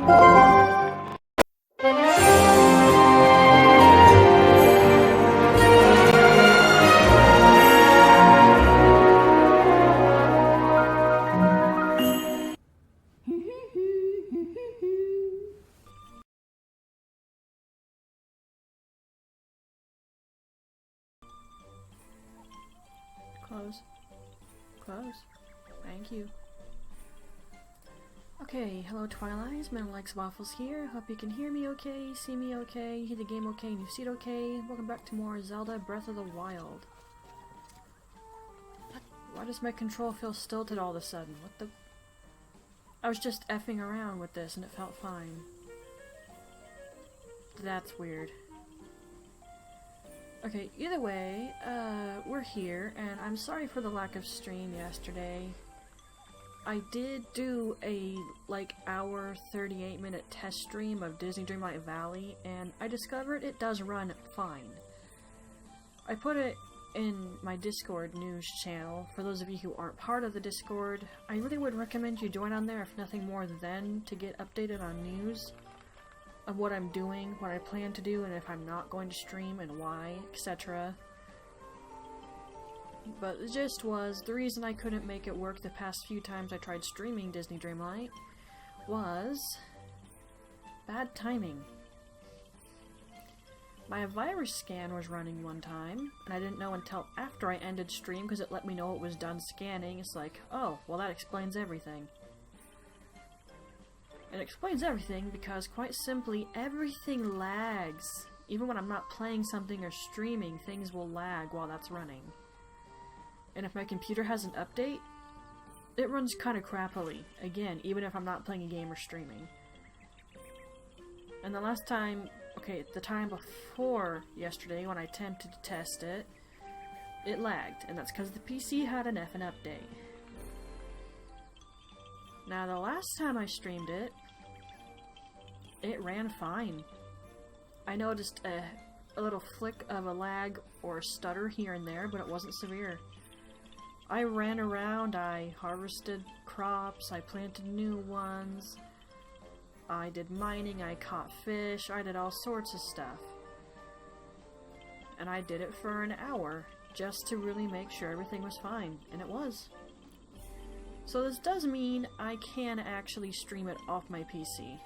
Close. Close. Thank you. Okay, hello Twilight, Man Likes Waffles here. Hope you can hear me okay, see me okay, hear the game okay, and you see it okay. Welcome back to more Zelda Breath of the Wild. Why does my control feel stilted all of a sudden? What the... I was just effing around with this and it felt fine. That's weird. Okay, either way, we're here, and I'm sorry for the lack of stream yesterday. I did do a, hour, 38-minute test stream of Disney Dreamlight Valley, and I discovered it does run fine. I put it in my Discord news channel. For those of you who aren't part of the Discord, I really would recommend you join on there, if nothing more than to get updated on news of what I'm doing, what I plan to do, and if I'm not going to stream, and why, etc. But the gist was, the reason I couldn't make it work the past few times I tried streaming Disney Dreamlight was bad timing. My virus scan was running one time, and I didn't know until after I ended stream because it let me know it was done scanning. It's like, oh, well that explains everything. It explains everything because, quite simply, everything lags. Even when I'm not playing something or streaming, things will lag while that's running. And if my computer has an update, it runs kind of crappily. Again, even if I'm not playing a game or streaming. And the last time, okay, the time before yesterday when I attempted to test it, it lagged. And that's because the PC had an effing update. Now, the last time I streamed it, it ran fine. I noticed a little flick of a lag or a stutter here and there, but it wasn't severe. I ran around, I harvested crops, I planted new ones, I did mining, I caught fish, I did all sorts of stuff. And I did it for an hour, just to really make sure everything was fine, and it was. So this does mean I can actually stream it off my PC.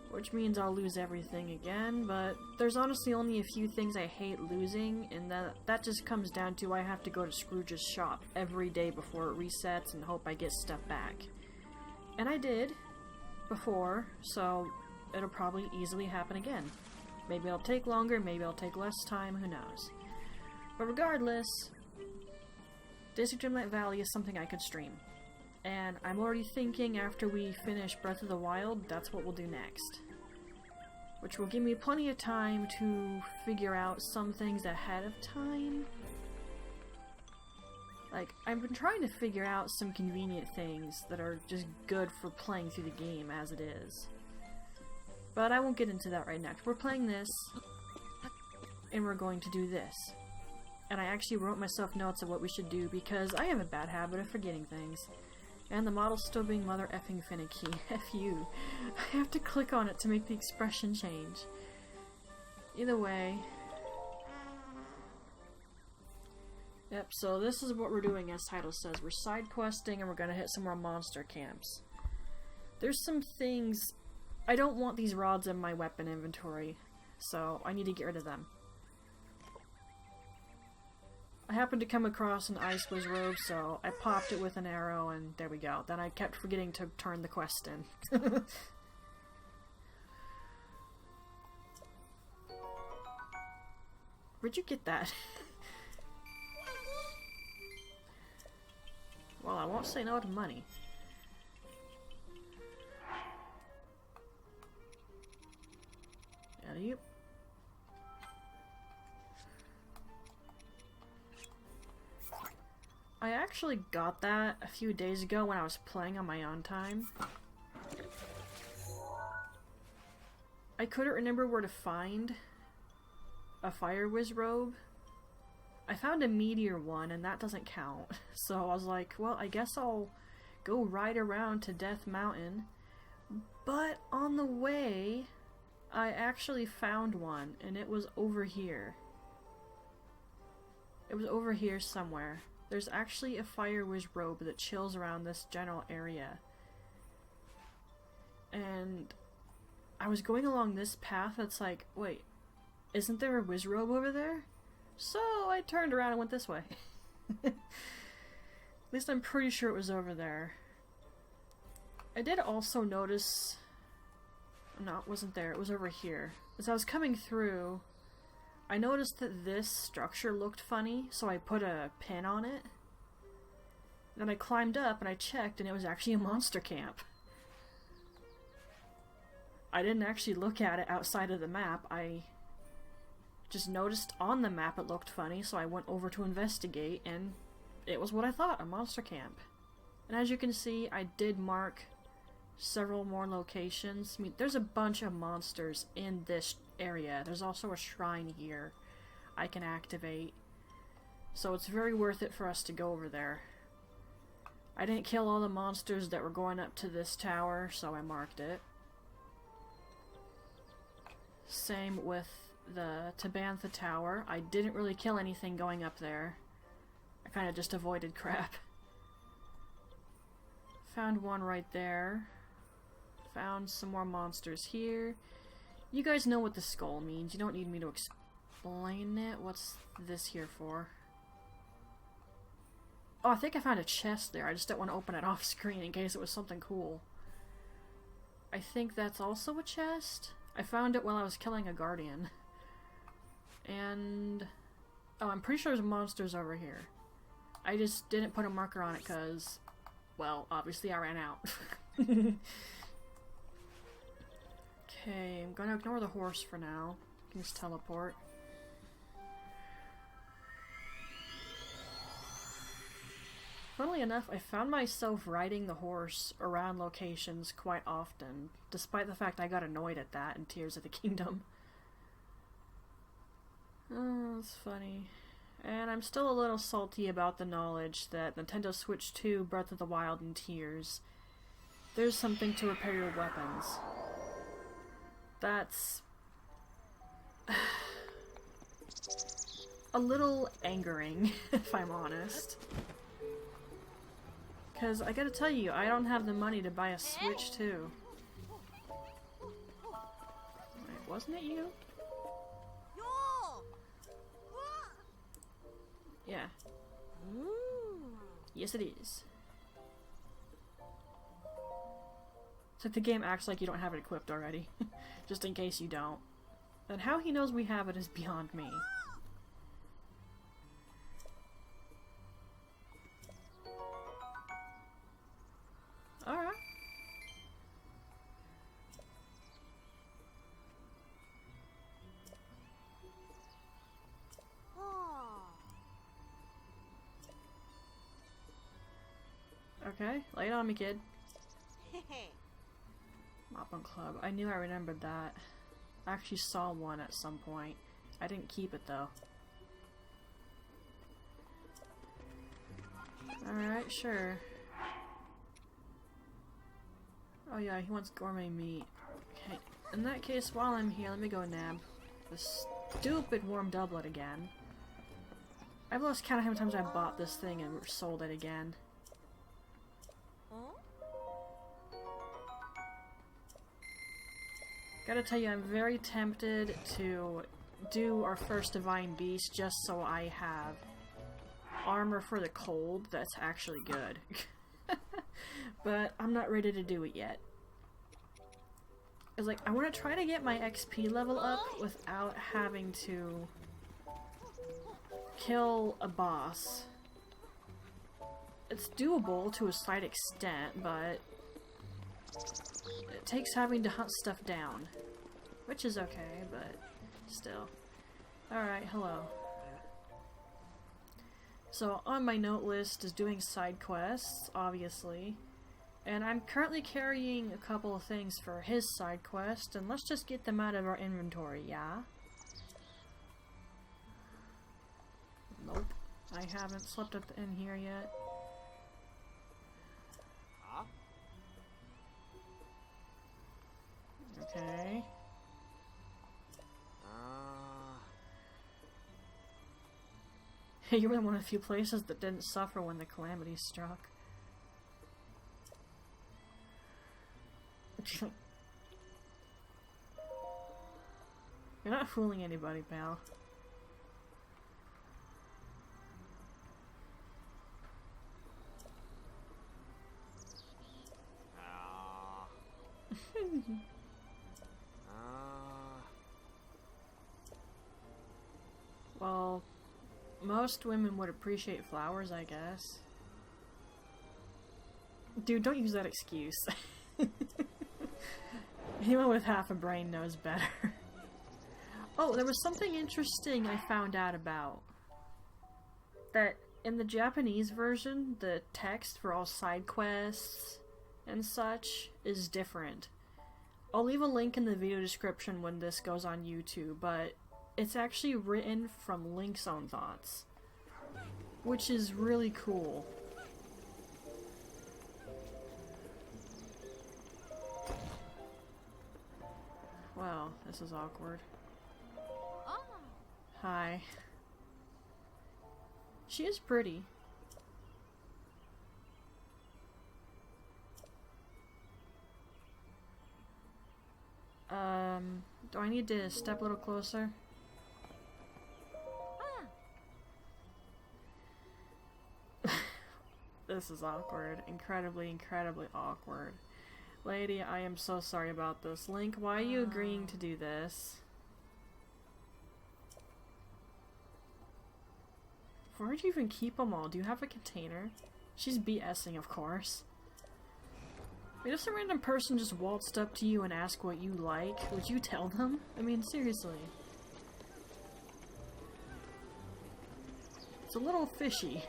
Which means I'll lose everything again, but there's honestly only a few things I hate losing, and that just comes down to I have to go to Scrooge's shop every day before it resets and hope I get stuff back. And I did before, so it'll probably easily happen again. Maybe it'll take longer, maybe it'll take less time, who knows. But regardless, Disney Dreamlight Valley is something I could stream. And I'm already thinking after we finish Breath of the Wild, that's what we'll do next. Which will give me plenty of time to figure out some things ahead of time. Like, I've been trying to figure out some convenient things that are just good for playing through the game as it is. But I won't get into that right now. We're playing this, and we're going to do this. And I actually wrote myself notes of what we should do because I have a bad habit of forgetting things. And the model's still being mother effing finicky. F you. I have to click on it to make the expression change. Either way. Yep, so this is what we're doing as title says. We're side questing and we're gonna hit some more monster camps. There's some things... I don't want these rods in my weapon inventory, so I need to get rid of them. I happened to come across an Ice Wiz robe, so I popped it with an arrow, and there we go. Then I kept forgetting to turn the quest in. Where'd you get that? Well, I won't say no to money. Yep. I actually got that a few days ago when I was playing on my own time. I couldn't remember where to find a Fire Wiz robe. I found a meteor one, and that doesn't count. So I was like, well, I guess I'll go right around to Death Mountain. But on the way, I actually found one, and it was over here. It was over here somewhere. There's actually a fire whiz robe that chills around this general area. And I was going along this path that's like, wait, isn't there a whiz robe over there? So I turned around and went this way. At least I'm pretty sure it was over there. I did also notice... No, it wasn't there. It was over here. As I was coming through, I noticed that this structure looked funny, so I put a pin on it. Then I climbed up and I checked, and it was actually a monster camp. I didn't actually look at it outside of the map. I just noticed on the map it looked funny, so I went over to investigate, and it was what I thought, a monster camp. And as you can see, I did mark several more locations. I mean, there's a bunch of monsters in this area. There's also a shrine here I can activate. So it's very worth it for us to go over there. I didn't kill all the monsters that were going up to this tower, so I marked it. Same with the Tabantha Tower. I didn't really kill anything going up there. I kind of just avoided crap. Found one right there. Found some more monsters here. You guys know what the skull means. You don't need me to explain it. What's this here for? Oh, I think I found a chest there. I just don't want to open it off screen in case it was something cool. I think that's also a chest. I found it while I was killing a guardian. And... oh, I'm pretty sure there's monsters over here. I just didn't put a marker on it because... well, obviously I ran out. Okay, I'm gonna ignore the horse for now. I can just teleport. Funnily enough, I found myself riding the horse around locations quite often, despite the fact I got annoyed at that in Tears of the Kingdom. Oh, that's funny. And I'm still a little salty about the knowledge that Nintendo Switch 2, Breath of the Wild, and Tears, there's something to repair your weapons. That's... a little angering, if I'm honest. Because I gotta tell you, I don't have the money to buy a Switch 2. Wait, wasn't it you? Yeah. Yes, it is. It's like the game acts like you don't have it equipped already. Just in case you don't. And how he knows we have it is beyond me. Alright. Okay, lay it on me, kid. Mopping Club. I knew I remembered that. I actually saw one at some point. I didn't keep it though. Alright, sure. Oh yeah, he wants gourmet meat. Okay, in that case, while I'm here, let me go nab this stupid warm doublet again. I've lost count of how many times I bought this thing and sold it again. Gotta tell you, I'm very tempted to do our first Divine Beast just so I have armor for the cold that's actually good. But I'm not ready to do it yet. It's like, I want to try to get my XP level up without having to kill a boss. It's doable to a slight extent, but it takes having to hunt stuff down. Which is okay, but still. Alright, hello. So, on my note list is doing side quests, obviously. And I'm currently carrying a couple of things for his side quest, and let's just get them out of our inventory, yeah? Nope. I haven't slept up in here yet. Okay. You were one of the few places that didn't suffer when the calamity struck. You're not fooling anybody, pal. Well, most women would appreciate flowers, I guess. Dude, don't use that excuse. Anyone with half a brain knows better. Oh, there was something interesting I found out about. That in the Japanese version, the text for all side quests and such is different. I'll leave a link in the video description when this goes on YouTube, but it's actually written from Link's own thoughts, which is really cool. Well, this is awkward. Hi. She is pretty. Do I need to step a little closer? This is awkward. Incredibly, incredibly awkward. Lady, I am so sorry about this. Link, why are you agreeing to do this? Where'd you even keep them all? Do you have a container? She's BSing, of course. I mean, if some random person just waltzed up to you and asked what you like, would you tell them? I mean, seriously. It's a little fishy.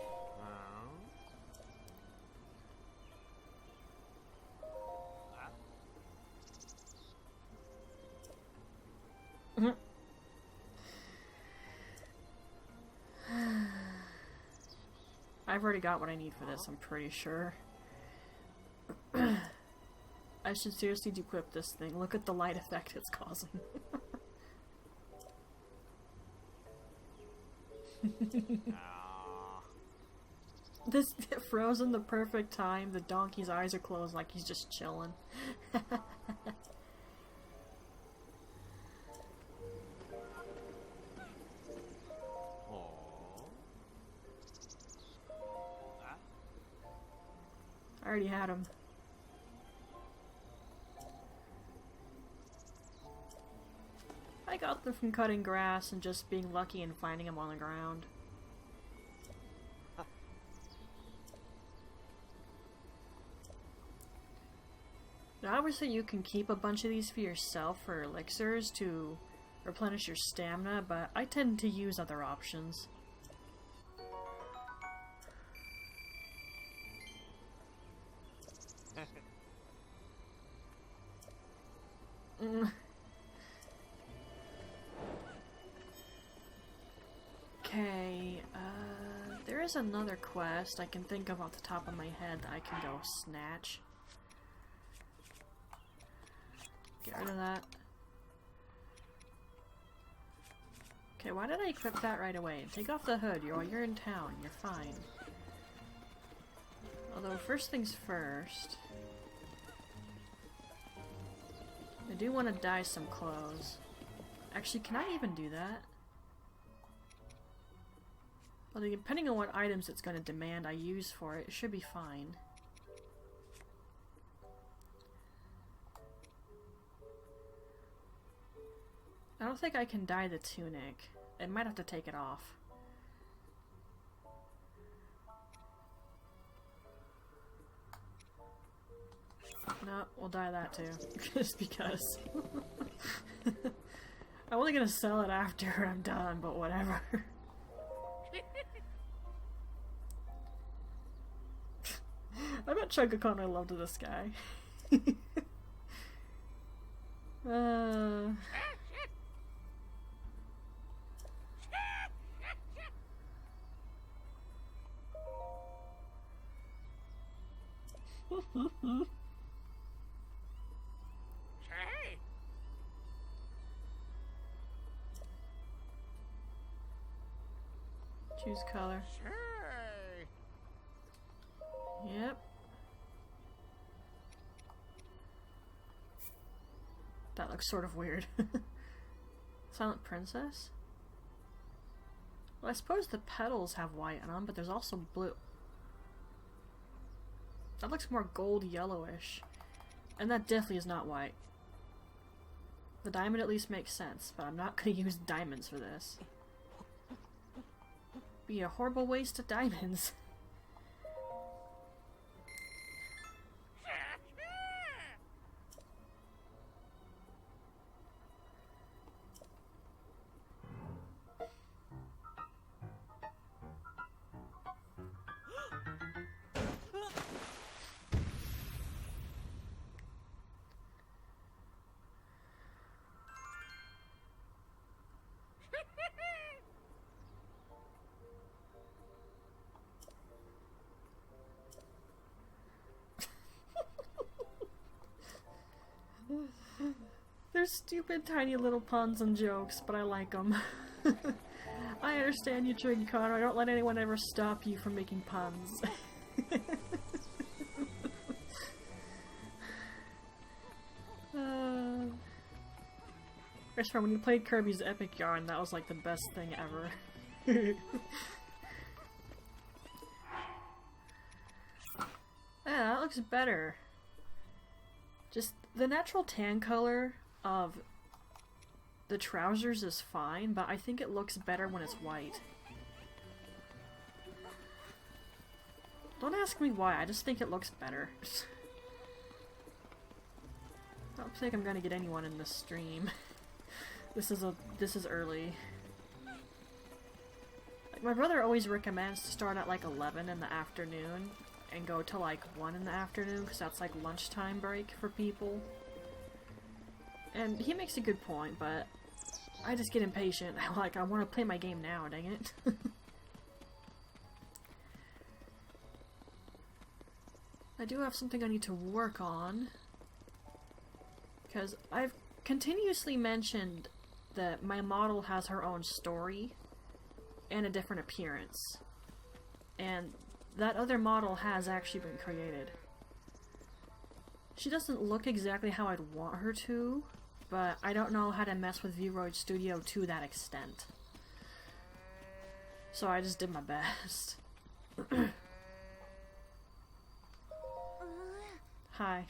I've already got what I need for this, I'm pretty sure. I should seriously equip this thing. Look at the light effect it's causing. This frozen the perfect time. The donkey's eyes are closed like he's just chilling. I already had him. I got them from cutting grass and just being lucky and finding them on the ground. Now, obviously you can keep a bunch of these for yourself for elixirs to replenish your stamina, but I tend to use other options. Okay, there is another quest I can think of off the top of my head that I can go snatch. Get rid of that. Okay, why did I equip that right away? Take off the hood, you're in town, you're fine. Although, first things first... I do want to dye some clothes. Actually, can I even do that? Well, depending on what items it's going to demand I use for it, it should be fine. I don't think I can dye the tunic. I might have to take it off. No, we'll dye that too. Just because. I'm only gonna sell it after I'm done, but whatever. I bet Chugacon I loved this guy. uh... Choose color. Yep. That looks sort of weird. Silent Princess? Well, I suppose the petals have white on them, but there's also blue. That looks more gold yellowish. And that definitely is not white. The diamond at least makes sense, but I'm not going to use diamonds for this. Be a horrible waste of diamonds. They're stupid tiny little puns and jokes, but I like them. I understand you, Triggy Connor. I don't let anyone ever stop you from making puns. I swear, when you played Kirby's Epic Yarn, that was like the best thing ever. Yeah, that looks better. Just the natural tan color of the trousers is fine, but I think it looks better when it's white. Don't ask me why, I just think it looks better. I don't think I'm gonna get anyone in this stream. This is early. Like, my brother always recommends to start at like 11 in the afternoon and go to like 1 in the afternoon, because that's like lunchtime break for people. And he makes a good point, but I just get impatient. I want to play my game now, dang it. I do have something I need to work on, because I've continuously mentioned that my model has her own story and a different appearance. And that other model has actually been created. She doesn't look exactly how I'd want her to, but I don't know how to mess with Vroid Studio to that extent. So I just did my best. Hi.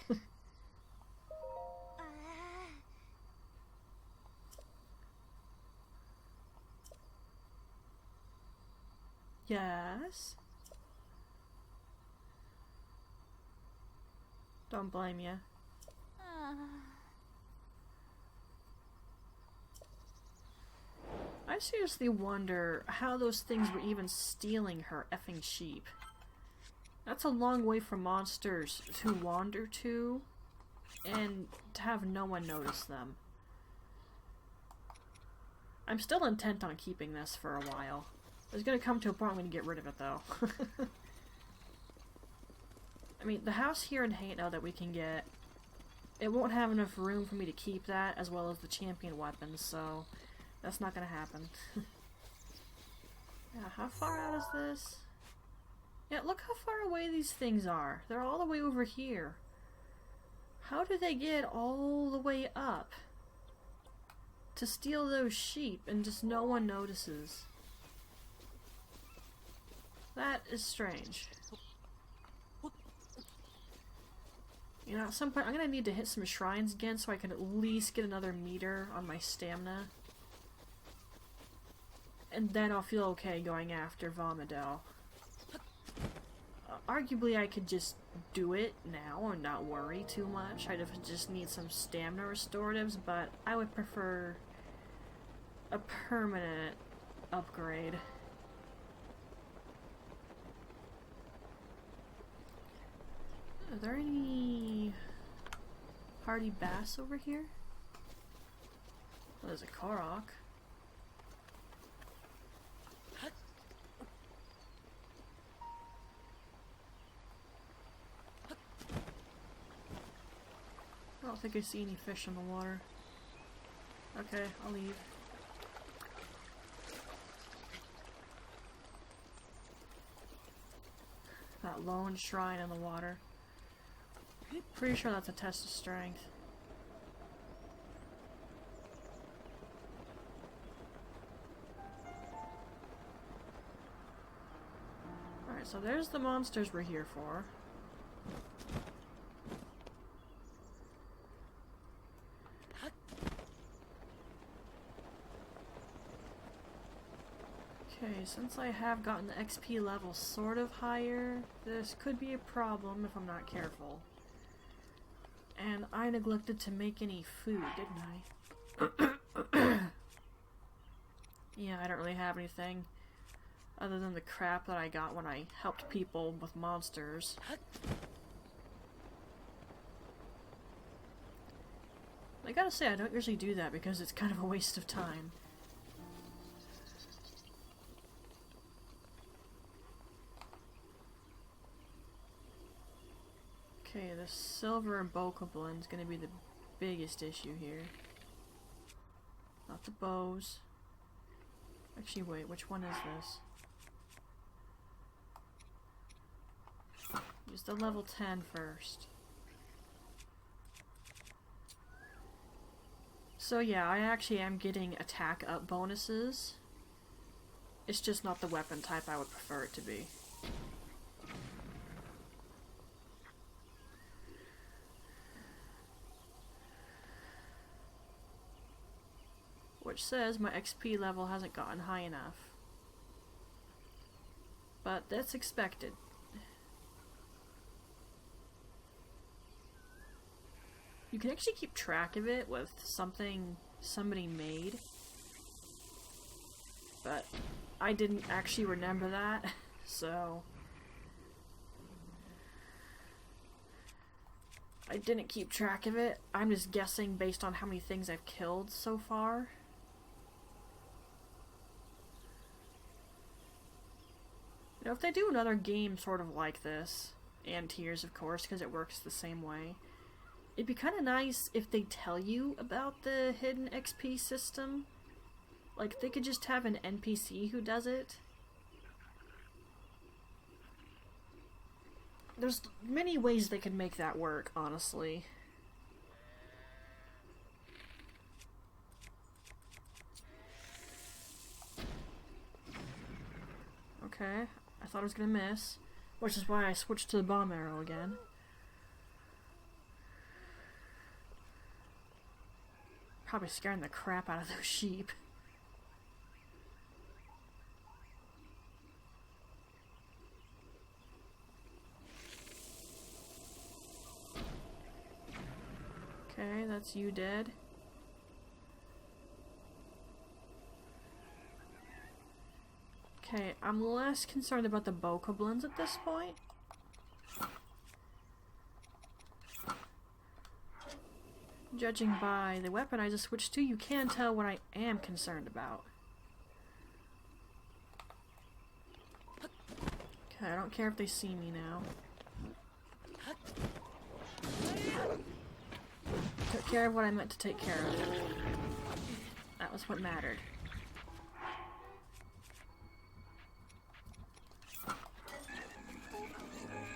Yes? Don't blame you. I seriously wonder how those things were even stealing her effing sheep. That's a long way for monsters to wander to, and to have no one notice them. I'm still intent on keeping this for a while. There's gonna come to a point I'm gonna get rid of it, though. I mean, the house here in Hato that we can get, it won't have enough room for me to keep that, as well as the champion weapons, so that's not gonna happen. Yeah, how far out is this? Yeah, look how far away these things are. They're all the way over here. How do they get all the way up to steal those sheep and just no one notices? That is strange. You know, at some point I'm gonna need to hit some shrines again so I can at least get another meter on my stamina. And then I'll feel okay going after Vomadel. Arguably I could just do it now and not worry too much. I'd just need some stamina restoratives, but I would prefer a permanent upgrade. Are there any hardy bass over here? Oh, there's a Korok. don't think I see any fish in the water. Okay, I'll leave. That lone shrine in the water. Pretty sure that's a test of strength. Alright, so there's the monsters we're here for. Okay, since I have gotten the XP level sort of higher, this could be a problem if I'm not careful. And I neglected to make any food, didn't I? Yeah, I don't really have anything other than the crap that I got when I helped people with monsters. I gotta say, I don't usually do that because it's kind of a waste of time. Okay, the silver and bokoblin is going to be the biggest issue here. Not the bows. Actually, wait, which one is this? Use the level 10 first. So yeah, I actually am getting attack up bonuses. It's just not the weapon type I would prefer it to be. Which says my XP level hasn't gotten high enough. But that's expected. You can actually keep track of it with something somebody made. But I didn't actually remember that, so I didn't keep track of it. I'm just guessing based on how many things I've killed so far. You know, if they do another game sort of like this, and Tears of course, because it works the same way, it'd be kind of nice if they tell you about the hidden XP system. Like, they could just have an NPC who does it. There's many ways they could make that work, honestly. Okay, I thought I was gonna miss, which is why I switched to the bomb arrow again. Probably scaring the crap out of those sheep. Okay, that's you dead. Okay, I'm less concerned about the bokoblins at this point. Judging by the weapon I just switched to, you can tell what I am concerned about. Okay, I don't care if they see me now. Took care of what I meant to take care of. That was what mattered.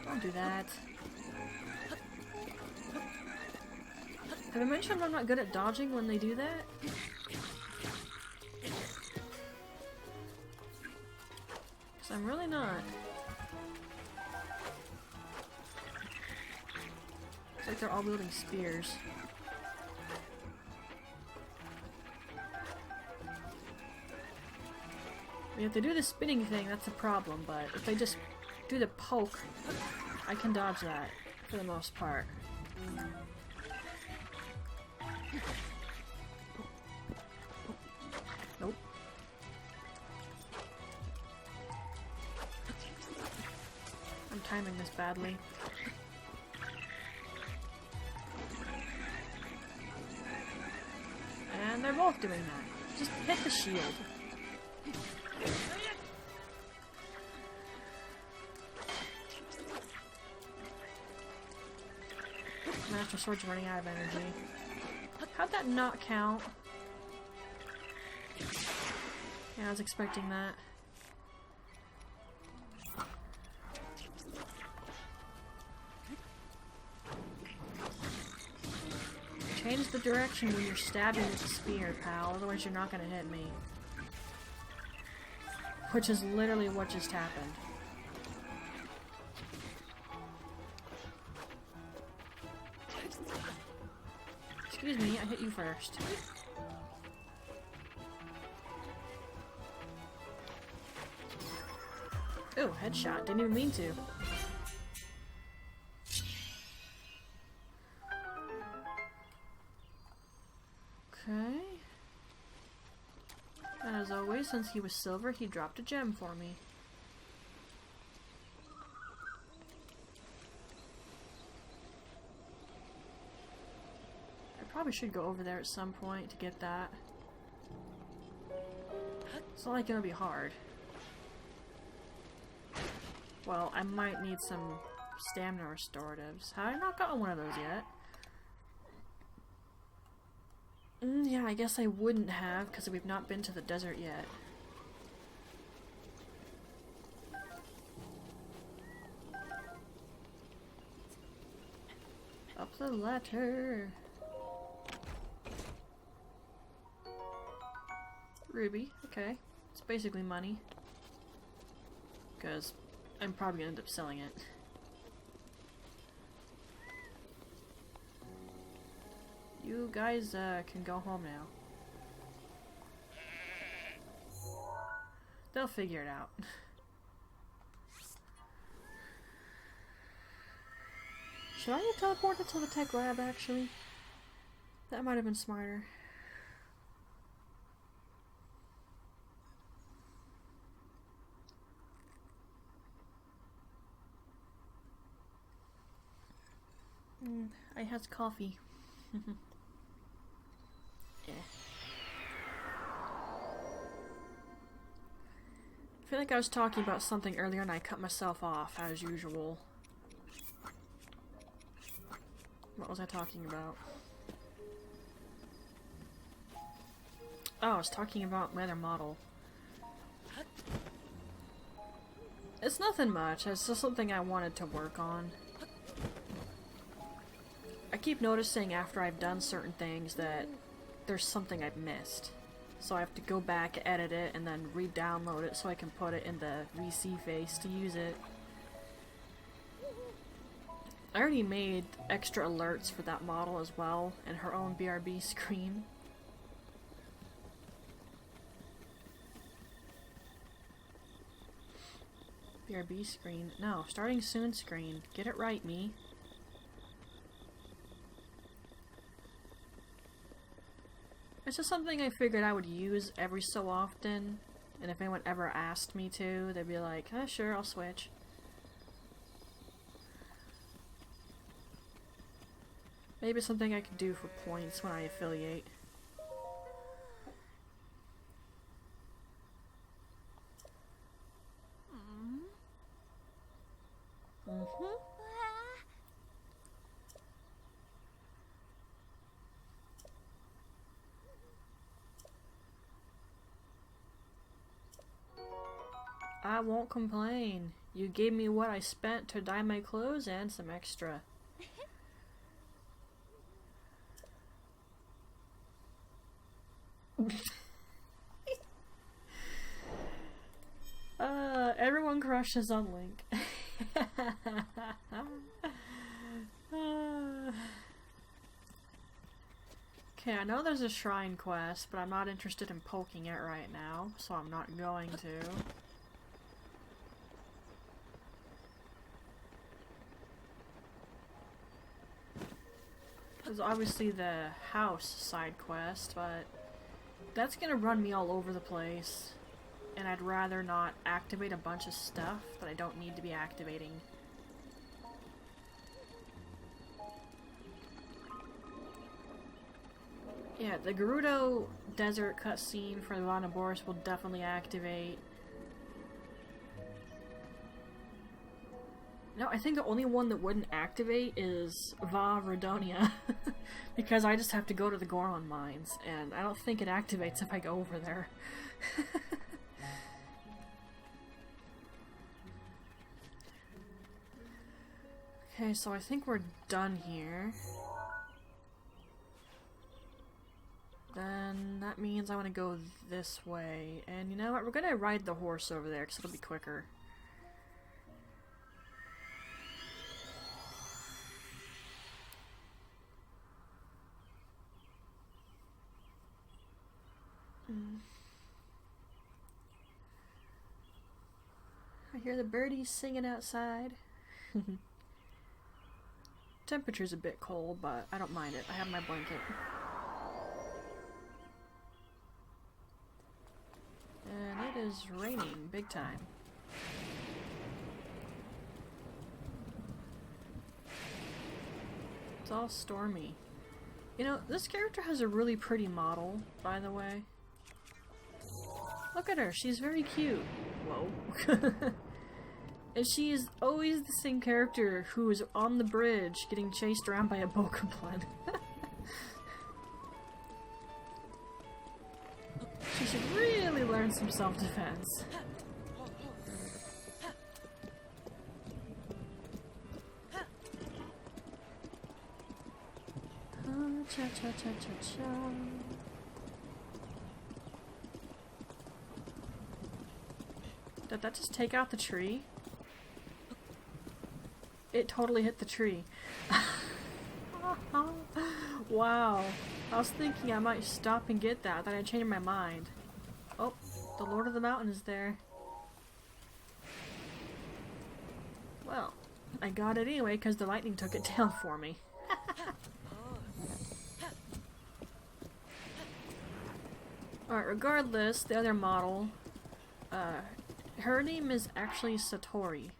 Don't do that. Have I mentioned I'm not good at dodging when they do that? Because I'm really not. It's like they're all wielding spears. I mean, if they do the spinning thing, that's a problem, but if they just do the poke, I can dodge that, for the most part. Nope. I'm timing this badly. And they're both doing that. Just hit the shield. Master Sword's running out of energy. How'd that not count? Yeah, I was expecting that. Change the direction when you're stabbing with the spear, pal, otherwise you're not gonna hit me. Which is literally what just happened. Excuse me, I hit you first. Oh, headshot. Didn't even mean to. Okay. And as always, since he was silver, he dropped a gem for me. I probably should go over there at some point to get that. It's not like it'll be hard. Well, I might need some stamina restoratives. Have I not gotten one of those yet? Yeah, I guess I wouldn't have, because we've not been to the desert yet. Up the ladder. Ruby, okay. It's basically money. Because I'm probably gonna end up selling it. You guys can go home now. They'll figure it out. Should I have teleported to the tech lab, actually? That might have been smarter. I had coffee. Yeah. I feel like I was talking about something earlier and I cut myself off, as usual. What was I talking about? Oh, I was talking about my other model. It's nothing much, it's just something I wanted to work on. I keep noticing after I've done certain things that there's something I've missed. So I have to go back, edit it, and then re-download it so I can put it in the VC face to use it. I already made extra alerts for that model as well, and her own BRB screen. BRB screen? No, starting soon screen. Get it right, me. It's just something I figured I would use every so often, and if anyone ever asked me to, they'd be like, sure, I'll switch. Maybe something I could do for points when I affiliate. I won't complain. You gave me what I spent to dye my clothes and some extra. Everyone crushes on Link. Okay, I know there's a shrine quest, but I'm not interested in poking it right now, so I'm not going to. There's obviously the house side quest, but that's gonna run me all over the place. And I'd rather not activate a bunch of stuff that I don't need to be activating. Yeah, the Gerudo Desert cutscene for the Boris will definitely activate. No, I think the only one that wouldn't activate is Va Rodonia. Because I just have to go to the Goron mines, and I don't think it activates if I go over there. Okay, so I think we're done here. Then that means I want to go this way. And you know what? We're going to ride the horse over there because it'll be quicker. I hear the birdies singing outside. Temperature's a bit cold, but I don't mind it. I have my blanket. And it is raining big time. It's all stormy. You know, this character has a really pretty model, by the way. Look at her, she's very cute. Whoa. And she is always the same character who is on the bridge getting chased around by a bokoblin. She should really learn some self-defense. Cha-cha-cha-cha-cha. Did that just take out the tree? It totally hit the tree. Wow. I was thinking I might stop and get that, then I changed my mind. Oh, the Lord of the Mountain is there. Well, I got it anyway because the lightning took it down for me. Alright, regardless, the other model, her name is actually Satori.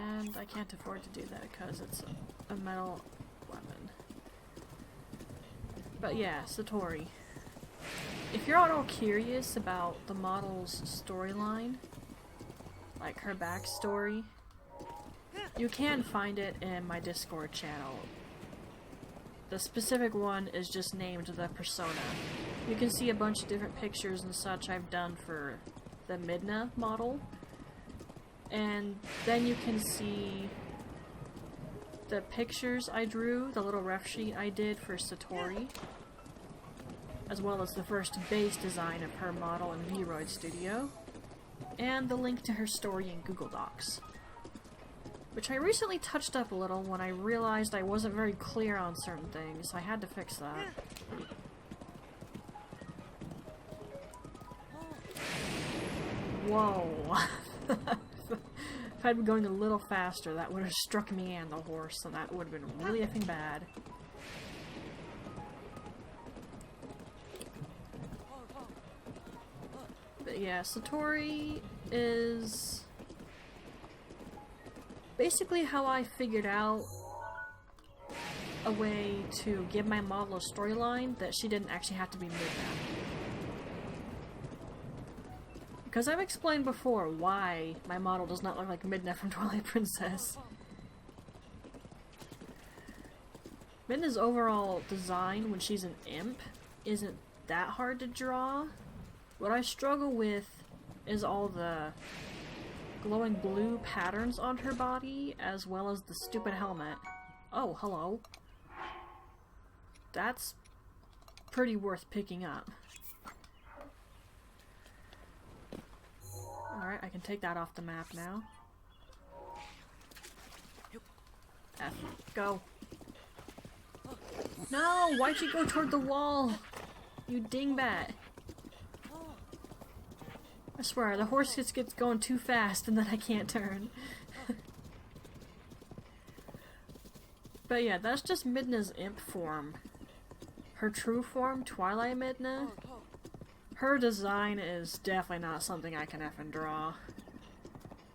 And I can't afford to do that because it's a metal weapon. But yeah, Satori. If you're at all curious about the model's storyline, like her backstory, you can find it in my Discord channel. The specific one is just named the persona. You can see a bunch of different pictures and such I've done for the Midna model. And then you can see the pictures I drew, the little ref sheet I did for Satori, as well as the first base design of her model in Vroid Studio, and the link to her story in Google Docs. Which I recently touched up a little when I realized I wasn't very clear on certain things, so I had to fix that. Whoa! If I'd been going a little faster, that would have struck me and the horse, and that would have been really effing bad. But yeah, Satori is basically how I figured out a way to give my model a storyline that she didn't actually have to be Midna. Because I've explained before why my model does not look like Midna from Twilight Princess. Midna's overall design when she's an imp isn't that hard to draw. What I struggle with is all the glowing blue patterns on her body, as well as the stupid helmet. Oh, hello. That's pretty worth picking up. Alright, I can take that off the map now. F. Go. No! Why'd you go toward the wall? You dingbat. I swear, the horse just gets going too fast and then I can't turn. But yeah, that's just Midna's imp form. Her true form, Twilight Midna, her design is definitely not something I can effing draw.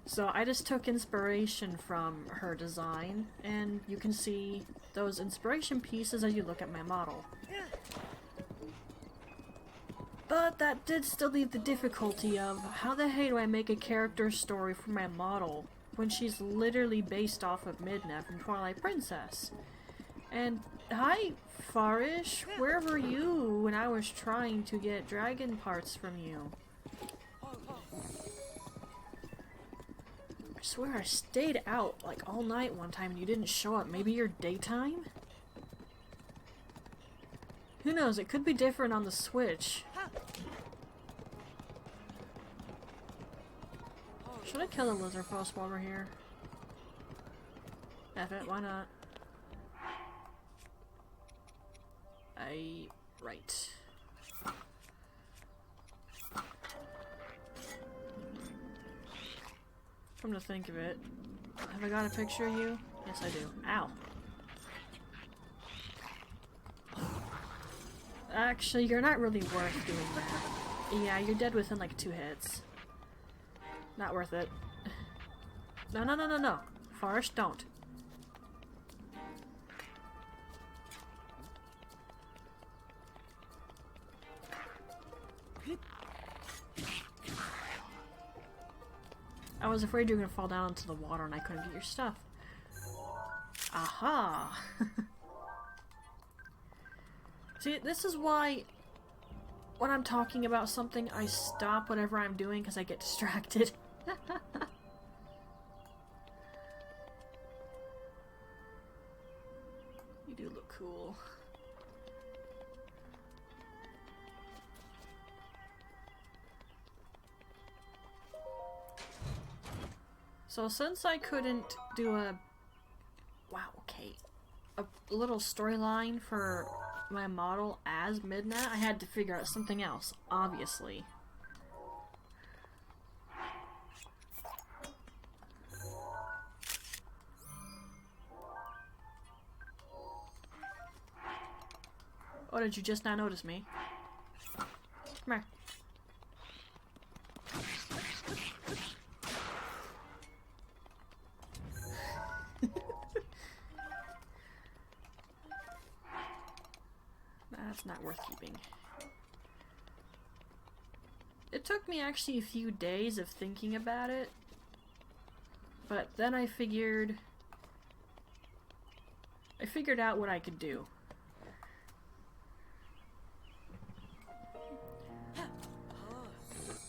So I just took inspiration from her design, and you can see those inspiration pieces as you look at my model. But that did still leave the difficulty of how the heck do I make a character story for my model when she's literally based off of Midna from Twilight Princess? And hi, Farish, where were you when I was trying to get dragon parts from you? I swear I stayed out like all night one time and you didn't show up. Maybe you're daytime? Who knows, it could be different on the Switch. Should I kill the lizard first while we're here? F it, why not? Right. Come to think of it, have I got a picture of you? Yes, I do. Ow. Actually, you're not really worth doing that. Yeah, you're dead within like 2 hits. Not worth it. No, no, no, no, no. Forrest, don't. I was afraid you were gonna fall down into the water and I couldn't get your stuff. Aha! See, this is why when I'm talking about something, I stop whatever I'm doing because I get distracted. You do look cool. So since I couldn't do a little storyline for my model as Midna, I had to figure out something else, obviously. Oh, did you just not notice me? Come here. That's not worth keeping. It took me actually a few days of thinking about it, but then I figured out what I could do.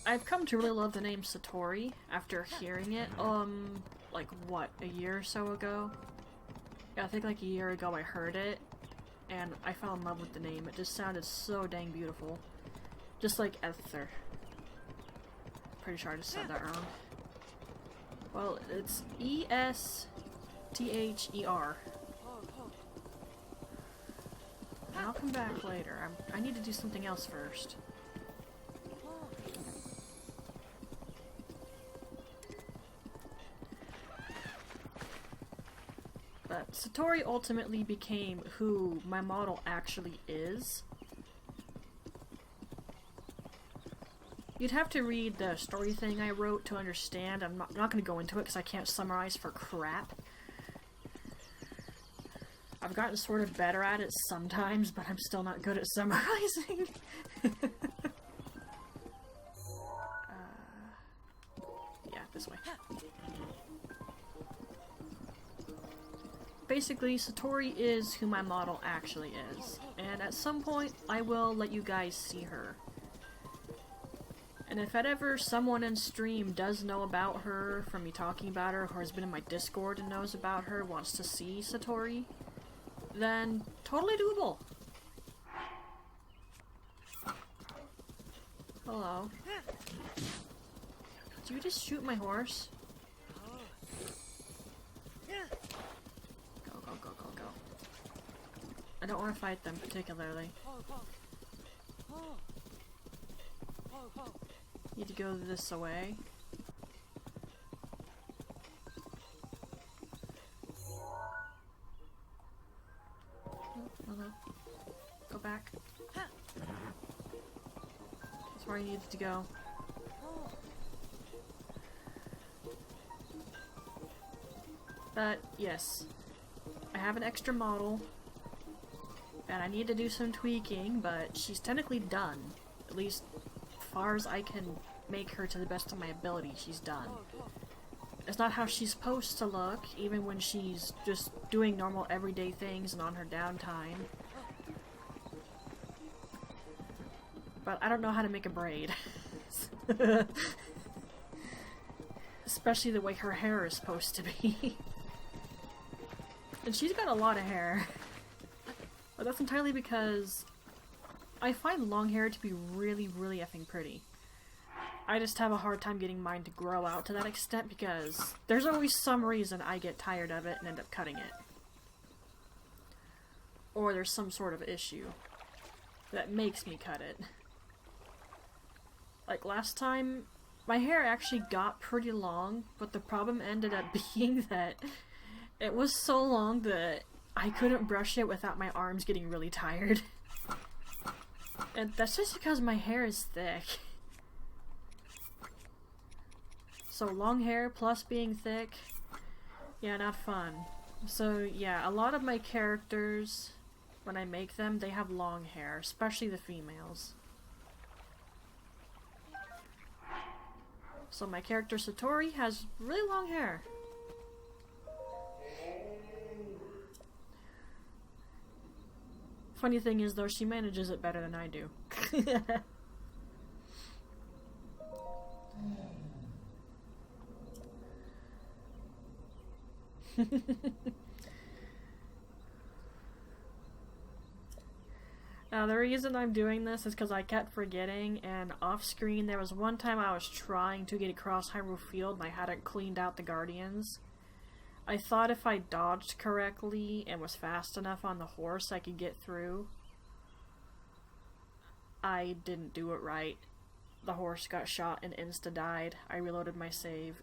I've come to really love the name Satori after hearing it, like what, a year or so ago? Yeah, I think like a year ago I heard it, and I fell in love with the name. It just sounded so dang beautiful. Just like Ether. Pretty sure I just said that wrong. Well, it's E-S-T-H-E-R. And I'll come back later. I need to do something else first. But Satori ultimately became who my model actually is. You'd have to read the story thing I wrote to understand. I'm not going to go into it because I can't summarize for crap. I've gotten sort of better at it sometimes, but I'm still not good at summarizing. Yeah, this way. Basically, Satori is who my model actually is, and at some point I will let you guys see her. And if ever someone in stream does know about her from me talking about her, or has been in my Discord and knows about her, wants to see Satori, then totally doable. Hello. Did you just shoot my horse? Go, go, go, go, go. I don't want to fight them particularly. Need to go this way. Oh, no. Go back. That's where I needed to go. But, yes. I have an extra model. And I need to do some tweaking, but she's technically done. At least, as far as I can make her to the best of my ability, she's done. It's not how she's supposed to look, even when she's just doing normal everyday things and on her downtime. But I don't know how to make a braid. Especially the way her hair is supposed to be. And she's got a lot of hair. But that's entirely because I find long hair to be really, really effing pretty. I just have a hard time getting mine to grow out to that extent because there's always some reason I get tired of it and end up cutting it. Or there's some sort of issue that makes me cut it. Like last time, my hair actually got pretty long, but the problem ended up being that it was so long that I couldn't brush it without my arms getting really tired. And that's just because my hair is thick. So long hair plus being thick, yeah, not fun. So yeah, a lot of my characters, when I make them, they have long hair, especially the females. So my character Satori has really long hair. Funny thing is though, she manages it better than I do. Now the reason I'm doing this is because I kept forgetting, and off screen there was one time I was trying to get across Hyrule Field and I hadn't cleaned out the Guardians. I thought if I dodged correctly and was fast enough on the horse I could get through. I didn't do it right. The horse got shot and insta-died. I reloaded my save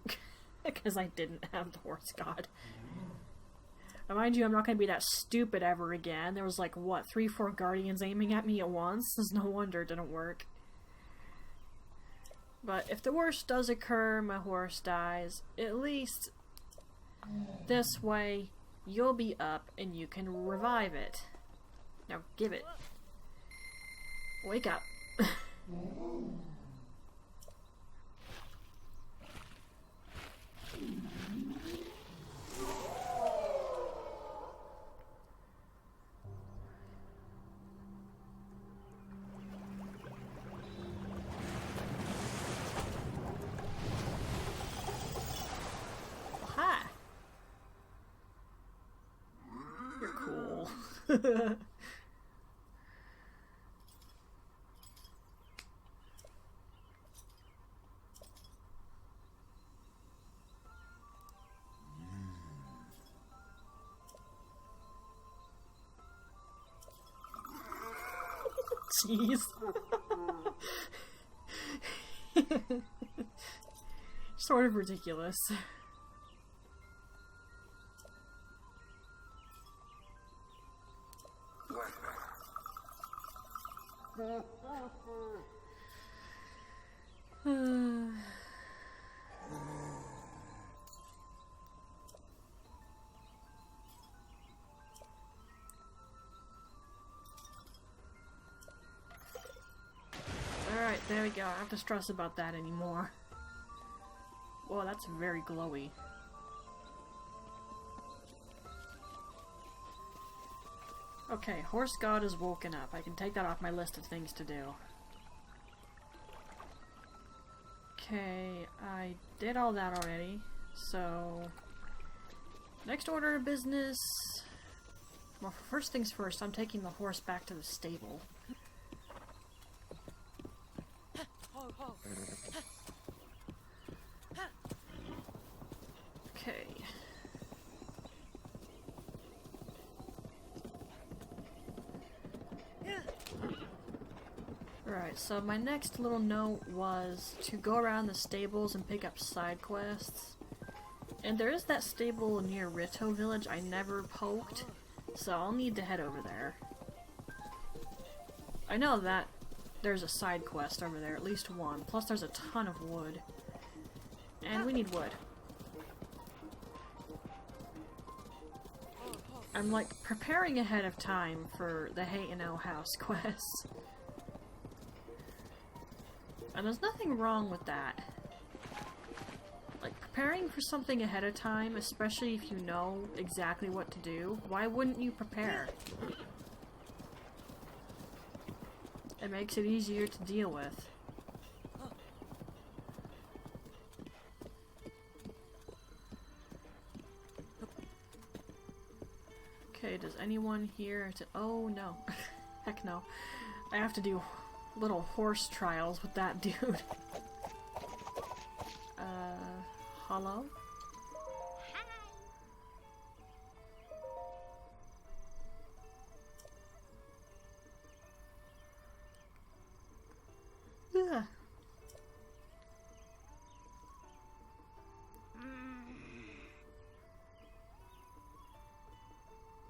because I didn't have the horse god. Now, mind you, I'm not going to be that stupid ever again. There was like, what, 3-4 Guardians aiming at me at once? There's no wonder it didn't work. But if the worst does occur, my horse dies, at least this way you'll be up and you can revive it. Now give it. Wake up. Hi. You're cool. Jeez. Sort of ridiculous. Alright, there we go. I don't have to stress about that anymore. Whoa, that's very glowy. Okay, Horse God is woken up. I can take that off my list of things to do. Okay, I did all that already. So, next order of business... Well, first things first, I'm taking the horse back to the stable. Okay. Alright, so my next little note was to go around the stables and pick up side quests. And there is that stable near Rito Village I never poked, so I'll need to head over there. I know that there's a side quest over there, at least one. Plus there's a ton of wood. And we need wood. I'm like preparing ahead of time for the Hay and L House quest. And there's nothing wrong with that. Like, preparing for something ahead of time, especially if you know exactly what to do, why wouldn't you prepare? It makes it easier to deal with. Okay, does anyone here to— oh no. Heck no. I have to do little horse trials with that dude. Hello? Ugh.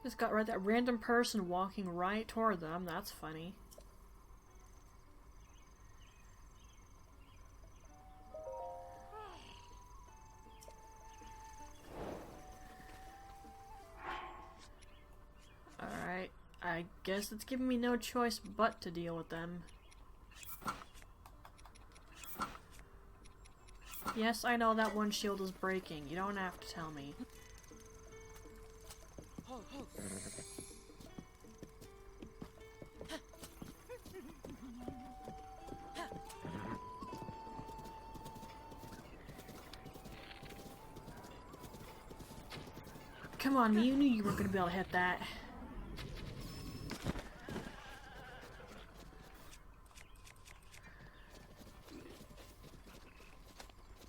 Just got right that random person walking right toward them. That's funny. Alright, I guess it's giving me no choice but to deal with them. Yes, I know that one shield is breaking. You don't have to tell me. Come on, you knew you weren't gonna be able to hit that.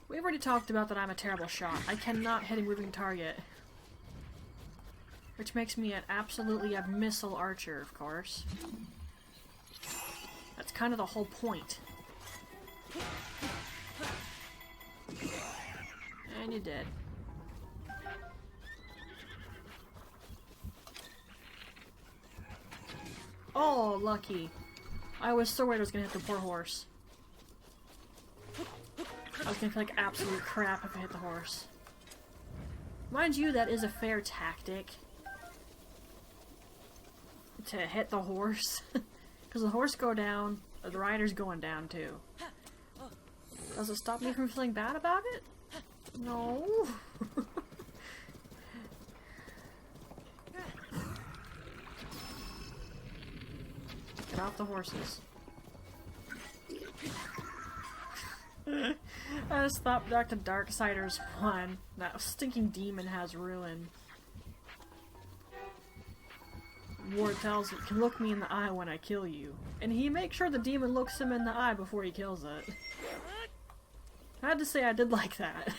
We've already talked about that I'm a terrible shot. I cannot hit a moving target. Which makes me an absolutely a missile archer, of course. That's kind of the whole point. And you're dead. Oh, lucky. I was so worried I was gonna hit the poor horse. I was gonna feel like absolute crap if I hit the horse. Mind you, that is a fair tactic. To hit the horse. Because the horse go down, the rider's going down too. Does it stop me from feeling bad about it? No. Get off the horses. I just thought back to Darksiders 1. That stinking demon has ruin. Ward tells it, can look me in the eye when I kill you. And he makes sure the demon looks him in the eye before he kills it. I had to say I did like that.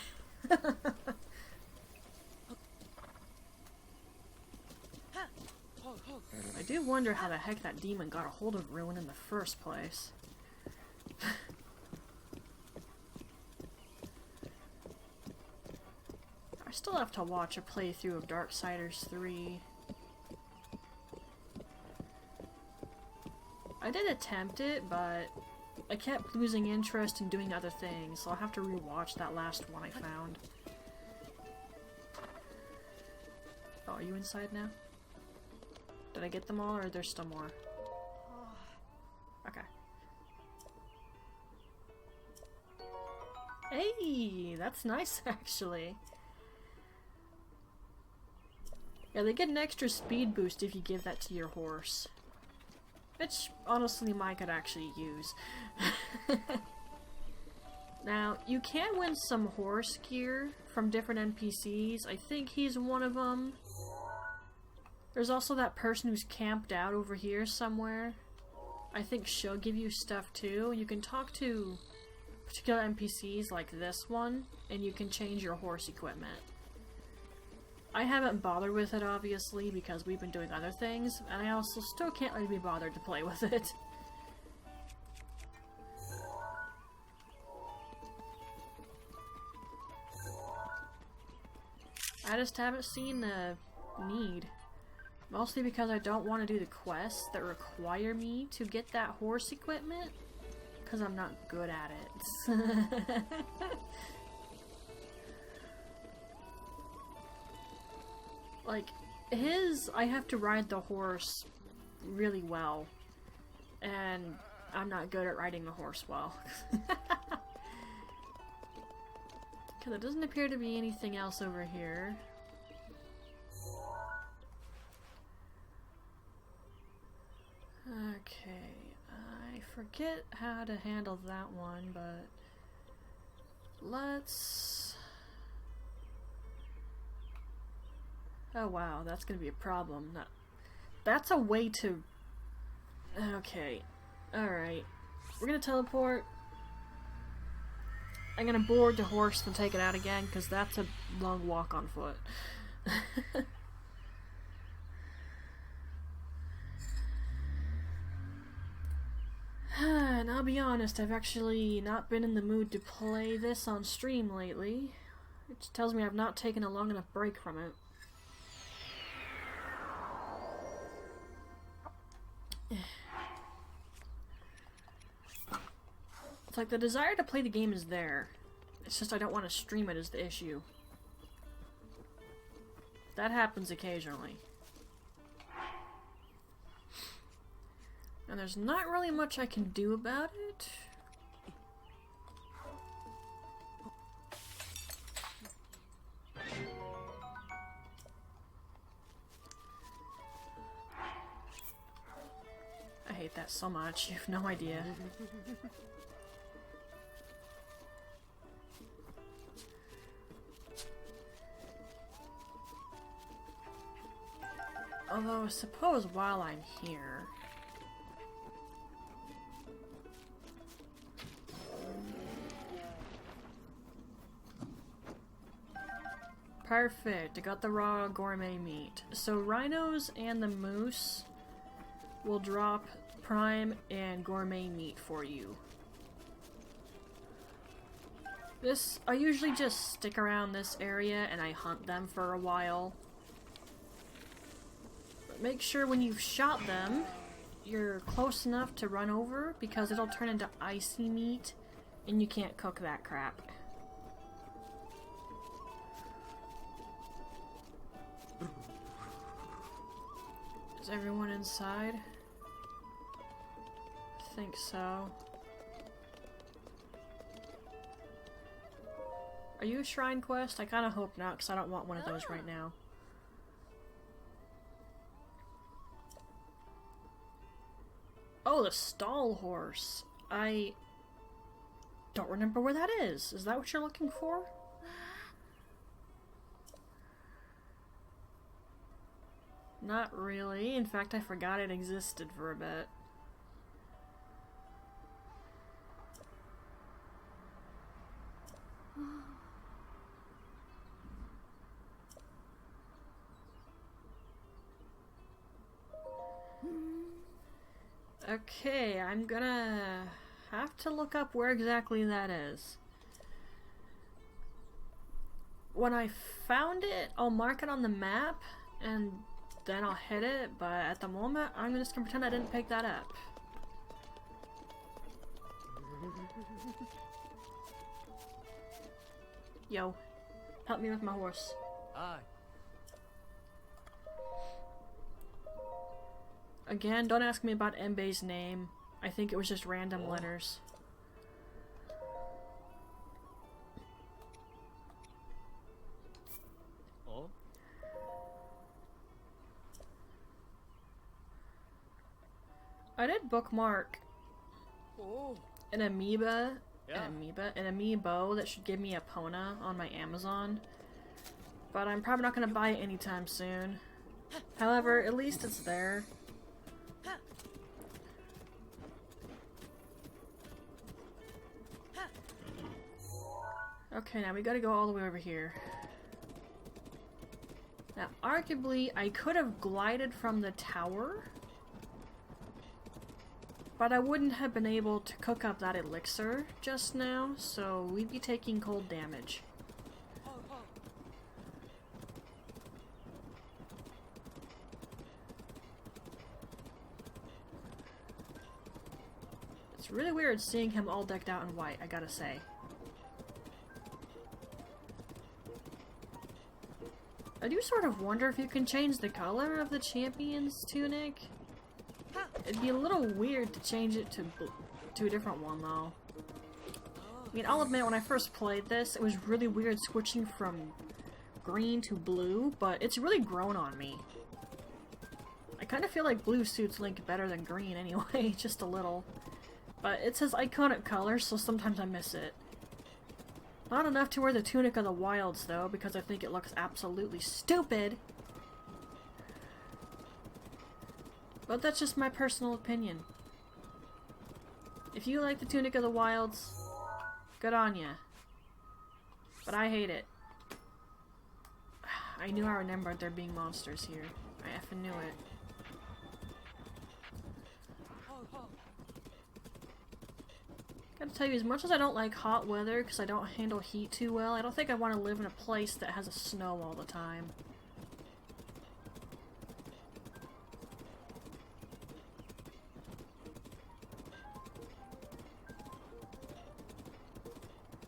I do wonder how the heck that demon got a hold of Ruin in the first place. I still have to watch a playthrough of Darksiders 3. I did attempt it, but I kept losing interest in doing other things, so I'll have to rewatch that last one I found. Oh, are you inside now? Did I get them all, or there's still more? Okay. Hey, that's nice, actually. Yeah, they get an extra speed boost if you give that to your horse. Which, honestly, mine could actually use. Now, you can win some horse gear from different NPCs. I think he's one of them. There's also that person who's camped out over here somewhere. I think she'll give you stuff too. You can talk to particular NPCs like this one, and you can change your horse equipment. I haven't bothered with it, obviously, because we've been doing other things, and I also still can't really be bothered to play with it. I just haven't seen the need. Mostly because I don't want to do the quests that require me to get that horse equipment, because I'm not good at it. Like, I have to ride the horse really well. And I'm not good at riding a horse well. Okay, there doesn't appear to be anything else over here. Okay, I forget how to handle that one, but let's... Oh wow, that's gonna be a problem. No, that's a way to... Okay, alright. We're gonna teleport. I'm gonna board the horse and take it out again, because that's a long walk on foot. And I'll be honest, I've actually not been in the mood to play this on stream lately. It tells me I've not taken a long enough break from it. It's like the desire to play the game is there. It's just I don't want to stream it is the issue. That happens occasionally. And there's not really much I can do about it. I hate that so much, you have no idea. Although, I suppose while I'm here... Perfect, I got the raw gourmet meat. So rhinos and the moose will drop prime and gourmet meat for you. I usually just stick around this area and I hunt them for a while. But make sure when you've shot them, you're close enough to run over because it'll turn into icy meat and you can't cook that crap. Is everyone inside? I think so. Are you a shrine quest? I kinda hope not, because I don't want one of those right now. Oh, the stall horse. I don't remember where that is. Is that what you're looking for? Not really. In fact, I forgot it existed for a bit. Okay, I'm gonna have to look up where exactly that is. When I found it, I'll mark it on the map, and then I'll hit it, but at the moment, I'm just gonna pretend I didn't pick that up. Yo, help me with my horse. Aye. Again, don't ask me about Embe's name. I think it was just random letters. Oh. I did bookmark Oh. an amoeba, Yeah. an amiibo that should give me a Pona on my Amazon. But I'm probably not gonna buy it anytime soon. However, at least it's there. Okay, now we gotta go all the way over here. Now, arguably, I could have glided from the tower, but I wouldn't have been able to cook up that elixir just now, so we'd be taking cold damage. It's really weird seeing him all decked out in white, I gotta say. I do sort of wonder if you can change the color of the champion's tunic. It'd be a little weird to change it to a different one, though. I mean, I'll admit, when I first played this, it was really weird switching from green to blue, but it's really grown on me. I kind of feel like blue suits Link better than green anyway, just a little. But it's his iconic color, so sometimes I miss it. Not enough to wear the Tunic of the Wilds, though, because I think it looks absolutely stupid. But that's just my personal opinion. If you like the Tunic of the Wilds, good on ya. But I hate it. I knew I remembered there being monsters here. I effing knew it. Gotta tell you, as much as I don't like hot weather because I don't handle heat too well, I don't think I want to live in a place that has a snow all the time.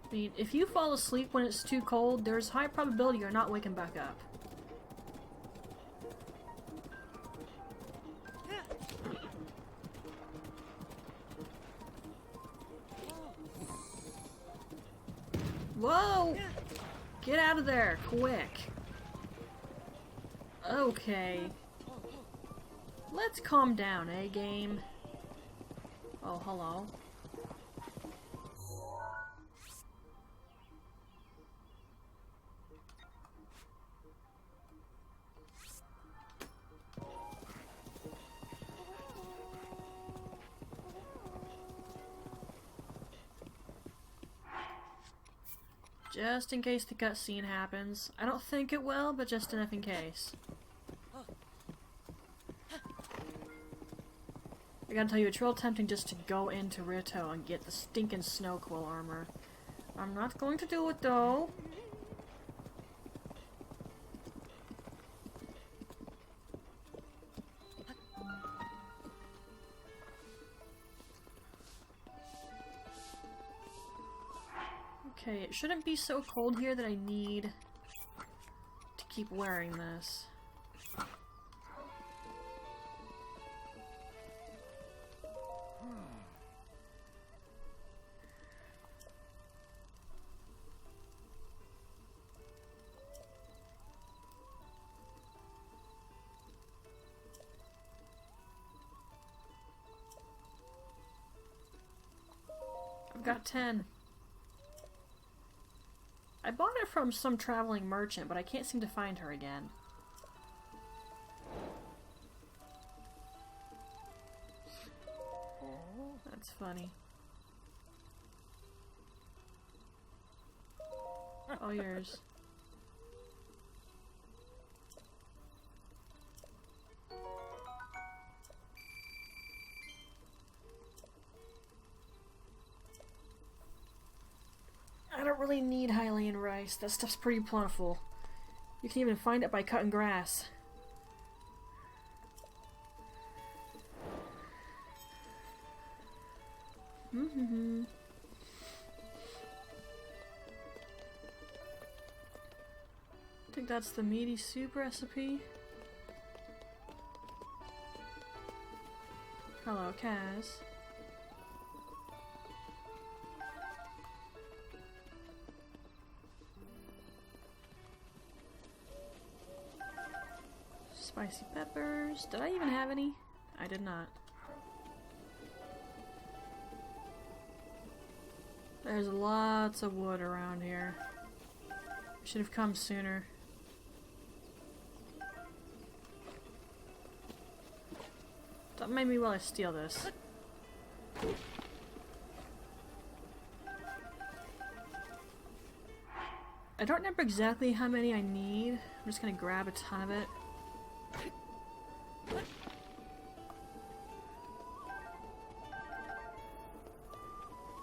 I mean, if you fall asleep when it's too cold, there's high probability you're not waking back up. Whoa! Get out of there, quick! Okay. Let's calm down, eh, game? Oh, hello. Just in case the cutscene happens. I don't think it will, but just enough in case. I gotta tell you, it's real tempting just to go into Rito and get the stinking snow quill armor. I'm not going to do it though. Okay, it shouldn't be so cold here that I need to keep wearing this. I've got 10. I bought it from some traveling merchant, but I can't seem to find her again. That's funny. All yours. I don't really need Hylian rice. That stuff's pretty plentiful. You can even find it by cutting grass. I think that's the meaty soup recipe. Hello, Kaz. Spicy peppers. Did I even have any? I did not. There's lots of wood around here. Should have come sooner. Don't mind me while I steal this. I don't remember exactly how many I need. I'm just gonna grab a ton of it.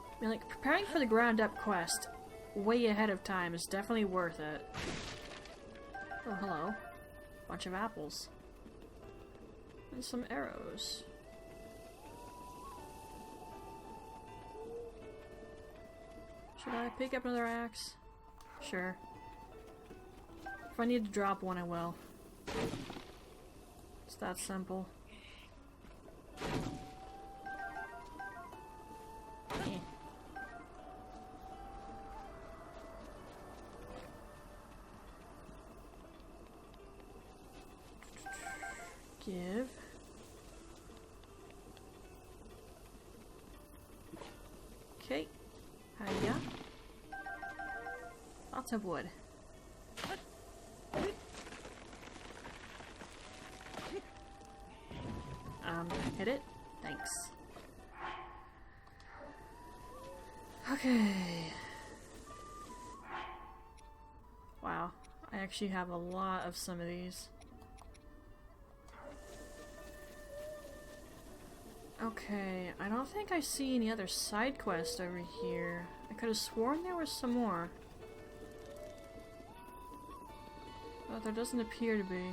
I mean, like, preparing for the ground up quest way ahead of time is definitely worth it. Oh, hello. Bunch of apples. And some arrows. Should I pick up another axe? Sure. If I need to drop one, I will. It's that simple. Give. Okay. Hiya. Lots of wood. Hit it? Thanks. Okay. Wow. I actually have a lot of some of these. Okay, I don't think I see any other side quests over here. I could have sworn there was some more. But there doesn't appear to be.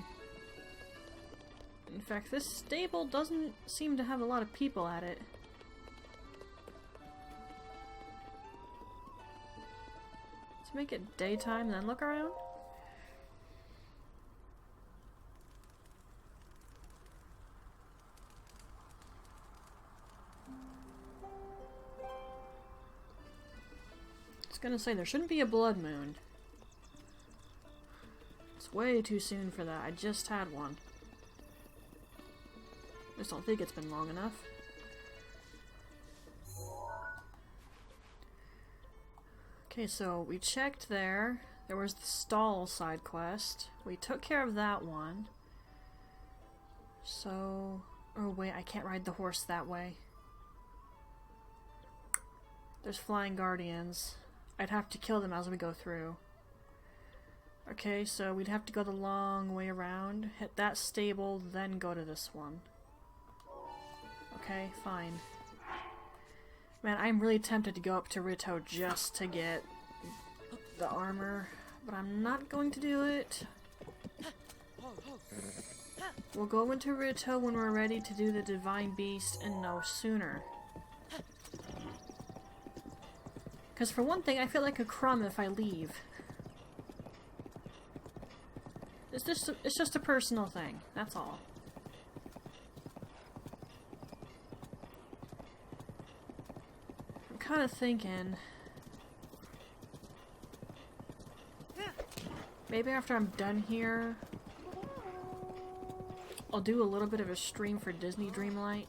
In fact, this stable doesn't seem to have a lot of people at it. Let's make it daytime and then look around. I was gonna say, there shouldn't be a blood moon. It's way too soon for that. I just had one. I just don't think it's been long enough. Okay, so we checked there. There was the stall side quest. We took care of that one. So... oh wait, I can't ride the horse that way. There's flying guardians. I'd have to kill them as we go through. Okay, so we'd have to go the long way around, hit that stable, then go to this one. Okay, fine. Man, I'm really tempted to go up to Rito just to get the armor, but I'm not going to do it. We'll go into Rito when we're ready to do the Divine Beast and no sooner. Because for one thing, I feel like a crumb if I leave. It's just a personal thing, that's all. I'm kind of thinking... maybe after I'm done here, I'll do a little bit of a stream for Disney Dreamlight.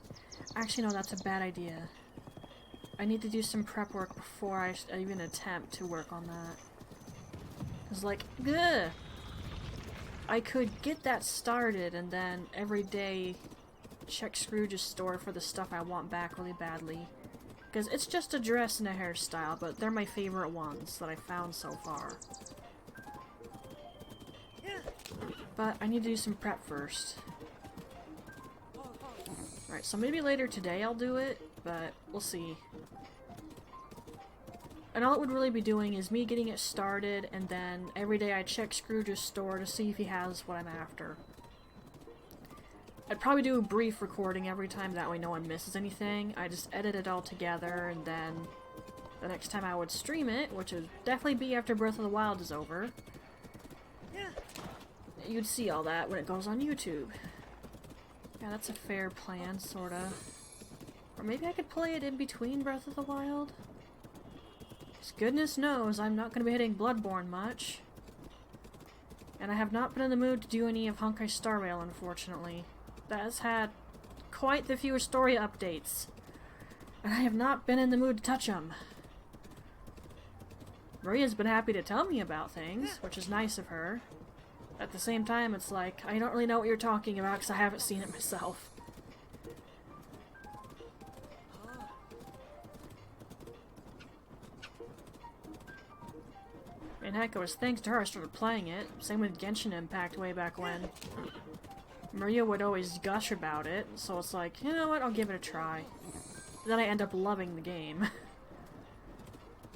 Actually, no, that's a bad idea. I need to do some prep work before I even attempt to work on that. Cause like, ugh! I could get that started and then every day check Scrooge's store for the stuff I want back really badly. Because it's just a dress and a hairstyle, but they're my favorite ones that I found so far. But I need to do some prep first. Alright, so maybe later today I'll do it, but we'll see. And all it would really be doing is me getting it started, and then every day I check Scrooge's store to see if he has what I'm after. I'd probably do a brief recording every time, that way no one misses anything. I just edit it all together, and then the next time I would stream it, which would definitely be after Breath of the Wild is over, you'd see all that when it goes on YouTube. Yeah, that's a fair plan, sorta. Or maybe I could play it in between Breath of the Wild? Because goodness knows I'm not going to be hitting Bloodborne much. And I have not been in the mood to do any of Honkai Star Rail, unfortunately. That has had quite the few story updates. And I have not been in the mood to touch them. Maria's been happy to tell me about things, which is nice of her. At the same time, it's like, I don't really know what you're talking about because I haven't seen it myself. And heck, it was thanks to her I started playing it. Same with Genshin Impact way back when. Maria would always gush about it, so it's like, you know what, I'll give it a try. Then I end up loving the game.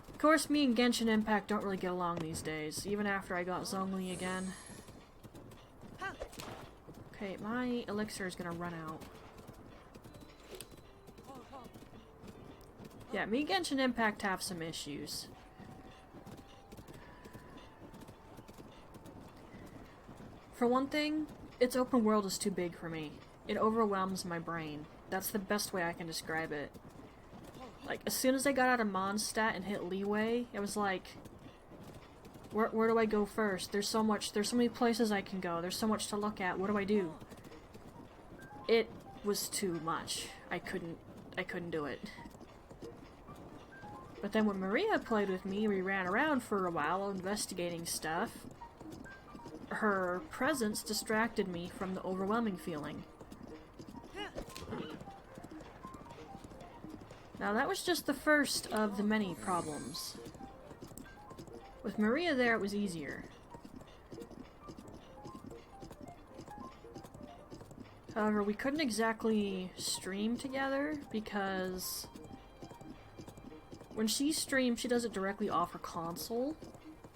Of course, me and Genshin Impact don't really get along these days, even after I got Zhongli again. Okay, my elixir is gonna run out. Yeah, me and Genshin Impact have some issues. For one thing, its open world is too big for me. It overwhelms my brain. That's the best way I can describe it. Like, as soon as I got out of Mondstadt and hit Leeway, it was like, where do I go first? There's so many places I can go. There's so much to look at. What do I do? it was too much. I couldn't do it. But then when Maria played with me, we ran around for a while investigating stuff. Her presence distracted me from the overwhelming feeling. Now that was just the first of the many problems. With Maria there, it was easier. However, we couldn't exactly stream together because when she streams, she does it directly off her console.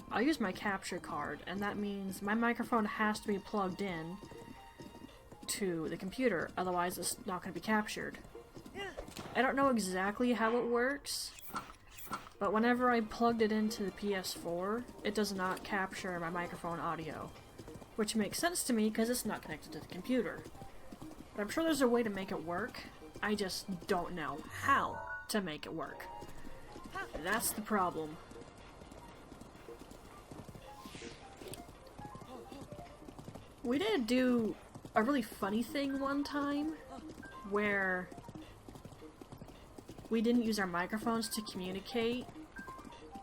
I use my capture card, and that means my microphone has to be plugged in to the computer, otherwise it's not going to be captured. I don't know exactly how it works, but whenever I plugged it into the PS4, it does not capture my microphone audio, which makes sense to me because it's not connected to the computer. But I'm sure there's a way to make it work, I just don't know how to make it work. That's the problem. We did do a really funny thing one time, where we didn't use our microphones to communicate.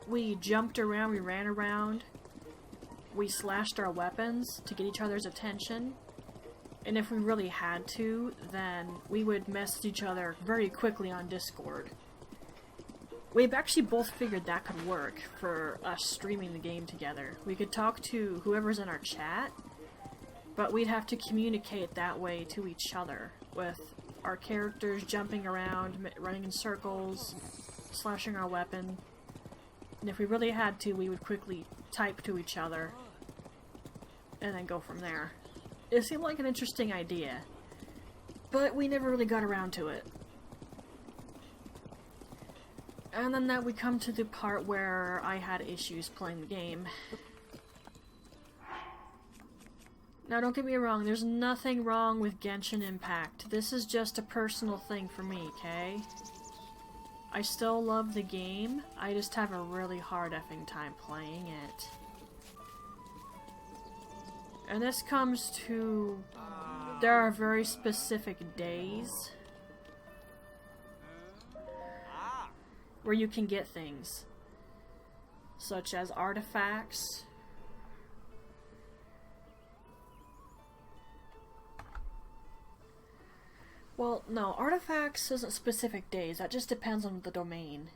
We jumped around, we ran around, we slashed our weapons to get each other's attention, and if we really had to, then we would message each other very quickly on Discord. We've actually both figured that could work for us streaming the game together. We could talk to whoever's in our chat, but we'd have to communicate that way to each other, with our characters jumping around, running in circles, slashing our weapon. And if we really had to, we would quickly type to each other, and then go from there. It seemed like an interesting idea, but we never really got around to it. And then that we come to the part where I had issues playing the game. Now don't get me wrong, there's nothing wrong with Genshin Impact. This is just a personal thing for me, okay? I still love the game, I just have a really hard effing time playing it. And this comes to... there are very specific days where you can get things, such as artifacts, well, no, artifacts isn't specific days, that just depends on the domain.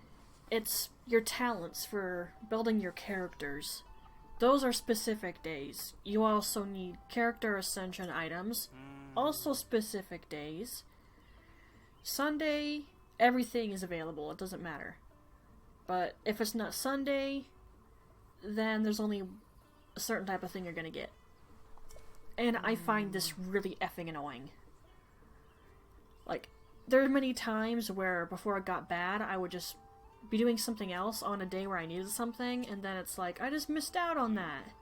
It's your talents for building your characters. Those are specific days. You also need character ascension items, also specific days. Sunday, everything is available, it doesn't matter. But if it's not Sunday, then there's only a certain type of thing you're gonna get. And I find this really effing annoying. Like, there are many times where before it got bad, I would just be doing something else on a day where I needed something, and then it's like, I just missed out on that.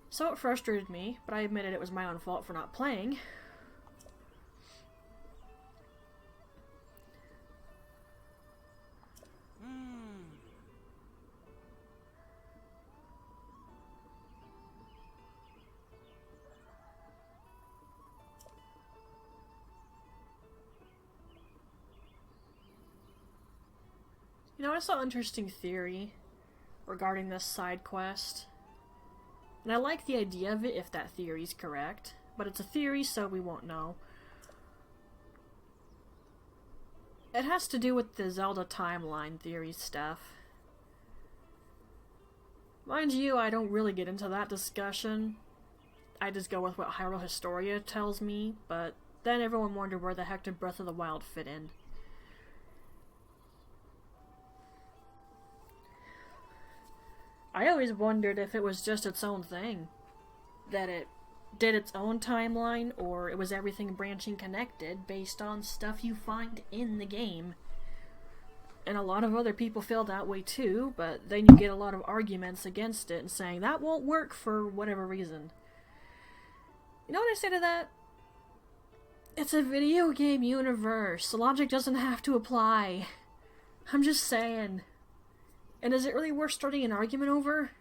So it frustrated me, but I admitted it was my own fault for not playing. You know, I saw an interesting theory regarding this side quest. And I like the idea of it if that theory's correct. But it's a theory, so we won't know. It has to do with the Zelda timeline theory stuff. Mind you, I don't really get into that discussion. I just go with what Hyrule Historia tells me, but then everyone wondered where the heck did Breath of the Wild fit in. I always wondered if it was just its own thing. That it did its own timeline, or it was everything branching connected based on stuff you find in the game. And a lot of other people feel that way too, but then you get a lot of arguments against it and saying that won't work for whatever reason. You know what I say to that? It's a video game universe. Logic doesn't have to apply. I'm just saying. And is it really worth starting an argument over?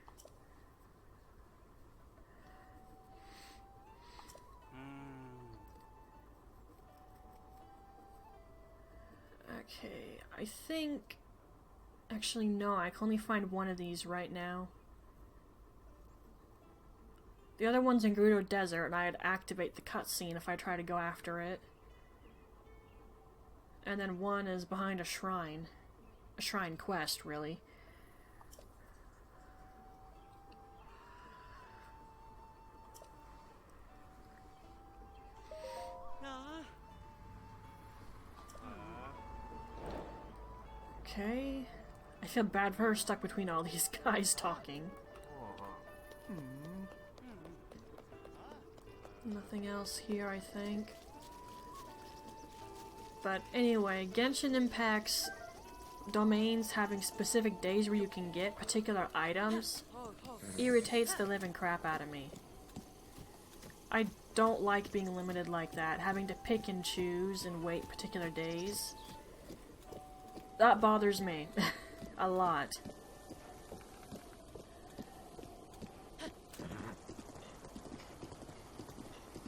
Okay, I think... Actually, no, I can only find one of these right now. The other one's in Gerudo Desert, and I'd activate the cutscene if I try to go after it. And then one is behind a shrine. A shrine quest, really. Okay. I feel bad for her stuck between all these guys talking. Nothing else here, I think. But anyway, Genshin Impact's domains having specific days where you can get particular items irritates the living crap out of me. I don't like being limited like that, having to pick and choose and wait particular days. That bothers me a lot.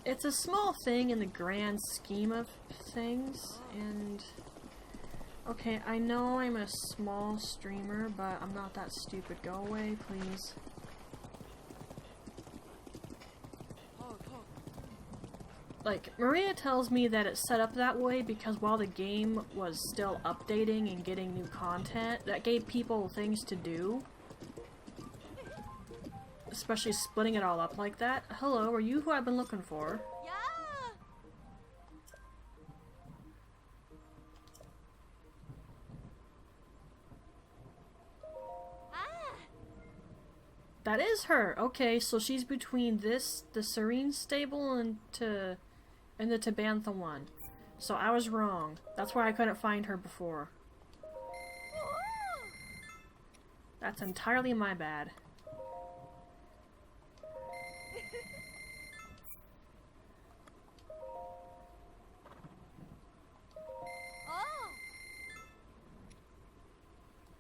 It's a small thing in the grand scheme of things, and... Okay, I know I'm a small streamer, but I'm not that stupid. Go away, please. Like, Maria tells me that it's set up that way because while the game was still updating and getting new content, that gave people things to do. Especially splitting it all up like that. Hello, are you who I've been looking for? Yeah. Ah. That is her! Okay, so she's between this, the Serene Stable, and the Tabantha one. So I was wrong. That's why I couldn't find her before. That's entirely my bad.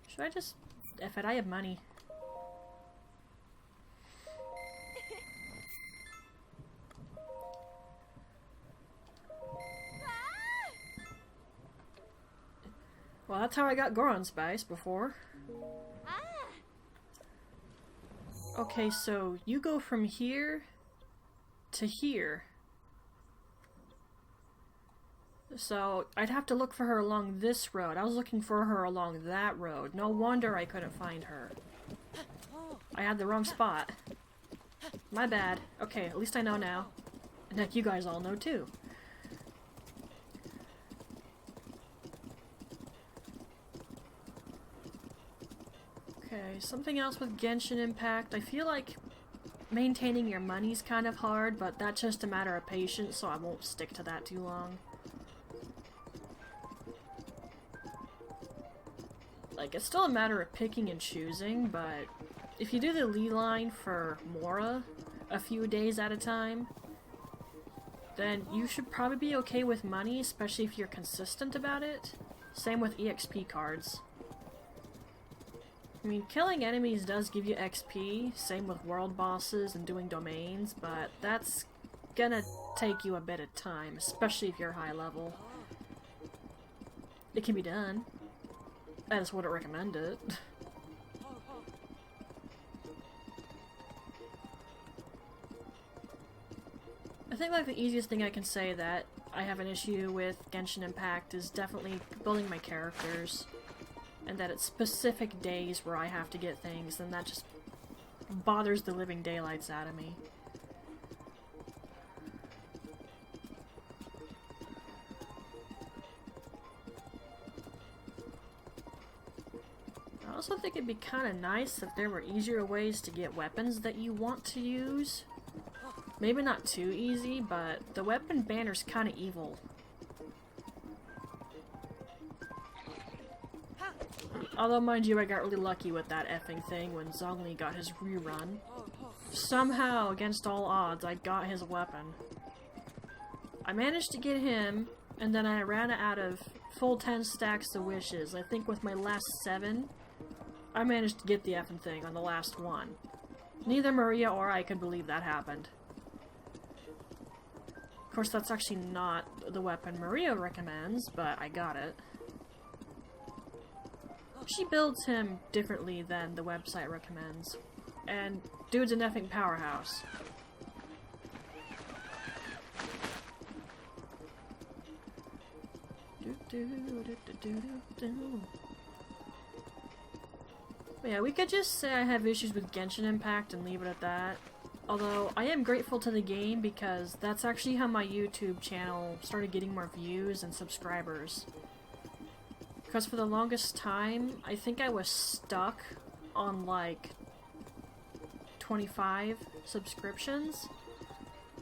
Should I just... F it, I have money. Well, that's how I got Goron Spice before. Okay, so you go from here to here. So, I'd have to look for her along this road. I was looking for her along that road. No wonder I couldn't find her. I had the wrong spot. My bad. Okay, at least I know now. And heck, you guys all know too. Okay, something else with Genshin Impact. I feel like maintaining your money's kind of hard, but that's just a matter of patience, so I won't stick to that too long. Like, it's still a matter of picking and choosing, but if you do the Lee line for Mora a few days at a time, then you should probably be okay with money, especially if you're consistent about it. Same with EXP cards. I mean, killing enemies does give you XP, same with world bosses and doing domains, but that's gonna take you a bit of time, especially if you're high level. It can be done. I just wouldn't recommend it. I think like the easiest thing I can say that I have an issue with Genshin Impact is definitely building my characters. And that it's specific days where I have to get things, and that just bothers the living daylights out of me. I also think it'd be kind of nice if there were easier ways to get weapons that you want to use. Maybe not too easy, but the weapon banner's kind of evil. Although, mind you, I got really lucky with that effing thing when Zhongli got his rerun. Somehow, against all odds, I got his weapon. I managed to get him, and then I ran out of full 10 stacks of wishes. I think with my last 7, I managed to get the effing thing on the last one. Neither Maria or I could believe that happened. Of course, that's actually not the weapon Maria recommends, but I got it. She builds him differently than the website recommends. And dude's an effing powerhouse. But yeah, we could just say I have issues with Genshin Impact and leave it at that. Although, I am grateful to the game because that's actually how my YouTube channel started getting more views and subscribers. Because for the longest time, I think I was stuck on like 25 subscriptions,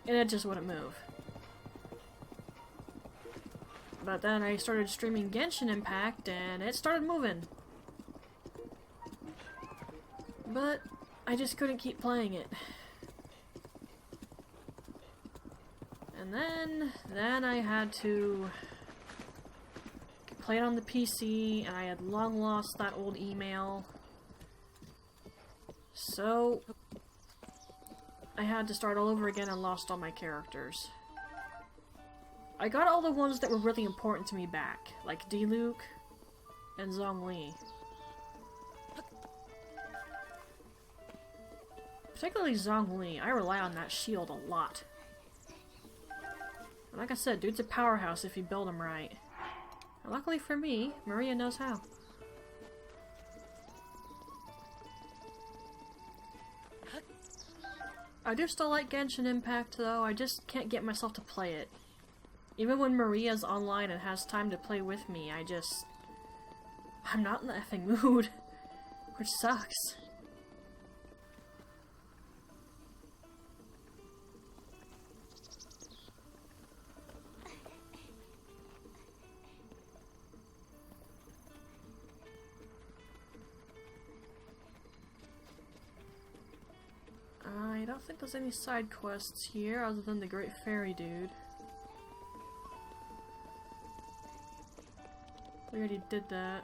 and it just wouldn't move. But then I started streaming Genshin Impact, and it started moving. But I just couldn't keep playing it. And then I had to play it on the PC, and I had long lost that old email. So I had to start all over again and lost all my characters. I got all the ones that were really important to me back, like Diluc and Zhongli. Particularly Zhongli, I rely on that shield a lot. And like I said, dude's a powerhouse if you build him right. And luckily for me, Maria knows how. I do still like Genshin Impact though, I just can't get myself to play it. Even when Maria's online and has time to play with me, I'm not in the effing mood. Which sucks. I don't think there's any side quests here other than the Great Fairy dude. We already did that.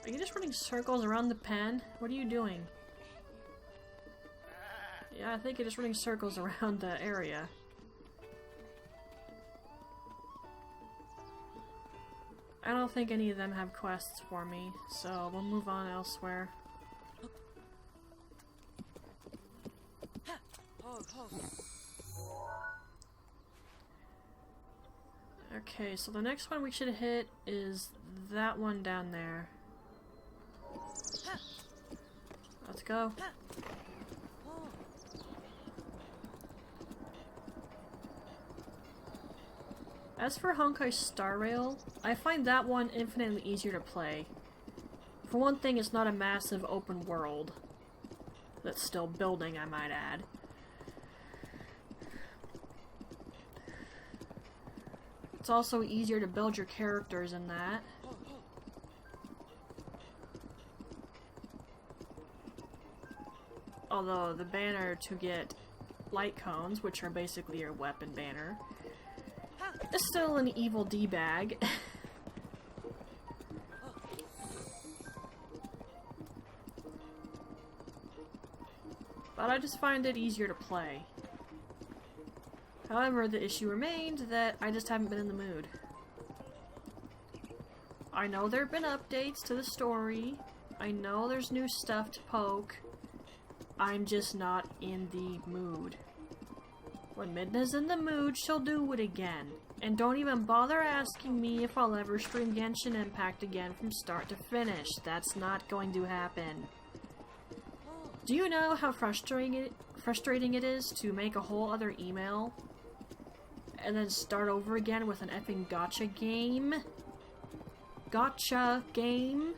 Are you just running circles around the pen? What are you doing? Yeah, I think you're just running circles around the area. I don't think any of them have quests for me, so we'll move on elsewhere. Okay, so the next one we should hit is that one down there. Let's go. As for Honkai Star Rail, I find that one infinitely easier to play. For one thing, it's not a massive open world. That's still building, I might add. It's also easier to build your characters in that. Although the banner to get light cones, which are basically your weapon banner, is still an evil D-bag. But I just find it easier to play. However, the issue remained that I just haven't been in the mood. I know there have been updates to the story. I know there's new stuff to poke. I'm just not in the mood. When Midna's in the mood, she'll do it again. And don't even bother asking me if I'll ever stream Genshin Impact again from start to finish. That's not going to happen. Do you know how frustrating it is to make a whole other email and then start over again with an effing gacha game? Gacha game?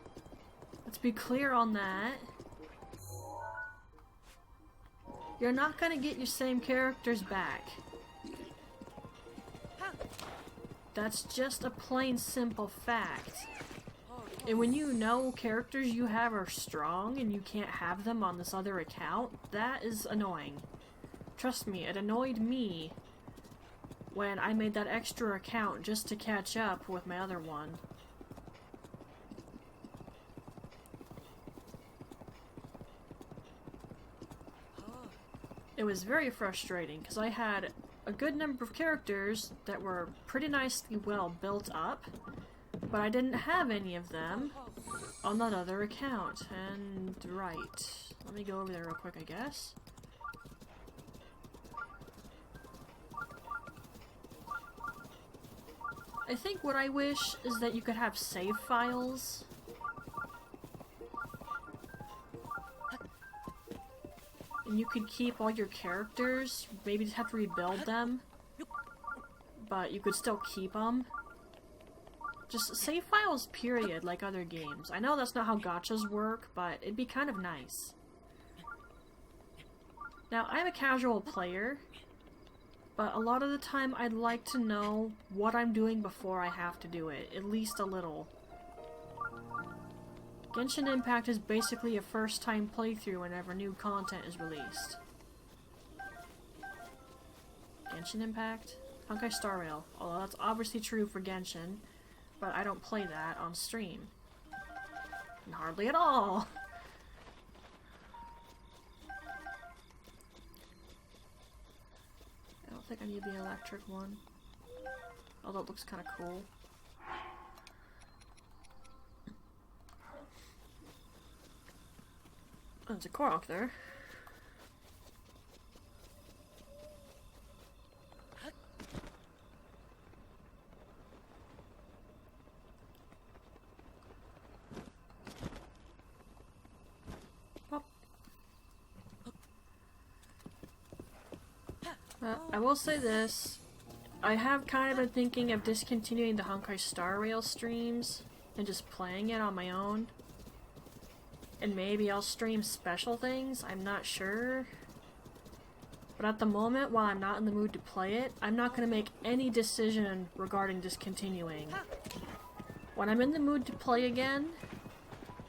Let's be clear on that. You're not gonna get your same characters back. That's just a plain simple fact. And when you know characters you have are strong and you can't have them on this other account, that is annoying. Trust me, it annoyed me when I made that extra account just to catch up with my other one. It was very frustrating because I had a good number of characters that were pretty nicely well built up, but I didn't have any of them on that other account. And right, let me go over there real quick, I guess. I think what I wish is that you could have save files. And you could keep all your characters, maybe just have to rebuild them, but you could still keep them. Just save files, period, like other games. I know that's not how gachas work, but it'd be kind of nice. Now, I'm a casual player, but a lot of the time I'd like to know what I'm doing before I have to do it, at least a little. Genshin Impact is basically a first-time playthrough whenever new content is released. Genshin Impact? Honkai Star Rail. Although that's obviously true for Genshin, but I don't play that on stream. And hardly at all! I don't think I need the electric one. Although it looks kind of cool. Oh, there's a Korok there. Pop. I will say this. I have kind of been thinking of discontinuing the Honkai Star Rail streams and just playing it on my own. And maybe I'll stream special things, I'm not sure. But at the moment, while I'm not in the mood to play it, I'm not going to make any decision regarding discontinuing. When I'm in the mood to play again,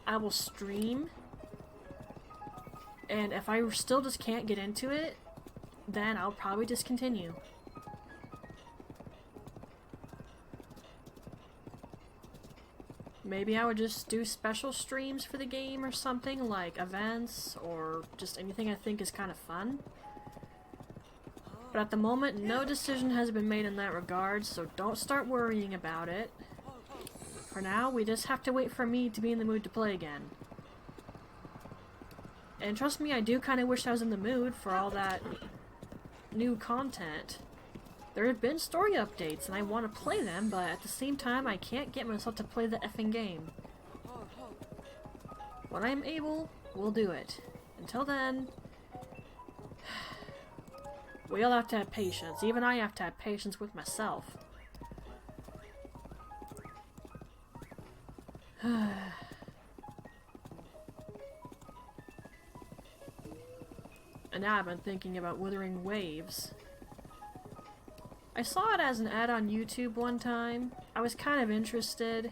I will stream. And if I still just can't get into it, then I'll probably discontinue. Maybe I would just do special streams for the game or something, like events or just anything I think is kind of fun. But at the moment, no decision has been made in that regard, so don't start worrying about it. For now, we just have to wait for me to be in the mood to play again. And trust me, I do kind of wish I was in the mood for all that new content. There have been story updates, and I want to play them, but at the same time, I can't get myself to play the effing game. When I'm able, we'll do it. Until then, we all have to have patience. Even I have to have patience with myself. And now I've been thinking about Wuthering Waves. I saw it as an ad on YouTube one time. I was kind of interested.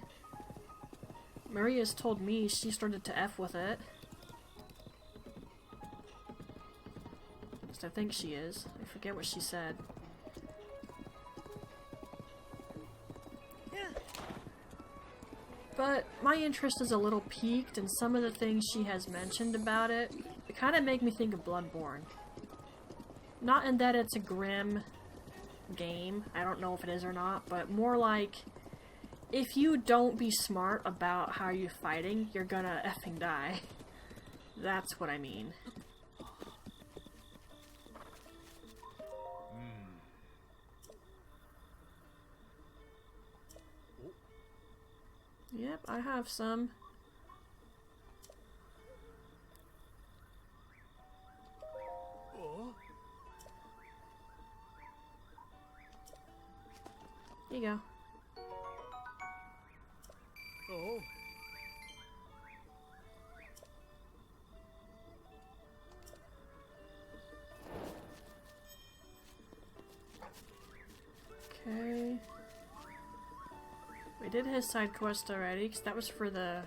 Maria's told me she started to F with it. At least I think she is. I forget what she said. But my interest is a little piqued, and some of the things she has mentioned about it kind of make me think of Bloodborne. Not in that it's a grim game, I don't know if it is or not, but more like, if you don't be smart about how you're fighting, you're gonna effing die. That's what I mean. Yep, I have some. Here you go. Oh. Okay. We did his side quest already, because that was for the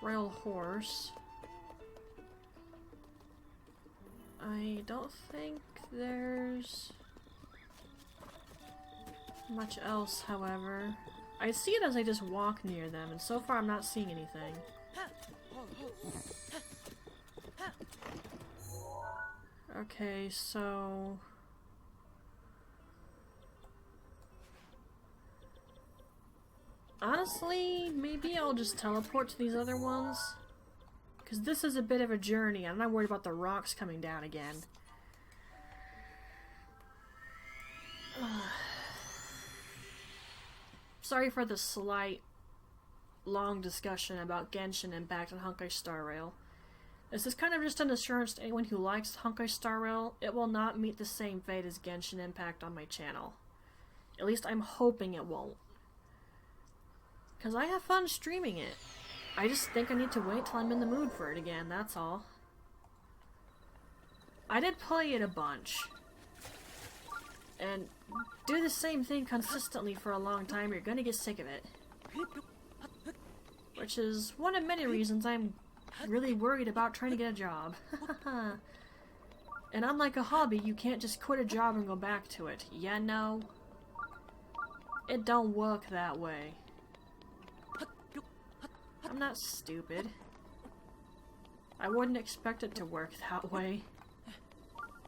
Royal Horse. I don't think there's much else, however. I see it as I just walk near them, and so far I'm not seeing anything. Okay, so Honestly, maybe I'll just teleport to these other ones. Because this is a bit of a journey. I'm not worried about the rocks coming down again. Sorry for the slight, long discussion about Genshin Impact and Honkai Star Rail. This is kind of just an assurance to anyone who likes Honkai Star Rail, it will not meet the same fate as Genshin Impact on my channel. At least I'm hoping it won't. Because I have fun streaming it. I just think I need to wait till I'm in the mood for it again, that's all. I did play it a bunch. And do the same thing consistently for a long time, you're gonna get sick of it. Which is one of many reasons I'm really worried about trying to get a job. And unlike a hobby, you can't just quit a job and go back to it. Yeah, no. It don't work that way. I'm not stupid. I wouldn't expect it to work that way.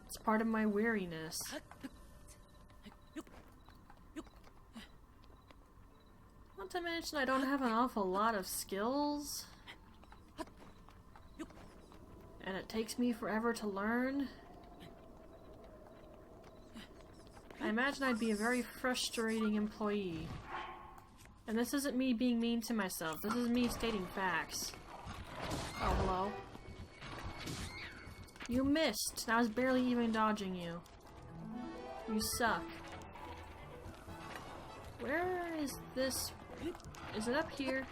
It's part of my weariness. Not to mention I don't have an awful lot of skills. And it takes me forever to learn. I imagine I'd be a very frustrating employee. And this isn't me being mean to myself, this is me stating facts. Oh, hello. You missed! I was barely even dodging you. You suck. Where is this? Is it up here?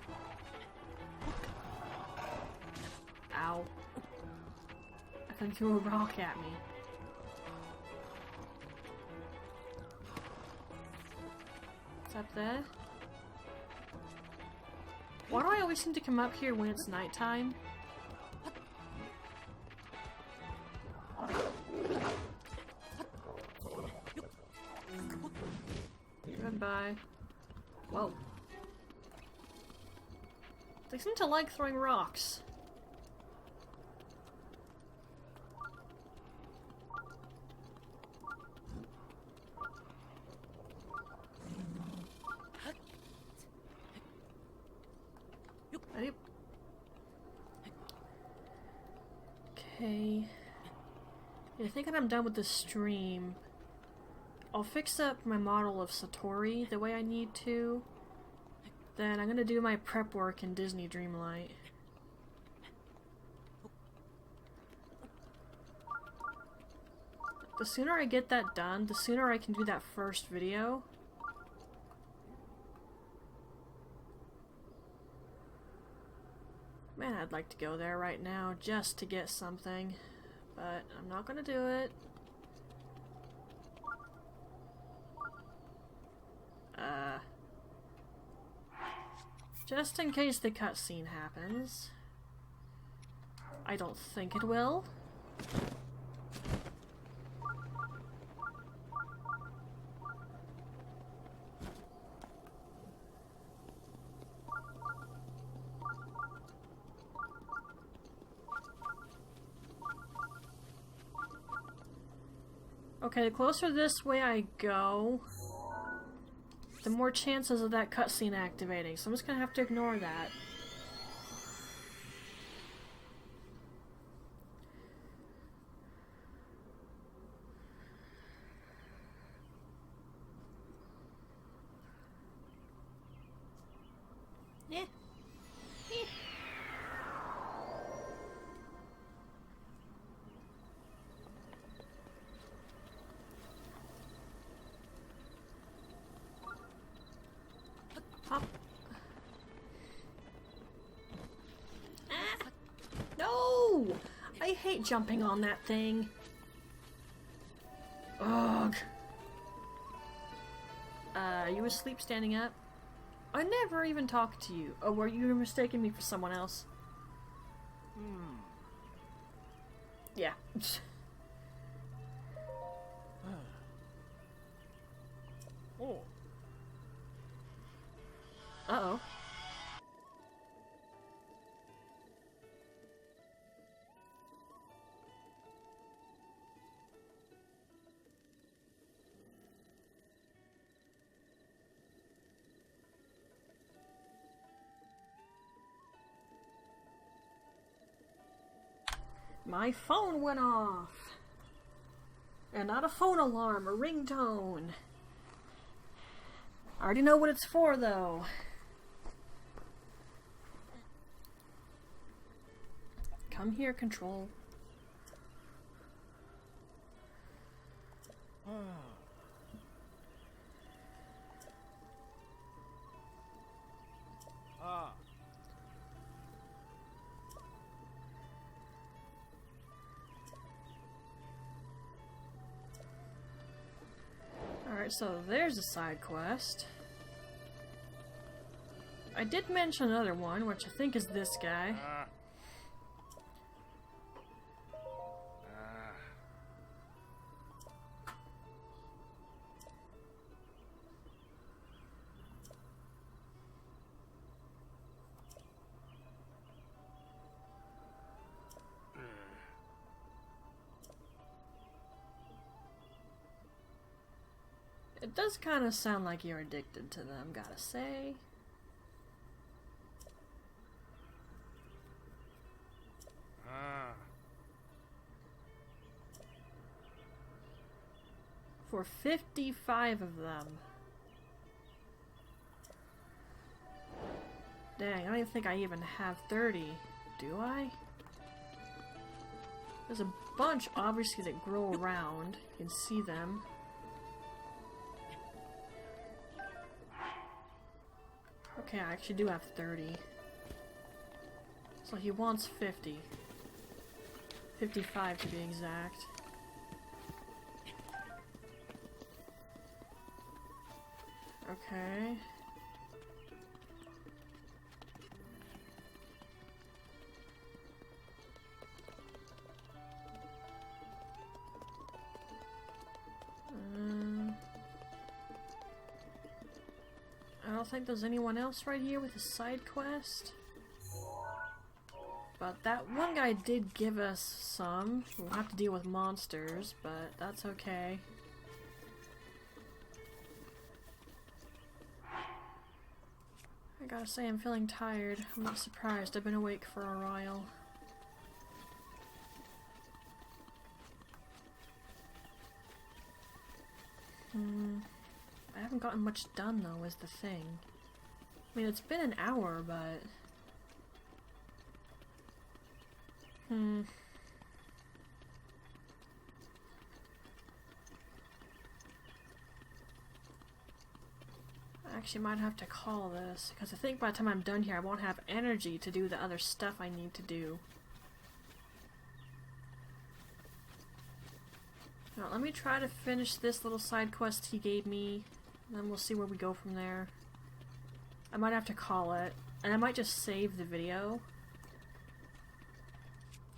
Ow. I think threw a rock at me. It's up there. Why do I always seem to come up here when it's nighttime? Goodbye. Whoa. They seem to like throwing rocks. Okay. I think when I'm done with the stream, I'll fix up my model of Satori the way I need to. Then I'm gonna do my prep work in Disney Dreamlight. The sooner I get that done, the sooner I can do that first video. Man, I'd like to go there right now just to get something, but I'm not gonna do it. Just in case the cutscene happens. I don't think it will. Okay, the closer this way I go, the more chances of that cutscene activating, so I'm just gonna have to ignore that. Yeah. Yeah. Hop. Ah! No! I hate jumping on that thing. Ugh. Are you asleep standing up? I never even talked to you. Oh, were you mistaking me for someone else? Yeah. Oh. Uh-oh. My phone went off! And not a phone alarm, a ringtone. I already know what it's for, though. Come here, Control. Alright, so there's a side quest. I did mention another one, which I think is this guy. It does kind of sound like you're addicted to them, gotta say. For 55 of them. Dang, I don't even think I even have 30. Do I? There's a bunch, obviously, that grow around. You can see them. Okay, I actually do have 30. So he wants 50. 55 to be exact. Okay. I don't think there's anyone else right here with a side quest. But that one guy did give us some. We'll have to deal with monsters, but that's okay. I gotta say, I'm feeling tired. I'm not surprised. I've been awake for a while. I haven't gotten much done, though, is the thing. I mean, it's been an hour, but... I actually might have to call this, because I think by the time I'm done here I won't have energy to do the other stuff I need to do. Now, let me try to finish this little side quest he gave me, and then we'll see where we go from there. I might have to call it, and I might just save the video.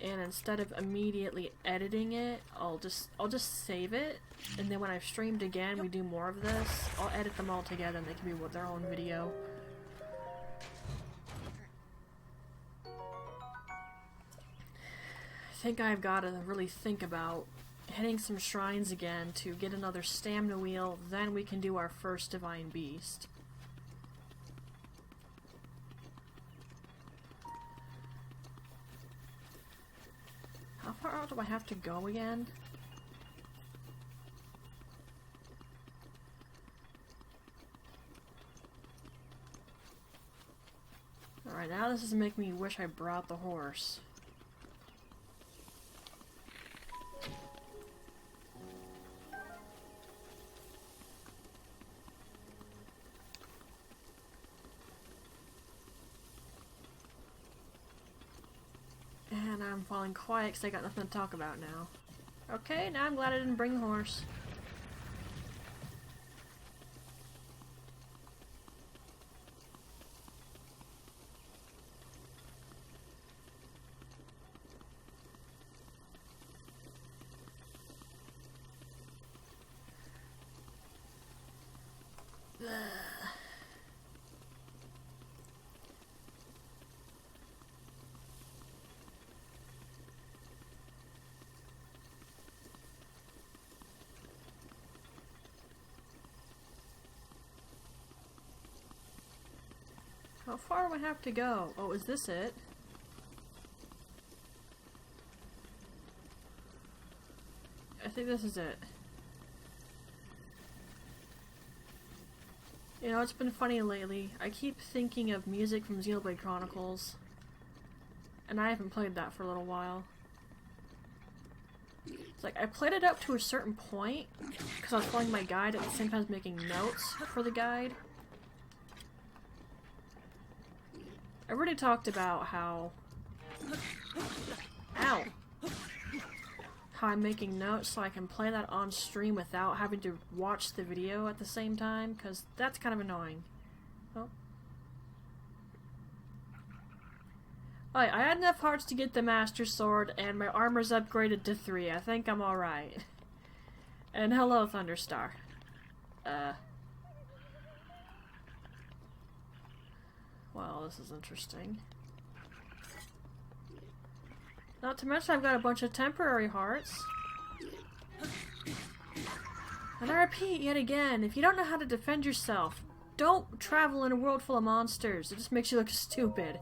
And instead of immediately editing it, I'll just save it, and then when I've streamed again, we do more of this. I'll edit them all together, and they can be with their own video. I think I've got to really think about hitting some shrines again to get another stamina wheel, then we can do our first divine beast. How far out do I have to go again? Alright, now this is making me wish I brought the horse. And I'm falling quiet because I got nothing to talk about now. Okay, now I'm glad I didn't bring the horse. How far do I have to go? Oh, is this it? I think this is it. You know, it's been funny lately. I keep thinking of music from Xenoblade Chronicles. And I haven't played that for a little while. It's like, I played it up to a certain point, because I was following my guide at the same time as making notes for the guide. I already talked about how... Ow! How I'm making notes so I can play that on stream without having to watch the video at the same time, because that's kind of annoying. Oh. Alright, I had enough hearts to get the Master Sword, and my armor's upgraded to 3. I think I'm alright. And hello, Thunderstar. Well, this is interesting. Not to mention I've got a bunch of temporary hearts. And I repeat yet again, if you don't know how to defend yourself, don't travel in a world full of monsters. It just makes you look stupid.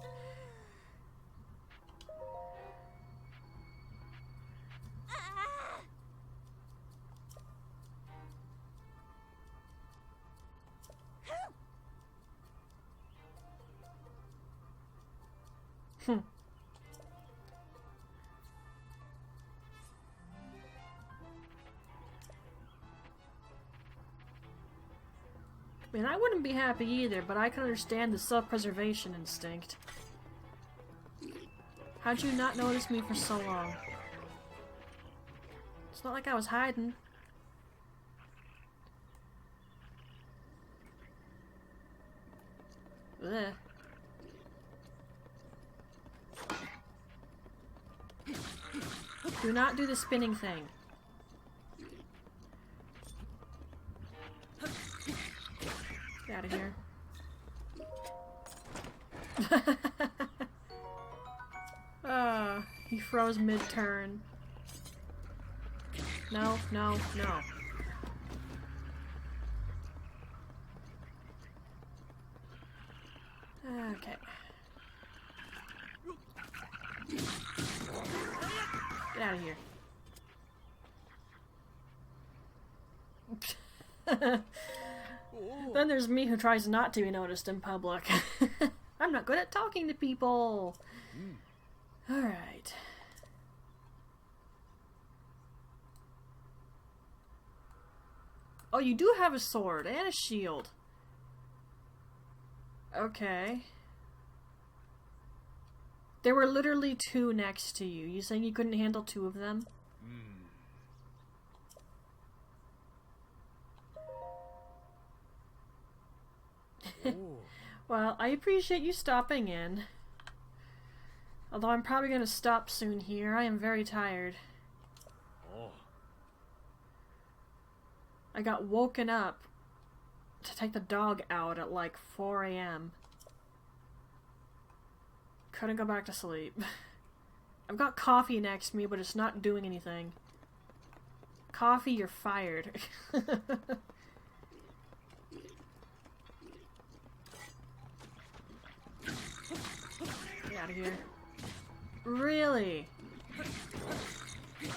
I mean, I wouldn't be happy either, but I can understand the self-preservation instinct. How'd you not notice me for so long? It's not like I was hiding. Ugh. Do not do the spinning thing. Get out of here. He froze mid-turn. No, no, no. Okay. Get out of here. Then there's me who tries not to be noticed in public. I'm not good at talking to people. Alright. Oh, you do have a sword and a shield. Okay. There were literally 2 next to you. You saying you couldn't handle 2 of them? Well, I appreciate you stopping in. Although I'm probably going to stop soon here. I am very tired. I got woken up to take the dog out at like 4 AM. Couldn't go back to sleep. I've got coffee next to me, but it's not doing anything. Coffee, you're fired. Get out of here. Really?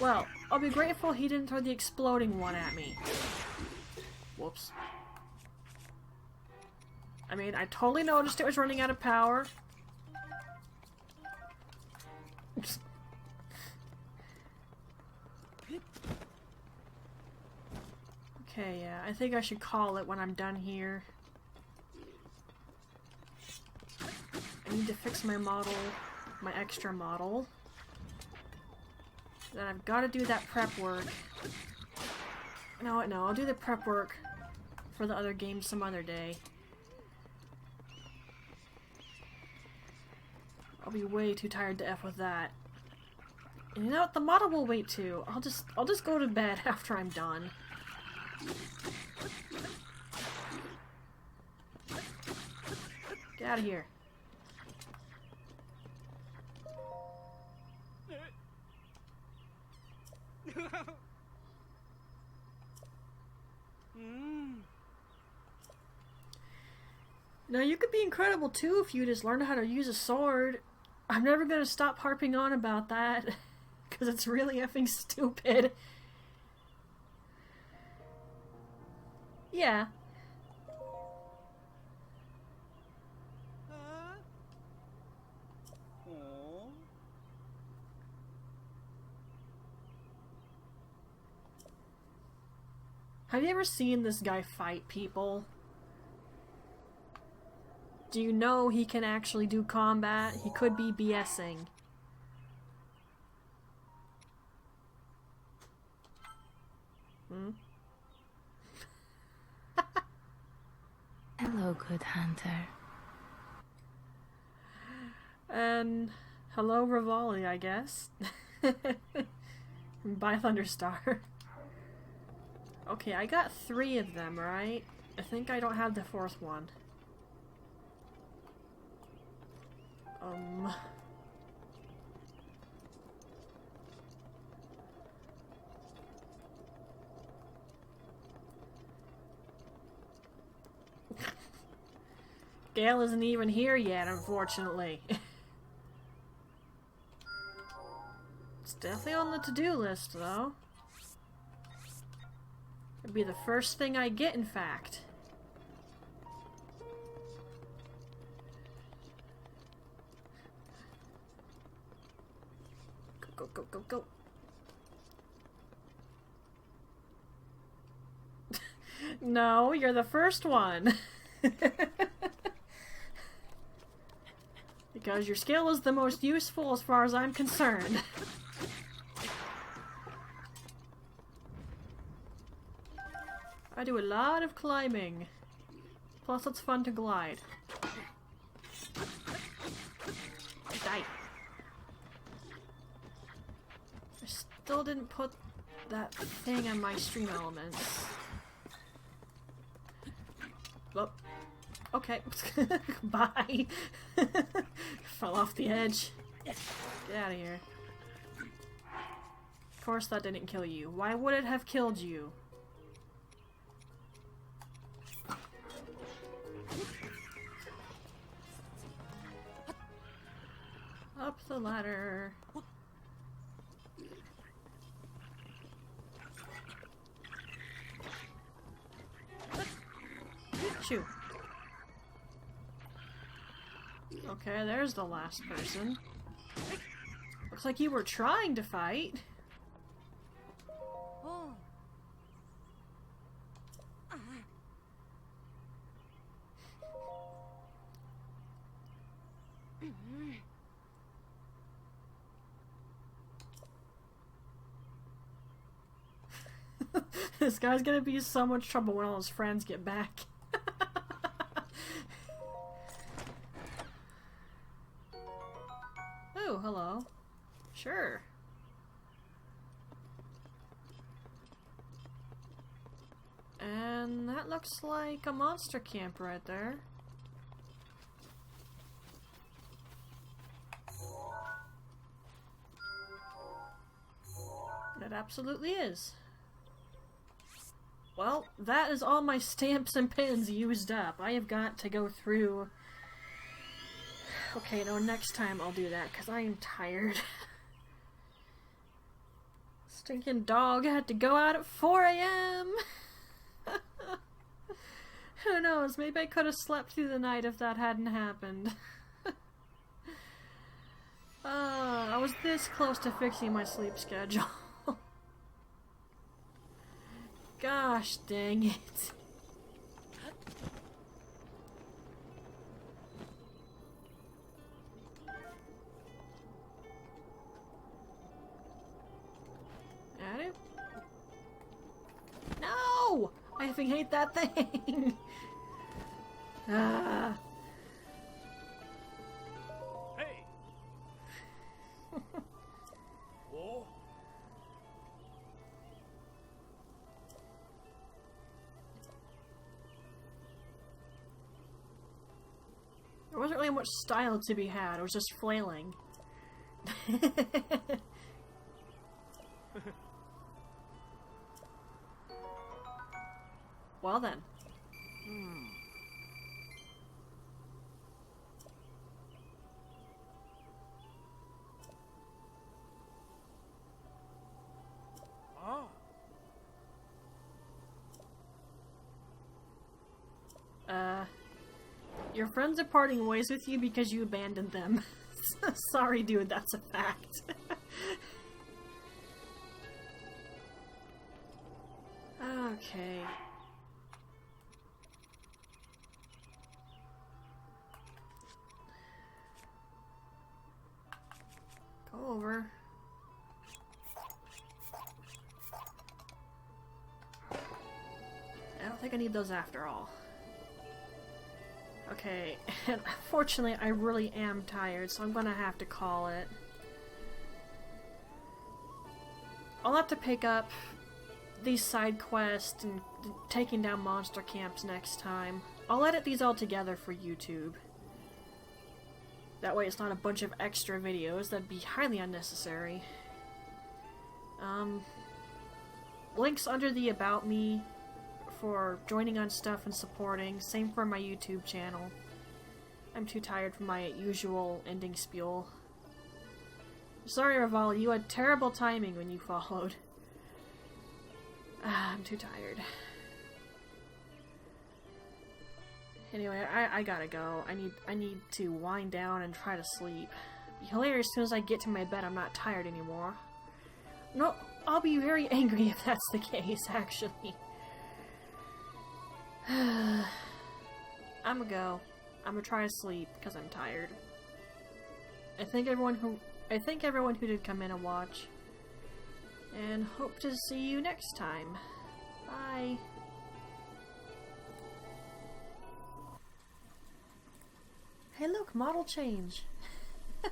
Well, I'll be grateful he didn't throw the exploding one at me. Whoops. I mean, I totally noticed it was running out of power. Okay, yeah, I think I should call it when I'm done here. I need to fix my model, my extra model. Then I've got to do that prep work. No, I'll do the prep work for the other game some other day. I'll be way too tired to F with that. And you know what? The model will wait too. I'll just go to bed after I'm done. Get out of here. Now you could be incredible too if you just learned how to use a sword. I'm never gonna stop harping on about that because it's really effing stupid. Yeah. Oh. Have you ever seen this guy fight people? Do you know he can actually do combat? He could be BSing. Hmm? Hello, good hunter. And hello, Rivali, I guess. Bye, Thunderstar. Okay, I got 3 of them, right? I think I don't have the 4th one. Gale isn't even here yet, unfortunately. It's definitely on the to-do list, though. It'd be the first thing I get, in fact. Go, go, go, go, go. No, you're the first one. Because your skill is the most useful as far as I'm concerned. I do a lot of climbing. Plus it's fun to glide. Die. I still didn't put that thing on my stream elements. Oh. Okay. Bye. Fell off the edge. Get out of here. Of course that didn't kill you. Why would it have killed you? Up the ladder. Shoo. Okay, there's the last person. Looks like you were trying to fight. Oh. This guy's gonna be in so much trouble when all his friends get back. Oh, hello. Sure. And that looks like a monster camp right there. It absolutely is. Well, that is all my stamps and pins used up. I have got to go through... Okay, no, next time I'll do that, because I am tired. Stinking dog had to go out at 4 a.m. Who knows, maybe I could have slept through the night if that hadn't happened. I was this close to fixing my sleep schedule. Gosh dang it. At it? No! I effing hate that thing! Ah. Hey. Oh. There wasn't really much style to be had, it was just flailing. Well then. Ah. Your friends are parting ways with you because you abandoned them. Sorry, dude, that's a fact. Okay. Go over. I don't think I need those after all. Okay, and unfortunately I really am tired, so I'm gonna have to call it. I'll have to pick up these side quests and taking down monster camps next time. I'll edit these all together for YouTube. That way it's not a bunch of extra videos, that'd be highly unnecessary. Links under the About Me for joining on stuff and supporting. Same for my YouTube channel. I'm too tired for my usual ending spiel. Sorry, Raval, you had terrible timing when you followed. I'm too tired. Anyway, I gotta go. I need to wind down and try to sleep. It'll be hilarious as soon as I get to my bed I'm not tired anymore. No, I'll be very angry if that's the case, actually. I'm gonna go. I'm gonna try to sleep because I'm tired. I thank everyone who did come in and watch. And hope to see you next time. Bye. Hey look, model change. I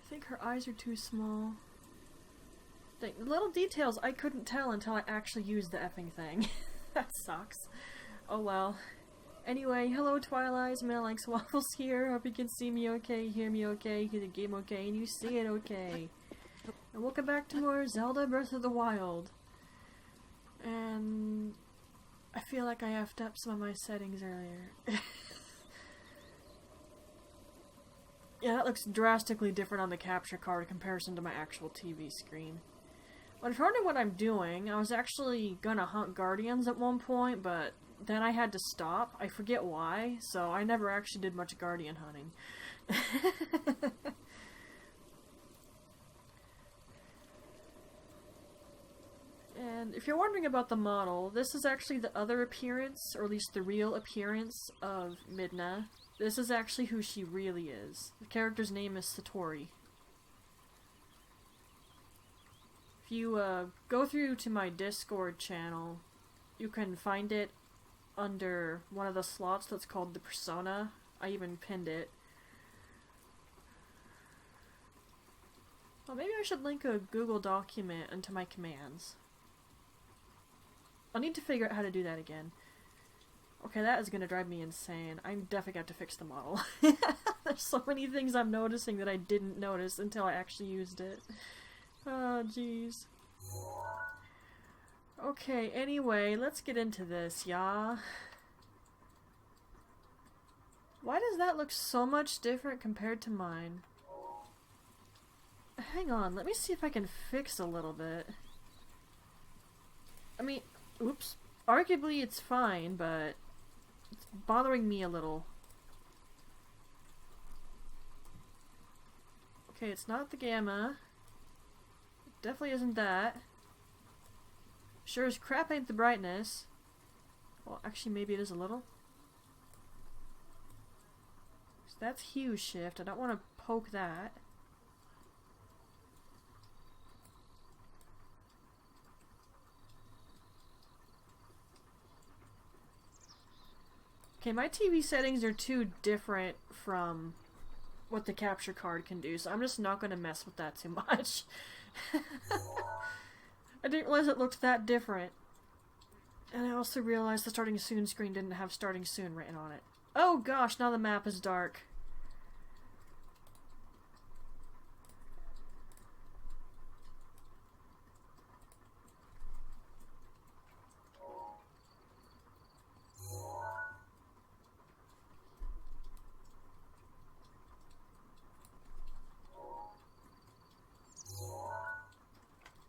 think her eyes are too small. The little details I couldn't tell until I actually used the effing thing. That sucks. Oh well. Anyway, hello Twilight, Man Likes Waffles here. Hope you can see me okay, hear me okay, hear the game okay, and you see it okay. And welcome back to more Zelda Breath of the Wild. And I feel like I effed up some of my settings earlier. Yeah, that looks drastically different on the capture card in comparison to my actual TV screen. When I wondering what I'm doing, I was actually gonna hunt guardians at one point, but then I had to stop. I forget why, so I never actually did much guardian hunting. And if you're wondering about the model, this is actually the other appearance, or at least the real appearance of Midna. This is actually who she really is. The character's name is Satori. If you go through to my Discord channel, you can find it under one of the slots that's called the persona. I even pinned it. Well, maybe I should link a Google document into my commands. I'll need to figure out how to do that again. Okay, that is gonna drive me insane. I'm definitely got to fix the model. There's so many things I'm noticing that I didn't notice until I actually used it. Oh, jeez. Okay, anyway, let's get into this, yeah? Why does that look so much different compared to mine? Hang on, let me see if I can fix a little bit. I mean, oops. Arguably it's fine, but it's bothering me a little. Okay, it's not the gamma. It definitely isn't that. Sure as crap ain't the brightness. Well, actually maybe it is a little. So that's hue shift. I don't want to poke that. Okay, my TV settings are too different from what the capture card can do, so I'm just not going to mess with that too much. I didn't realize it looked that different. And I also realized the starting soon screen didn't have starting soon written on it. Oh gosh, now the map is dark.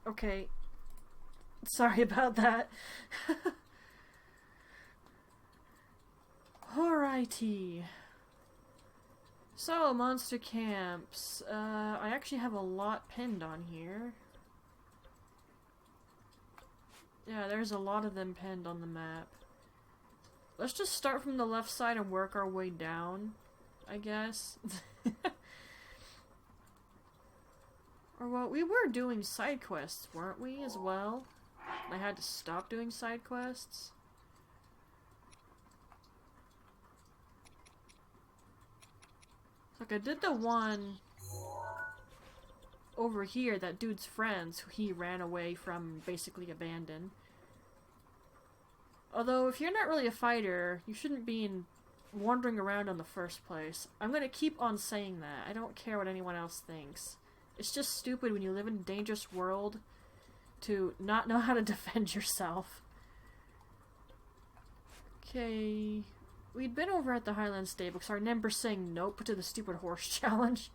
Okay. Sorry about that. Alrighty. So, monster camps. I actually have a lot pinned on here. Yeah, there's a lot of them pinned on the map. Let's just start from the left side and work our way down, I guess. Or well, we were doing side quests, weren't we, as well? I had to stop doing side quests. Like, I did the one over here, that dude's friends, who he ran away from, basically abandoned. Although, if you're not really a fighter, you shouldn't be wandering around in the first place. I'm gonna keep on saying that. I don't care what anyone else thinks. It's just stupid when you live in a dangerous world to not know how to defend yourself. Okay. We'd been over at the Highland Stable because I remember saying nope to the stupid horse challenge.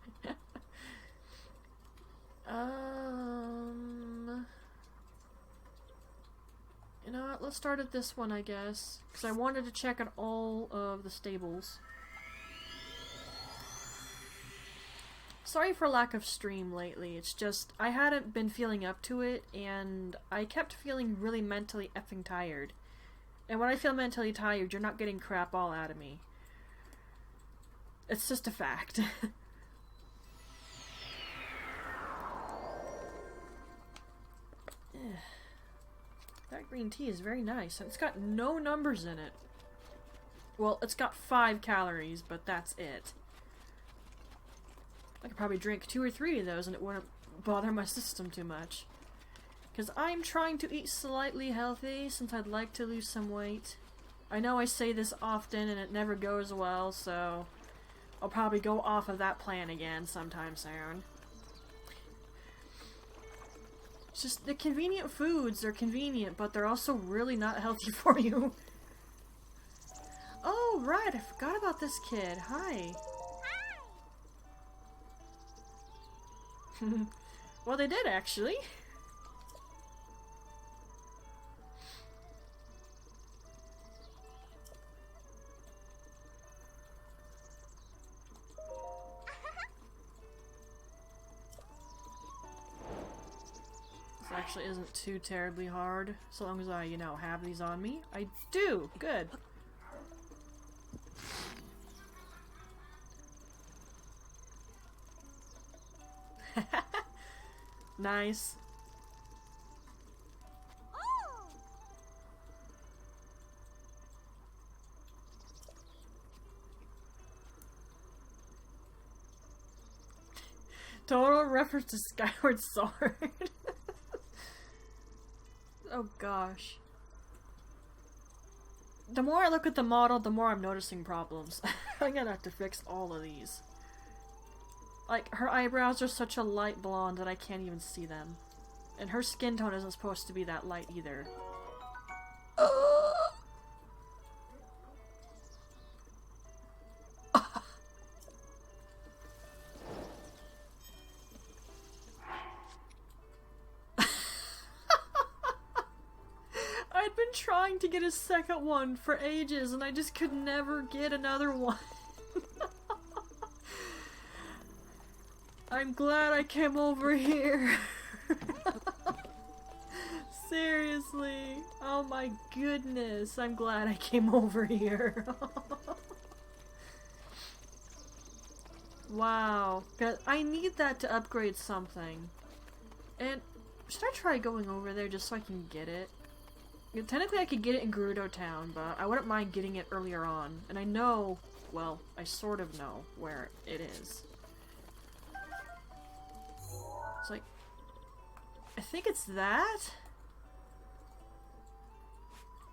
You know what, let's start at this one, I guess. Because I wanted to check out all of the stables. Sorry for lack of stream lately, it's just, I hadn't been feeling up to it, and I kept feeling really mentally effing tired. And when I feel mentally tired, you're not getting crap all out of me. It's just a fact. That green tea is very nice, and it's got no numbers in it. Well, it's got 5 calories, but that's it. I could probably drink 2 or 3 of those and it wouldn't bother my system too much. Because I'm trying to eat slightly healthy since I'd like to lose some weight. I know I say this often and it never goes well, so I'll probably go off of that plan again sometime soon. It's just the convenient foods are convenient, but they're also really not healthy for you. Oh, right, I forgot about this kid. Hi. Well, they did, actually. This actually isn't too terribly hard, so long as I, you know, have these on me. I do! Good. Nice. Total reference to Skyward Sword. Oh gosh. The more I look at the model, the more I'm noticing problems. I'm gonna have to fix all of these. Like, her eyebrows are such a light blonde that I can't even see them. And her skin tone isn't supposed to be that light either. I'd been trying to get a second one for ages and I just could never get another one. I'm glad I came over here. Seriously. Oh my goodness. I'm glad I came over here. Wow. I need that to upgrade something. And should I try going over there just so I can get it? Technically I could get it in Gerudo Town, but I wouldn't mind getting it earlier on. And I know, well, I sort of know where it is. It's like, I think it's that?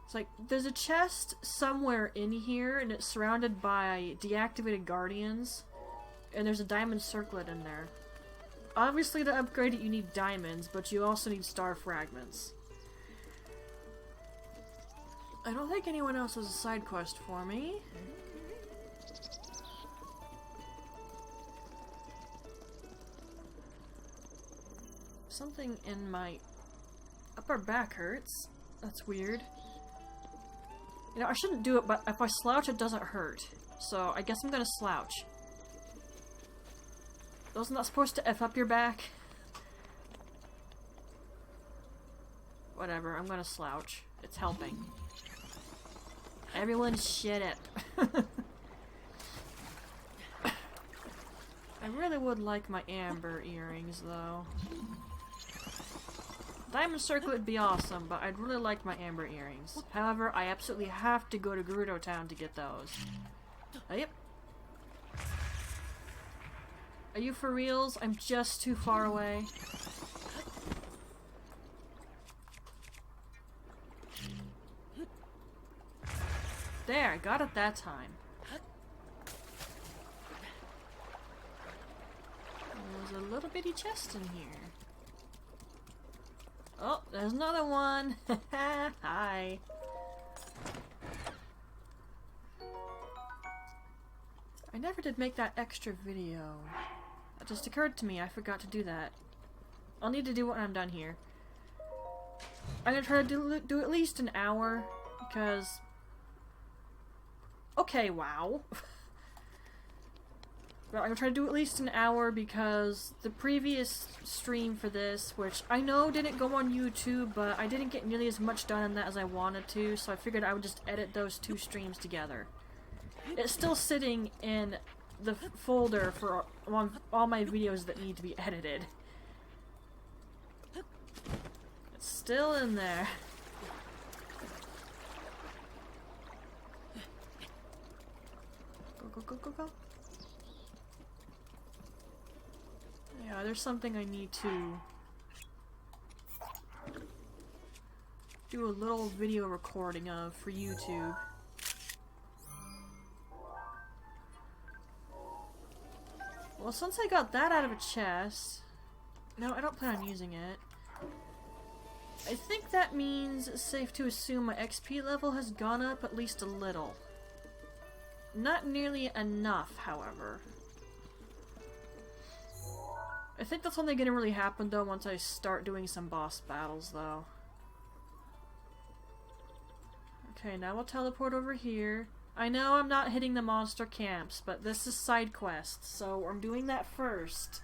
It's like, there's a chest somewhere in here, and it's surrounded by deactivated guardians, and there's a diamond circlet in there. Obviously, to upgrade it, you need diamonds, but you also need star fragments. I don't think anyone else has a side quest for me. Something in my upper back hurts. That's weird. You know, I shouldn't do it, but if I slouch, it doesn't hurt. So I guess I'm gonna slouch. Wasn't that supposed to F up your back? Whatever, I'm gonna slouch. It's helping. Everyone shit it. I really would like my amber earrings, though. Diamond circlet would be awesome, but I'd really like my amber earrings. However, I absolutely have to go to Gerudo Town to get those. Yep. Are you for reals? I'm just too far away. There, I got it that time. There's a little bitty chest in here. Oh, there's another one! Hi! I never did make that extra video. That just occurred to me, I forgot to do that. I'll need to do it when I'm done here. I'm gonna try to do at least an hour, because... Okay, wow. Well, I'm gonna try to do at least an hour because the previous stream for this, which I know didn't go on YouTube, but I didn't get nearly as much done in that as I wanted to, so I figured I would just edit those two streams together. It's still sitting in the folder for all my videos that need to be edited. It's still in there. Go, go, go, go, go. Yeah, there's something I need to do a little video recording of for YouTube. Well, since I got that out of a chest... No, I don't plan on using it. I think that means it's safe to assume my XP level has gone up at least a little. Not nearly enough, however. I think that's only gonna really happen though once I start doing some boss battles though. Okay, now we'll teleport over here. I know I'm not hitting the monster camps, but this is side quest, so I'm doing that first.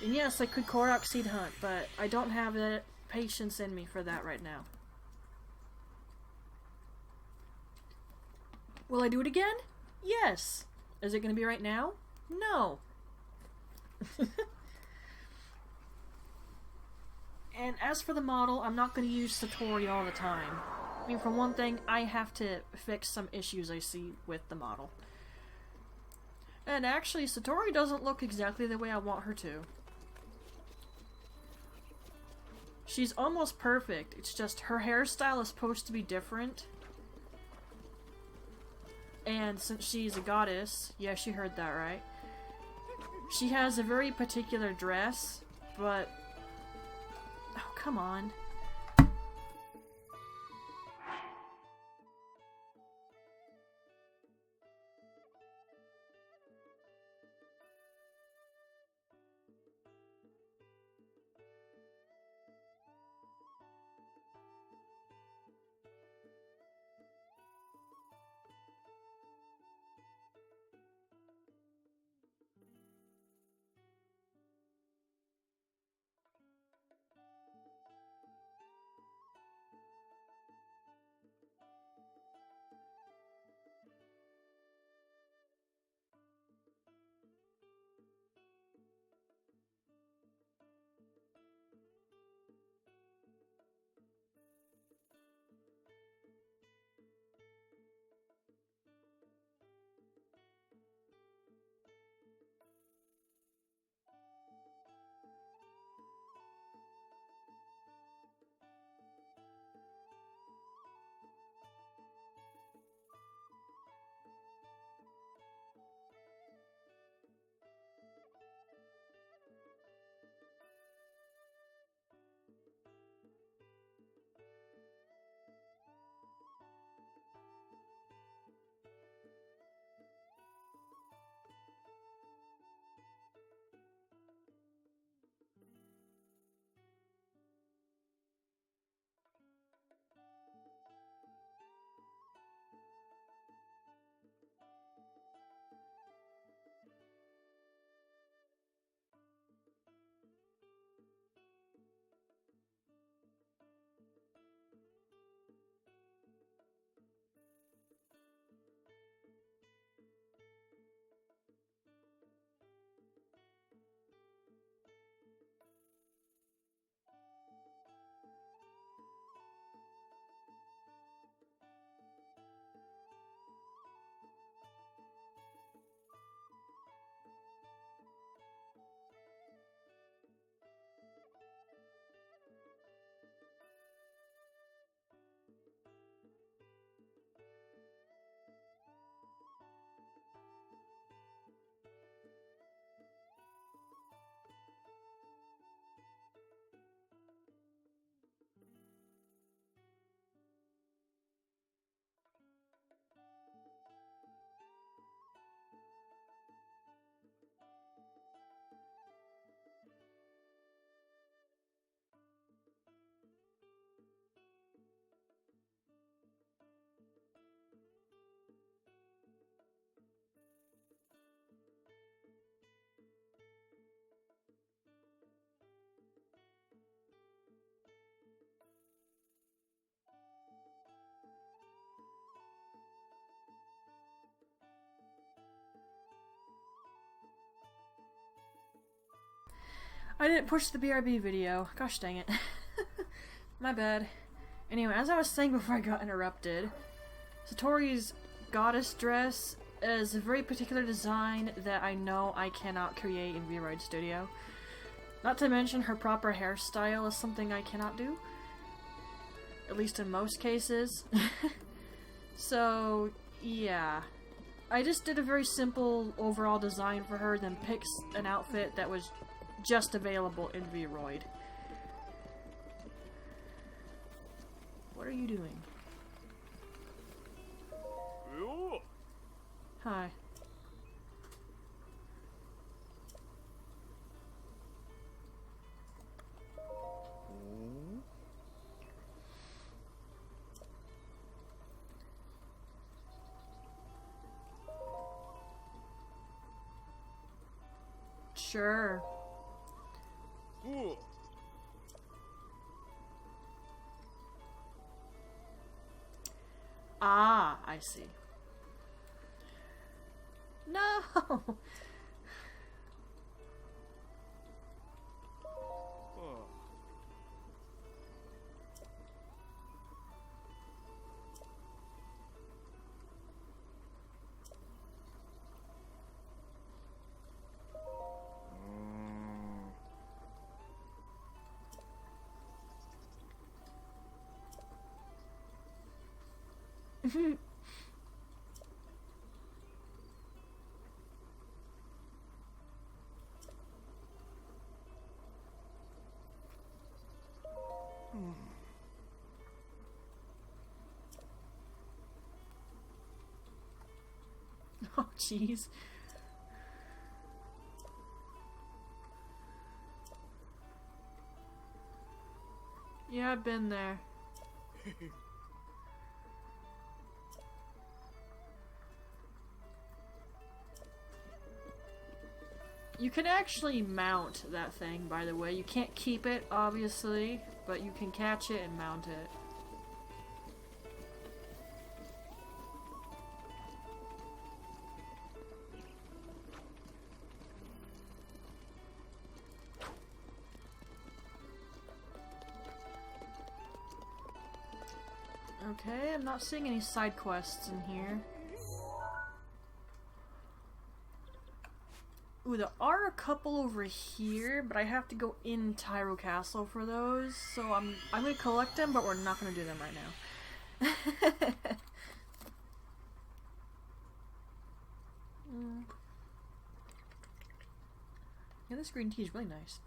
And yes, I could Korok Seed Hunt, but I don't have the patience in me for that right now. Will I do it again? Yes. Is it gonna be right now? No. And as for the model, I'm not going to use Satori all the time. I mean, for one thing, I have to fix some issues I see with the model. And actually, Satori doesn't look exactly the way I want her to. She's almost perfect, it's just her hairstyle is supposed to be different. And since she's a goddess, yeah, she heard that right. She has a very particular dress, but... Oh, come on. I didn't push the BRB video. Gosh dang it. My bad. Anyway, as I was saying before I got interrupted, Satori's goddess dress is a very particular design that I know I cannot create in VRoid Studio. Not to mention her proper hairstyle is something I cannot do. At least in most cases. So, yeah. I just did a very simple overall design for her, then picked an outfit that was just available in VRoid. What are you doing? Yo. Hi. Sure. Ooh. Ah, I see. No! Oh. Oh, jeez. Yeah, I've been there. You can actually mount that thing, by the way. You can't keep it, obviously, but you can catch it and mount it. Okay, I'm not seeing any side quests in here. Ooh, there are a couple over here, but I have to go in Tyro Castle for those, so I'm gonna collect them, but we're not gonna do them right now. Yeah, this green tea is really nice.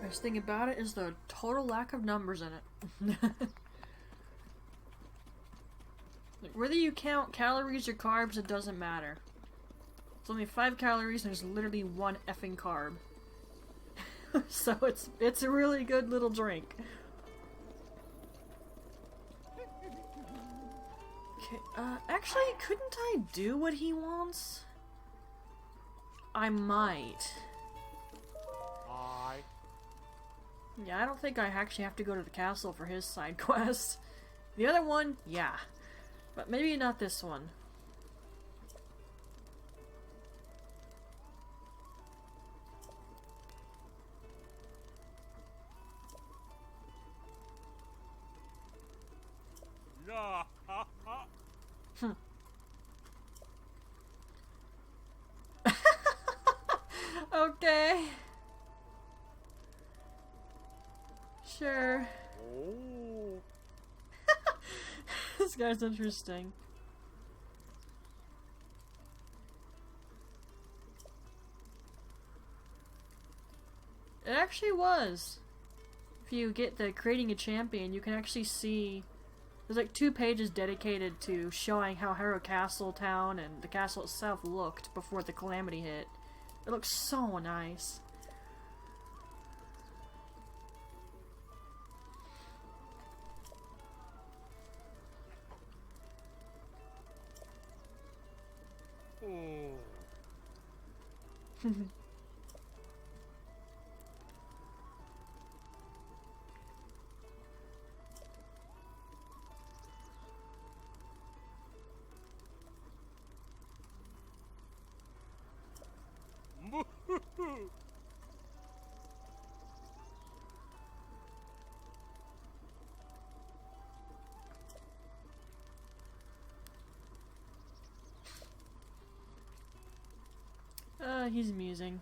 Best thing about it is the total lack of numbers in it. Like, whether you count calories or carbs, it doesn't matter. It's only 5 calories and there's literally 1 effing carb. So it's a really good little drink. Okay, actually, couldn't I do what he wants? I might. Yeah, I don't think I actually have to go to the castle for his side quest. The other one, yeah. But maybe not this one. Nah. Okay. Sure. Oh. This guy's interesting. It actually was. If you get the creating a champion, you can actually see there's like 2 pages dedicated to showing how Harrow Castle town and the castle itself looked before the calamity hit. It looks so nice. Oh. He's amusing.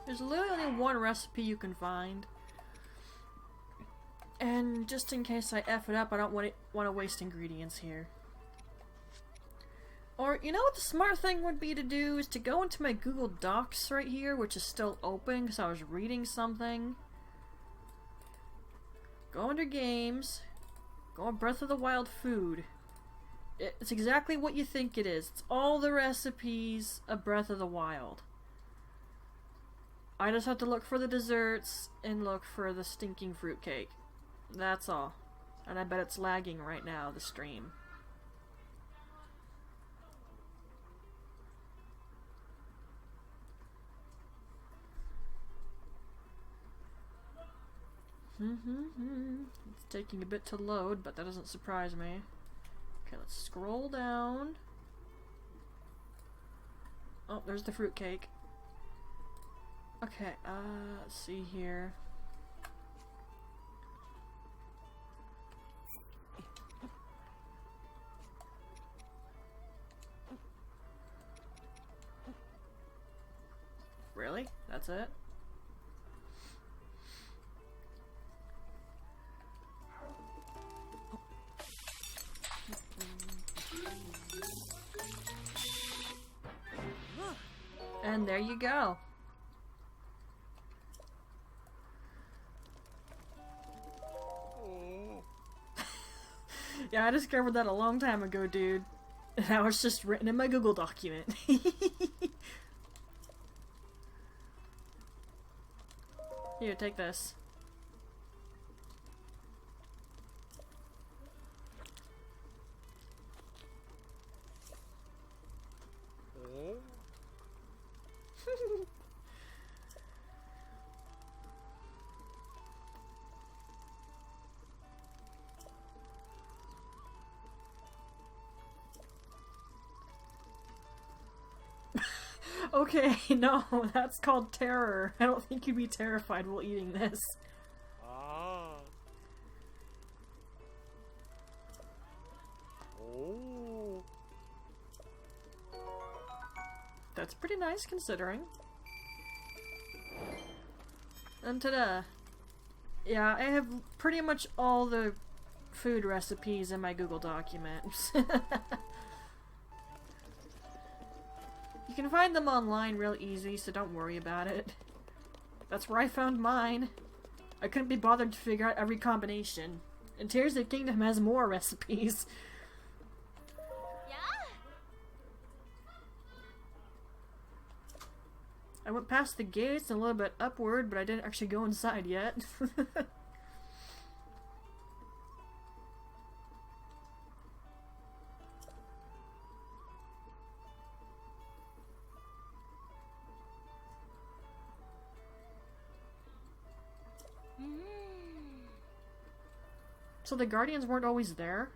There's literally only one recipe you can find. And just in case I F it up, I don't want to waste ingredients here. Or, you know what the smart thing would be to do is to go into my Google Docs right here, which is still open because I was reading something. Go under Games. Go on Breath of the Wild Food. It's exactly what you think it is. It's all the recipes of Breath of the Wild. I just have to look for the desserts and look for the stinking fruitcake. That's all. And I bet it's lagging right now, the stream. It's taking a bit to load, but that doesn't surprise me. Okay, let's scroll down. Oh, there's the fruitcake. Okay, let's see here. Really? That's it? And there you go. Oh. Yeah, I discovered that a long time ago, dude. And now it's just written in my Google document. Here, take this. Oh. Okay, no, that's called terror. I don't think you'd be terrified while eating this. Ah. Oh. That's pretty nice considering. And ta-da! Yeah, I have pretty much all the food recipes in my Google documents. You can find them online real easy, so don't worry about it. That's where I found mine. I couldn't be bothered to figure out every combination. And Tears of the Kingdom has more recipes. I went past the gates and a little bit upward, but I didn't actually go inside yet. So the Guardians weren't always there?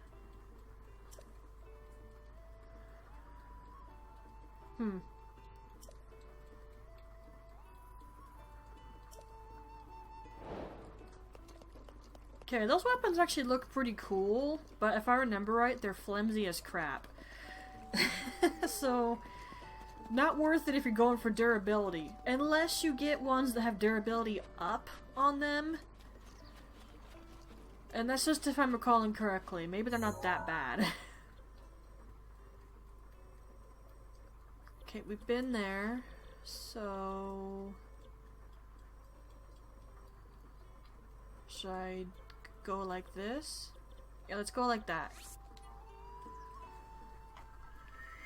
Okay, those weapons actually look pretty cool, but if I remember right, they're flimsy as crap. So, not worth it if you're going for durability. Unless you get ones that have durability up on them. And that's just if I'm recalling correctly. Maybe they're not that bad. Okay, we've been there. So... should I go like this? Yeah, let's go like that.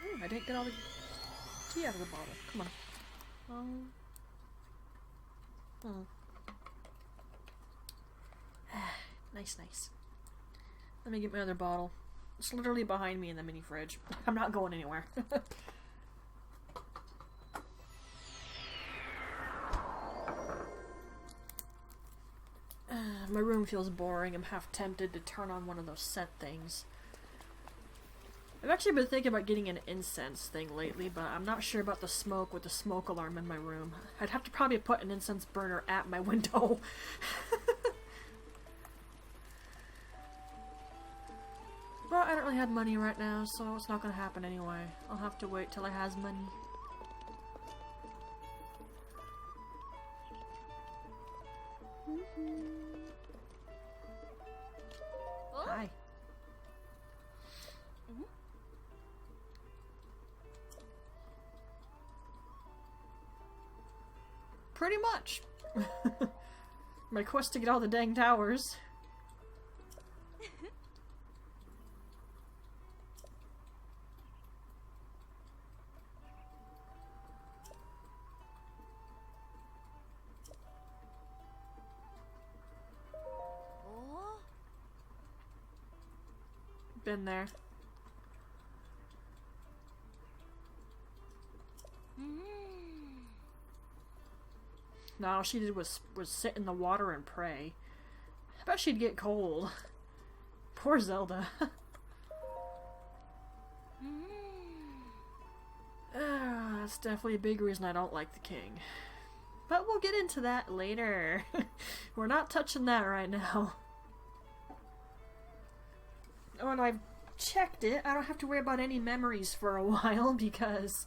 Ooh, I didn't get all the tea out of the bottle. Come on. Nice, nice. Let me get my other bottle. It's literally behind me in the mini fridge. I'm not going anywhere. My room feels boring. I'm half tempted to turn on one of those scent things. I've actually been thinking about getting an incense thing lately, but I'm not sure about the smoke with the smoke alarm in my room. I'd have to probably put an incense burner at my window. But I don't really have money right now, so it's not gonna happen anyway. I'll have to wait till I has money. Hi. Pretty much. My quest to get all the dang towers. Been there. No, all she did was sit in the water and pray. I bet she'd get cold. Poor Zelda. That's definitely a big reason I don't like the king. But we'll get into that later. We're not touching that right now. Oh, and I've checked it. I don't have to worry about any memories for a while because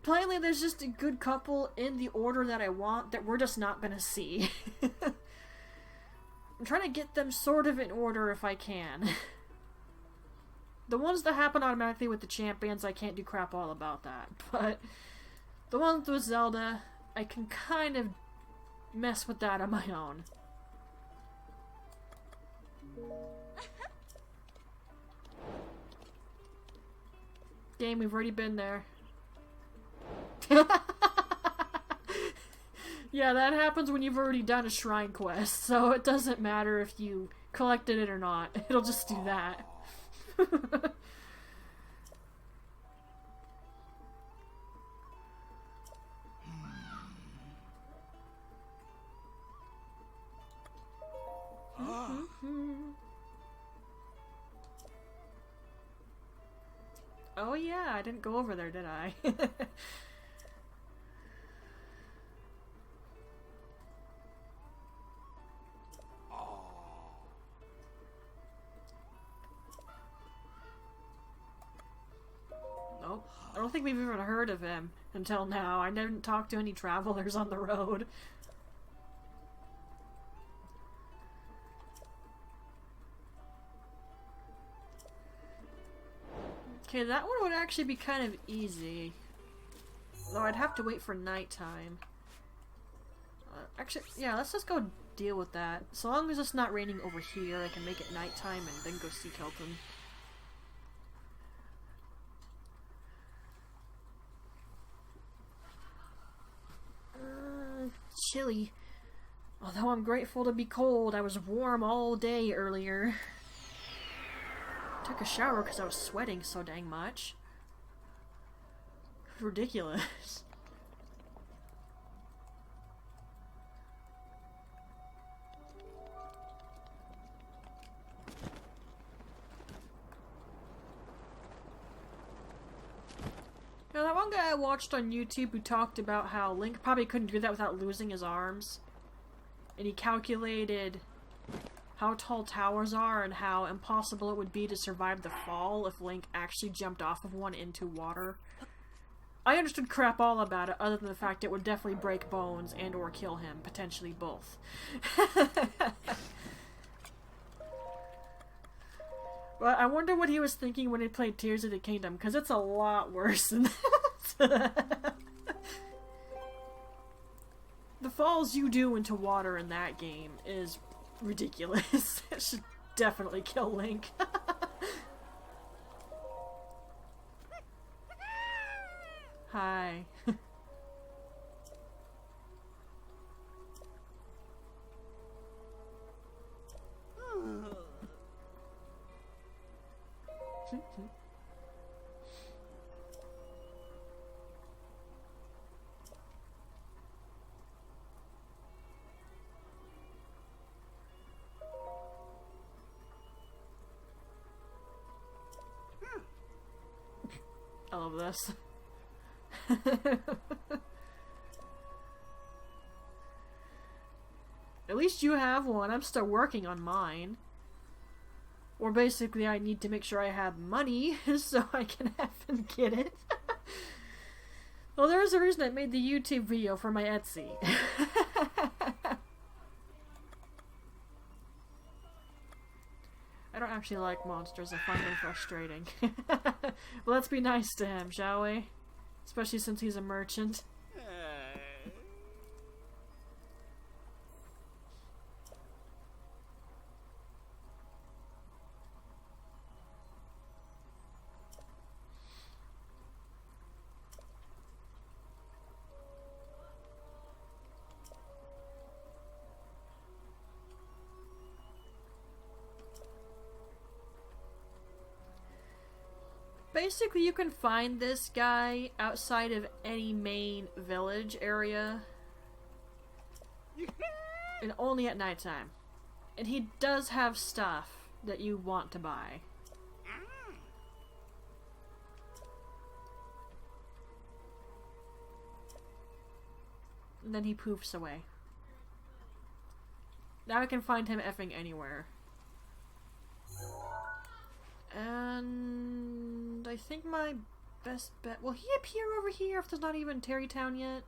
plainly there's just a good couple in the order that I want that we're just not gonna see. I'm trying to get them sort of in order if I can. The ones that happen automatically with the champions, I can't do crap all about that. But the ones with Zelda, I can kind of mess with that on my own. Game, we've already been there. Yeah, that happens when you've already done a shrine quest, so it doesn't matter if you collected it or not. It'll just do that. Oh yeah, I didn't go over there, did I? Nope. I don't think we've even heard of him until now. I didn't talk to any travelers on the road. Okay, that one would actually be kind of easy. Though I'd have to wait for nighttime. Actually, yeah, let's just go deal with that. So long as it's not raining over here, I can make it nighttime and then go seek Hilton. Chilly. Although I'm grateful to be cold, I was warm all day earlier. Took a shower because I was sweating so dang much. Ridiculous. Now, that one guy I watched on YouTube who talked about how Link probably couldn't do that without losing his arms. And he calculated how tall towers are and how impossible it would be to survive the fall if Link actually jumped off of one into water. I understood crap all about it, other than the fact it would definitely break bones and or kill him, potentially both. But I wonder what he was thinking when he played Tears of the Kingdom, because it's a lot worse than that. The falls you do into water in that game is ridiculous. It should definitely kill Link. Hi. love this. At least you have one. I'm still working on mine. Or basically, I need to make sure I have money so I can have and get it. Well, there's a reason I made the YouTube video for my Etsy. I don't actually like monsters. I find them frustrating. Well, let's be nice to him, shall we? Especially since he's a merchant. Basically, you can find this guy outside of any main village area. And only at nighttime. And he does have stuff that you want to buy. And then he poofs away. Now I can find him effing anywhere. And I think my best bet... Will he appear over here if there's not even Terrytown yet?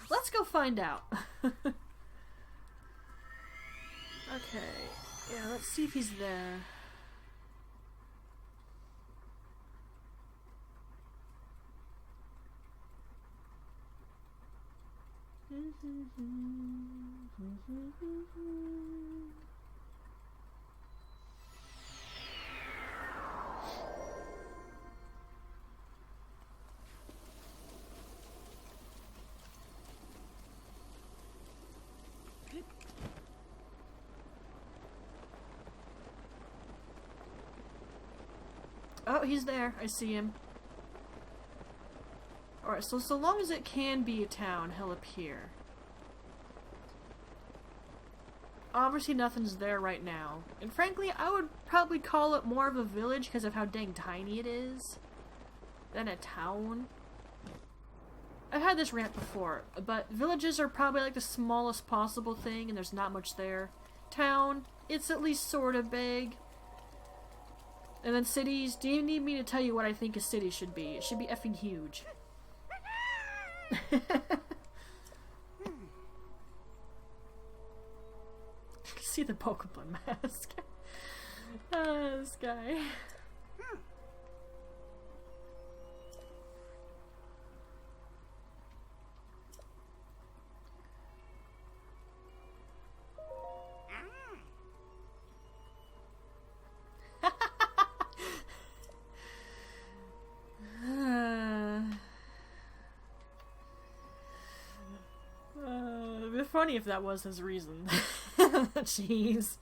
Let's go find out. Okay. Yeah, let's see if he's there. Oh, he's there. I see him. Alright, so long as it can be a town, he'll appear. Obviously nothing's there right now. And frankly, I would probably call it more of a village because of how dang tiny it is. Than a town. I've had this rant before, but villages are probably like the smallest possible thing and there's not much there. Town, it's at least sort of big. And then cities, do you need me to tell you what I think a city should be? It should be effing huge. I can see the Pokemon mask. This guy. It'd be funny if that was his reason. Jeez.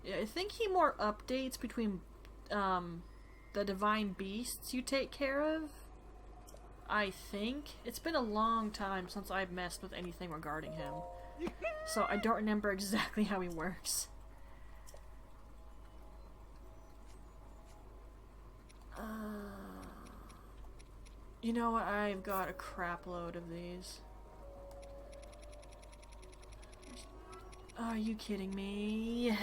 Yeah, I think he more updates between the divine beasts you take care of. I think. It's been a long time since I've messed with anything regarding him. So I don't remember exactly how he works. You know what? I've got a crap load of these. Are you kidding me?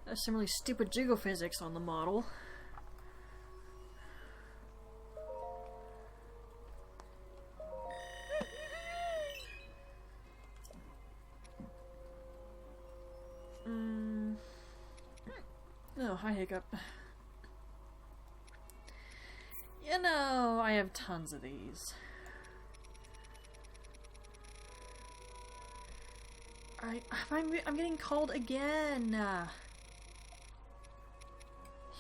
There's some really stupid physics on the model. Oh, hi Hiccup. You know, I have tons of these. I'm getting called again.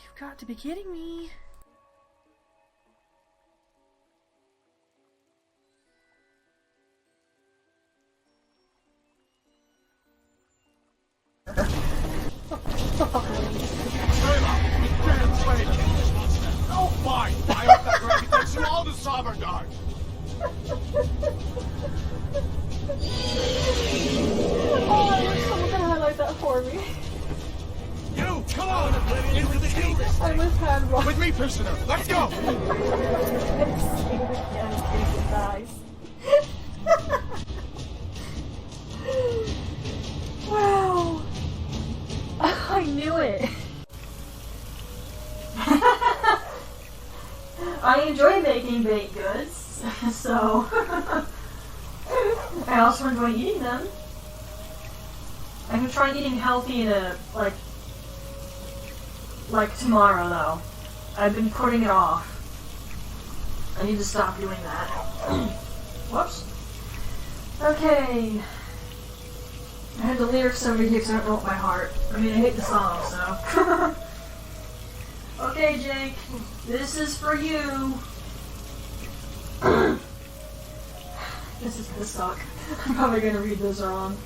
You've got to be kidding me. Oh, fine! I hope that gravity takes you all to Saberdar! Oh, I wish someone could highlight that for me. You, come on! Into the queue! I was hand wrong. With me, prisoner! Let's go! Wow! I knew it! I enjoy making baked goods, so I also enjoy eating them. I'm trying eating healthy to like tomorrow though. I've been putting it off. I need to stop doing that. Whoops. Okay. I had the lyrics over here because I don't know what my heart. I mean, I hate the song, so. Okay, Jake. This is for you. This is gonna suck. I'm probably gonna read this wrong.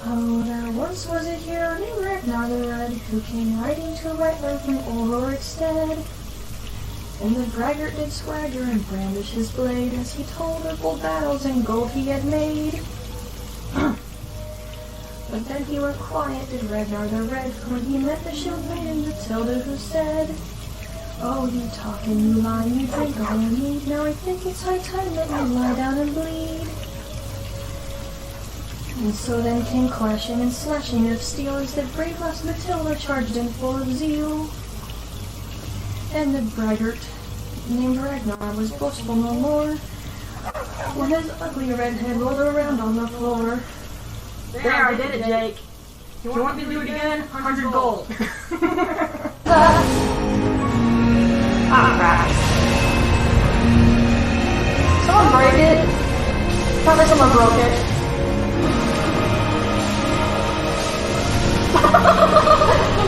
Oh, there once was a hero named Ragnar the Red, who came riding to right life from Ulric's stead. And the braggart did swagger and brandish his blade, as he told of bold battles and gold he had made. But then he were quiet, did Ragnar the Red, when he met the shield maiden Matilda, who said, "Oh, you talk and you lie, you drink all you need. Now I think it's high time that you lie down and bleed." And so then came clashing and slashing of steel as the brave lass Matilda charged in full of zeal. And the braggart named Ragnar was boastful no more, when his ugly red head rolled around on the floor. There, I did it, Jake. You want me to do it again? 100 gold. Ah, crap. Someone break it. Probably someone broke it.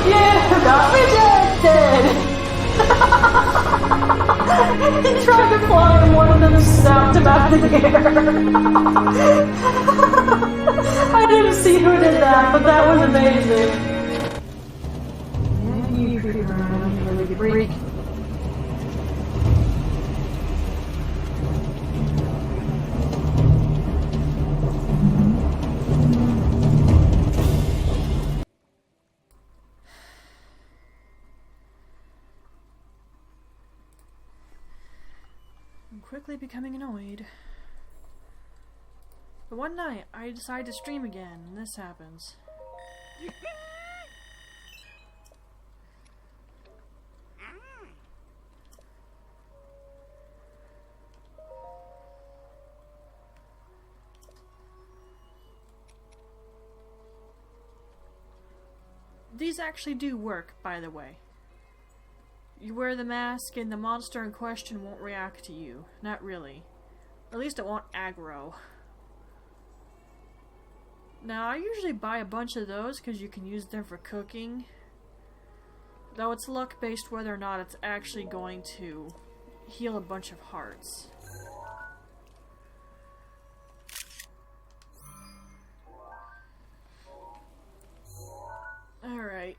You got rejected! He tried to fly and one of them snapped him out of the air. I didn't see who did that, but that was amazing. You freak. I'm quickly becoming annoyed. But one night, I decide to stream again, and this happens. These actually do work, by the way. You wear the mask and the monster in question won't react to you. Not really. Or at least it won't aggro. Now, I usually buy a bunch of those because you can use them for cooking. Though it's luck-based whether or not it's actually going to heal a bunch of hearts. Alright.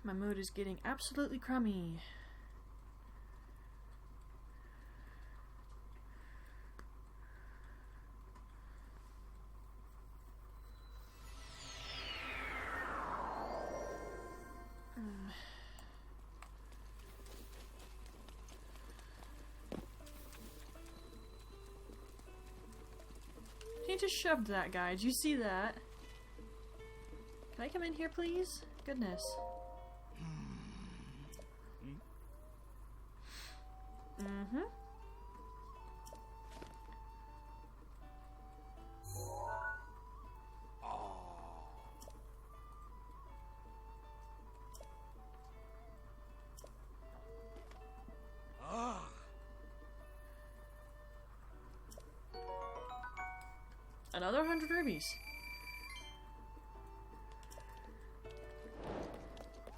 My mood is getting absolutely crummy. he just shoved that guy. Did you see that? Can I come in here, please? Goodness. Mm-hmm. Another 100 rubies.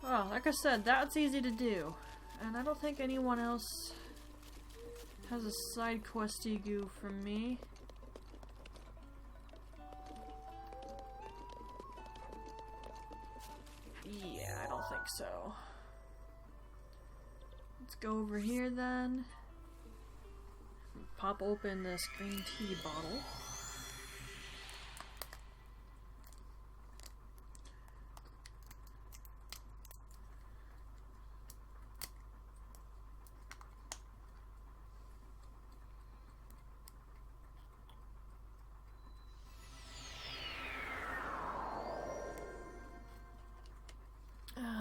Well, like I said, that's easy to do. And I don't think anyone else has a side questy goo from me. Yeah, I don't think so. Let's go over here then. Pop open this green tea bottle.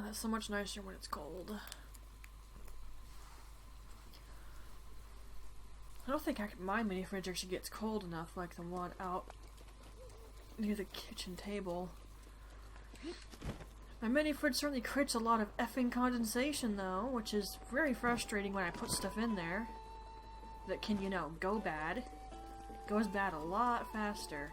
That's so much nicer when it's cold. I don't think my mini fridge actually gets cold enough like the one out near the kitchen table. My mini fridge certainly creates a lot of effing condensation though, which is very frustrating when I put stuff in there that can, you know, go bad. It goes bad a lot faster.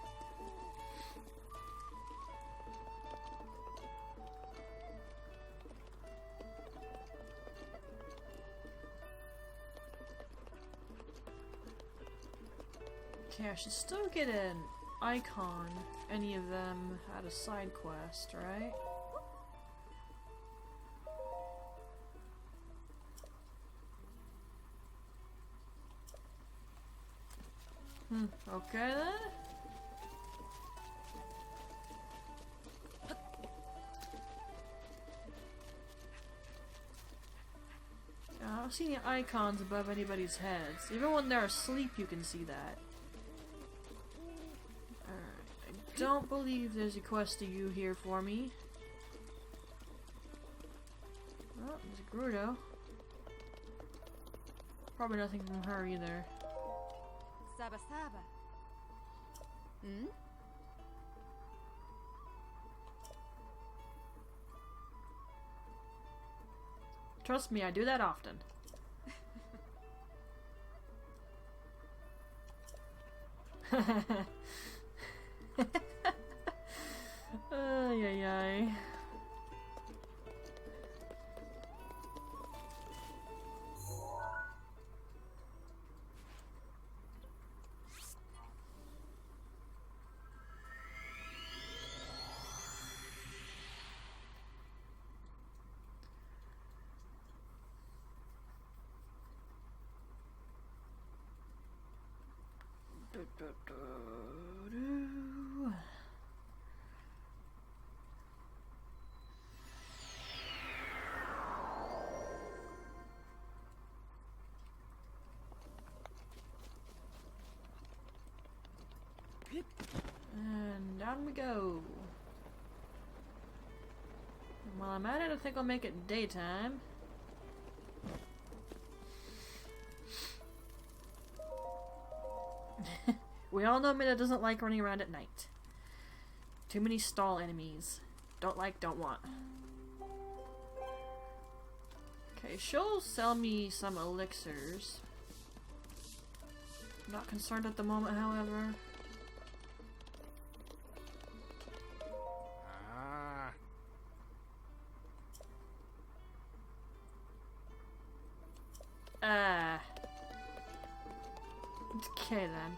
Okay, I should still get an icon. Any of them had a side quest, right? Okay then. I don't see any icons above anybody's heads. Even when they're asleep, you can see that. I don't believe there's a quest to you here for me. Oh, there's a Grudo. Probably nothing from her either. Saba Saba. Hmm? Trust me, I do that often. Ay, ay, ay. And down we go. And while I'm at it, I think I'll make it daytime. We all know Mida doesn't like running around at night. Too many stall enemies. Don't like, don't want. Okay, she'll sell me some elixirs. Not concerned at the moment, however. Okay then.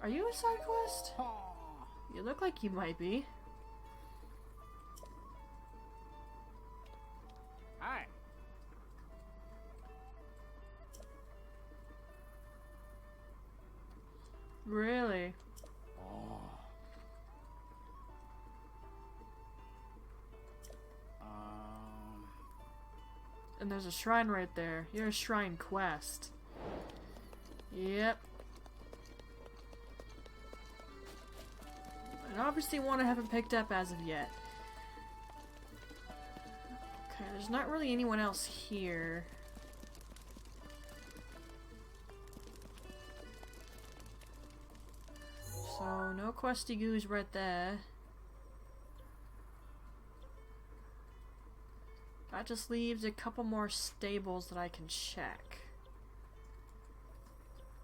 Are you a side quest? You look like you might be. Hi. Really? Oh. And there's a shrine right there. You're a shrine quest. Yep. And obviously one I haven't picked up as of yet. Okay, there's not really anyone else here. So, no questy goos right there. That just leaves a couple more stables that I can check.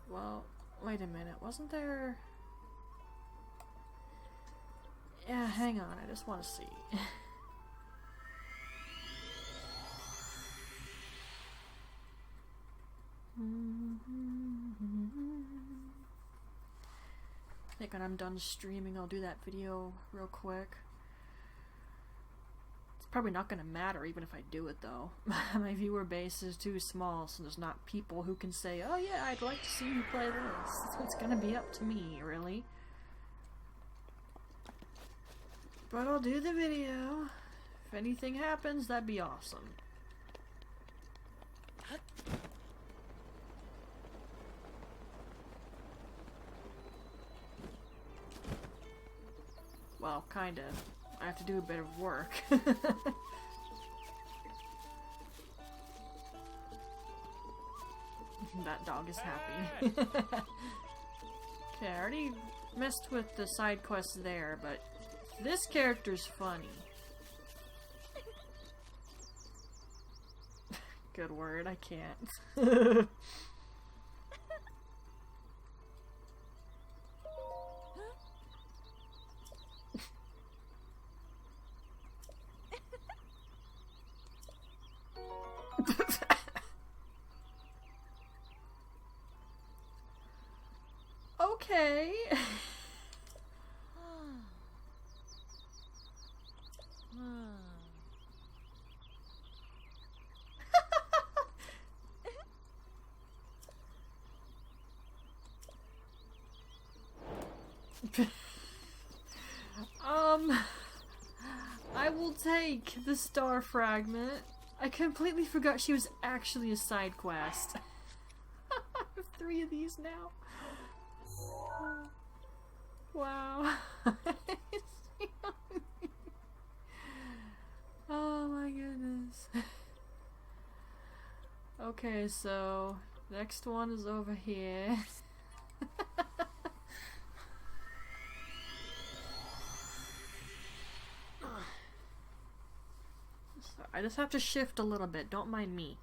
Well, wait a minute, wasn't there... Yeah, hang on, I just want to see. I think when I'm done streaming, I'll do that video real quick. It's probably not going to matter even if I do it though. My viewer base is too small, so there's not people who can say, oh yeah, I'd like to see you play this. It's going to be up to me, really. But I'll do the video. If anything happens, that'd be awesome. Well, kinda. I have to do a bit of work. That dog is happy. Okay, I already messed with the side quests there, but this character's funny. Good word, I can't. Okay. I will take the star fragment. I completely forgot she was actually a side quest. I have 3 of these now. Wow. Oh my goodness. Okay, so next one is over here. I just have to shift a little bit, don't mind me.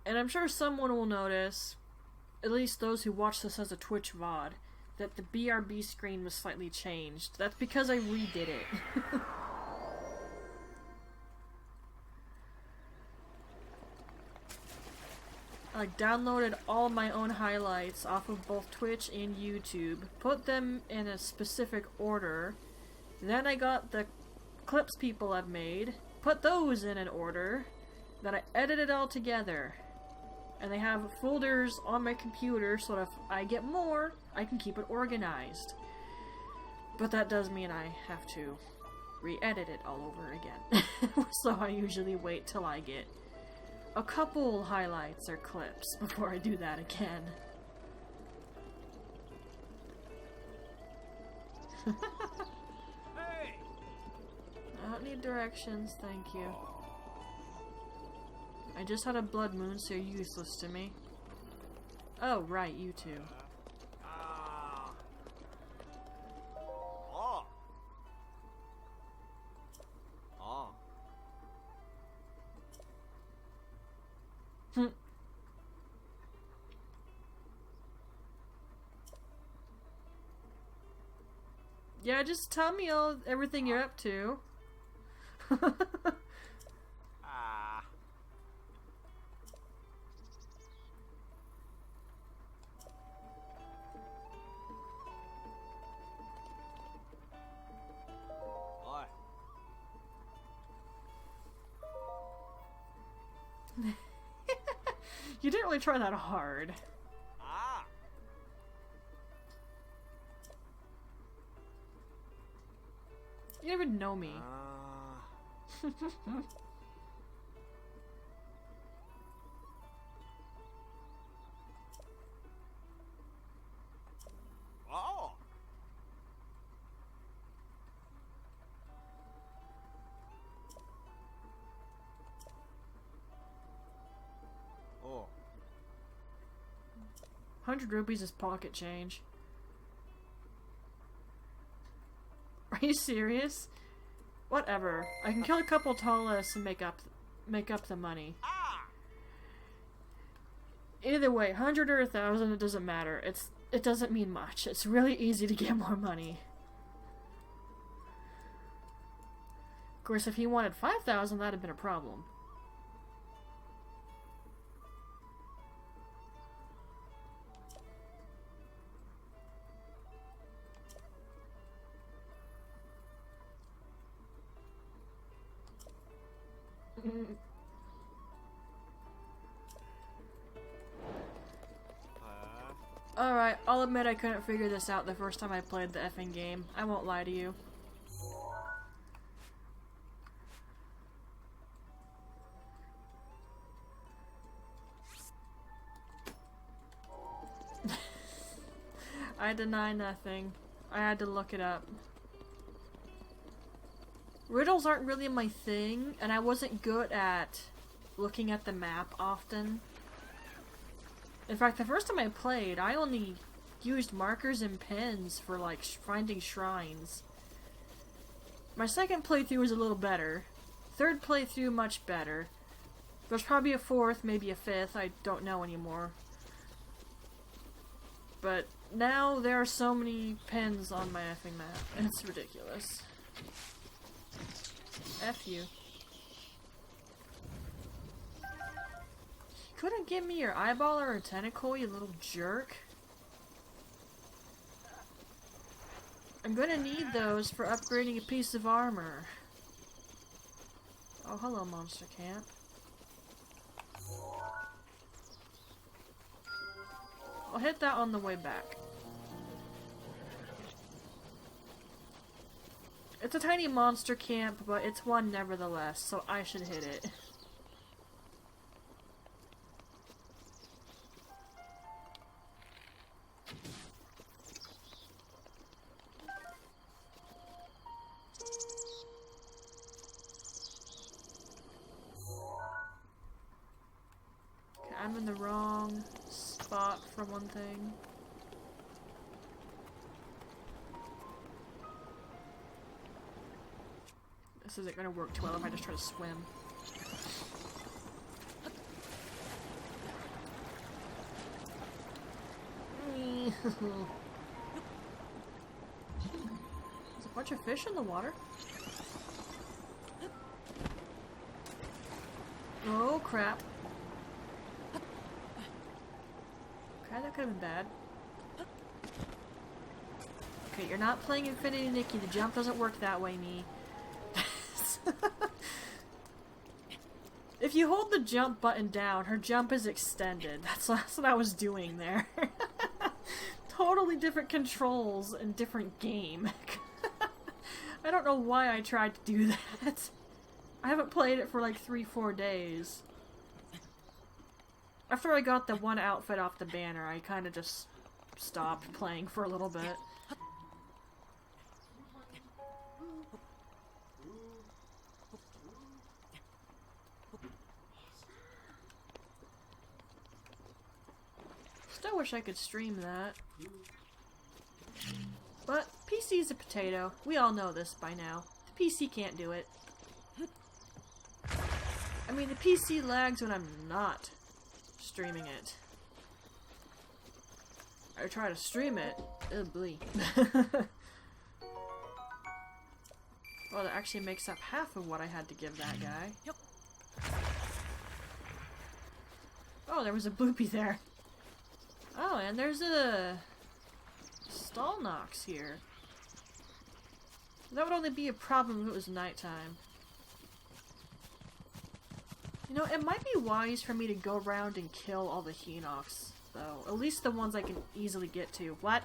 And I'm sure someone will notice, at least those who watch this as a Twitch VOD, that the BRB screen was slightly changed. That's because I redid it. I downloaded all my own highlights off of both Twitch and YouTube, put them in a specific order, then I got the clips people have made, put those in an order, then I edited it all together. And they have folders on my computer so that if I get more, I can keep it organized. But that does mean I have to re-edit it all over again. So I usually wait till I get a couple highlights or clips before I do that again. Hey! I don't need directions, thank you. I just had a blood moon, so you're useless to me. Oh, right, you two. Oh. Oh. Yeah, just tell me everything you're up to. Ah. Oi. You didn't really try that hard. Ah. You don't even know me. 100 rupees is pocket change. Are you serious? Whatever. I can kill a couple Talas and make up the money. Ah! Either way, 100 or 1,000, it doesn't matter. It doesn't mean much. It's really easy to get more money. Of course, if he wanted 5,000, that'd have been a problem. Alright, I'll admit I couldn't figure this out the first time I played the effing game. I won't lie to you. I deny nothing. I had to look it up. Riddles aren't really my thing, and I wasn't good at looking at the map often. In fact, the first time I played, I only used markers and pens for, like, finding shrines. My second playthrough was a little better. Third playthrough, much better. There's probably a fourth, maybe a fifth, I don't know anymore. But now there are so many pens on my effing map, and it's ridiculous. F you. Couldn't give me your eyeball or a tentacle, you little jerk. I'm gonna need those for upgrading a piece of armor. Oh, hello, Monster Camp. I'll hit that on the way back. It's a tiny monster camp, but it's one nevertheless, so I should hit it. Okay, I'm in the wrong spot for one thing. This isn't gonna work too well if I just try to swim. There's a bunch of fish in the water. Oh crap. Okay, that could have been bad. Okay, you're not playing Infinity Nikki. The jump doesn't work that way, me. If you hold the jump button down, her jump is extended. That's what I was doing there. Totally different controls and different game. I don't know why I tried to do that. I haven't played it for like 3-4 days. After I got the one outfit off the banner, I kind of just stopped playing for a little bit. Still wish I could stream that. But PC's a potato. We all know this by now. The PC can't do it. I mean, the PC lags when I'm not streaming it. I try to stream it. Oh boy. Well, that actually makes up half of what I had to give that guy. Yep. Oh, there was a bloopy there. Oh, and there's a stall knocks here. That would only be a problem if it was nighttime. You know, it might be wise for me to go around and kill all the Hinox, though. At least the ones I can easily get to. What?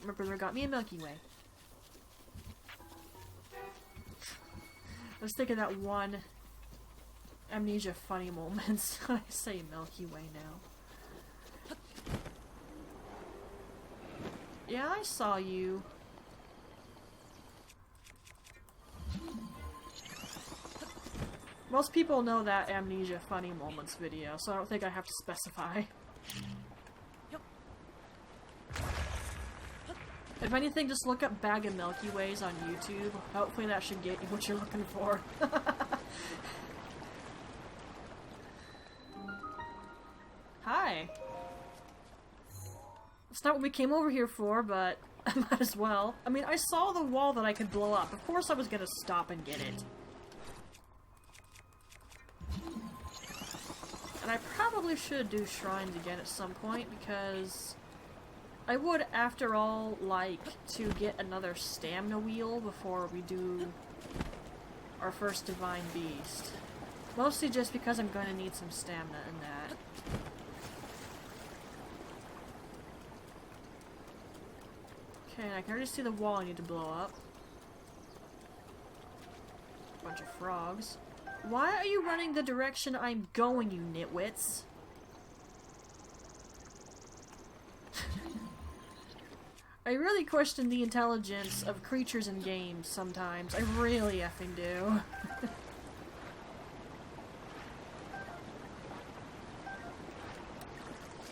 My brother got me a Milky Way. I was thinking that one Amnesia funny moments. I say Milky Way now. Yeah, I saw you. Most people know that Amnesia Funny Moments video, so I don't think I have to specify. If anything, just look up Bag of Milky Ways on YouTube. Hopefully that should get you what you're looking for. Hi! That's not what we came over here for, but I might as well. I mean, I saw the wall that I could blow up. Of course I was gonna stop and get it. And I probably should do shrines again at some point, because I would, after all, like to get another stamina wheel before we do our first divine beast. Mostly just because I'm going to need some stamina in that. Okay, I can already see the wall I need to blow up. Bunch of frogs. Why are you running the direction I'm going, you nitwits? I really question the intelligence of creatures in games sometimes. I really effing do.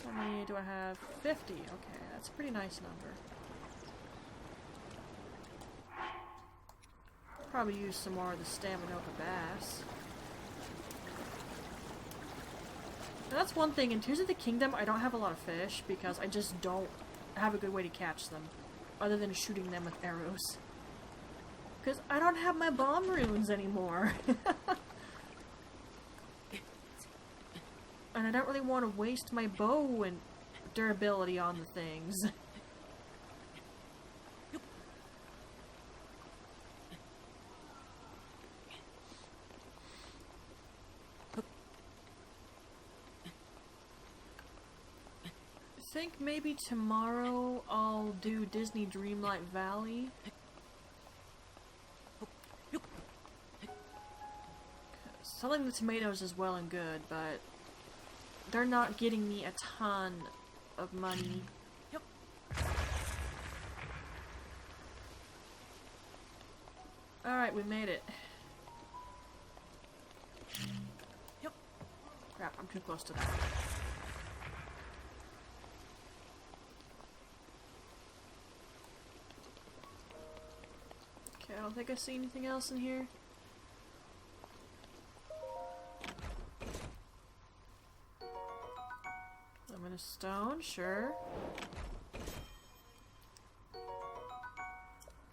How many do I have? 50. Okay, that's a pretty nice number. Probably use some more of the stamina of the bass. Now that's one thing, in Tears of the Kingdom I don't have a lot of fish because I just don't have a good way to catch them, other than shooting them with arrows. Because I don't have my bomb runes anymore. And I don't really want to waste my bow and durability on the things. I think maybe tomorrow I'll do Disney Dreamlight Valley. Selling the tomatoes is well and good, but they're not getting me a ton of money. Alright, we made it. Crap, I'm too close to that. Okay, I don't think I see anything else in here. Luminous stone, sure.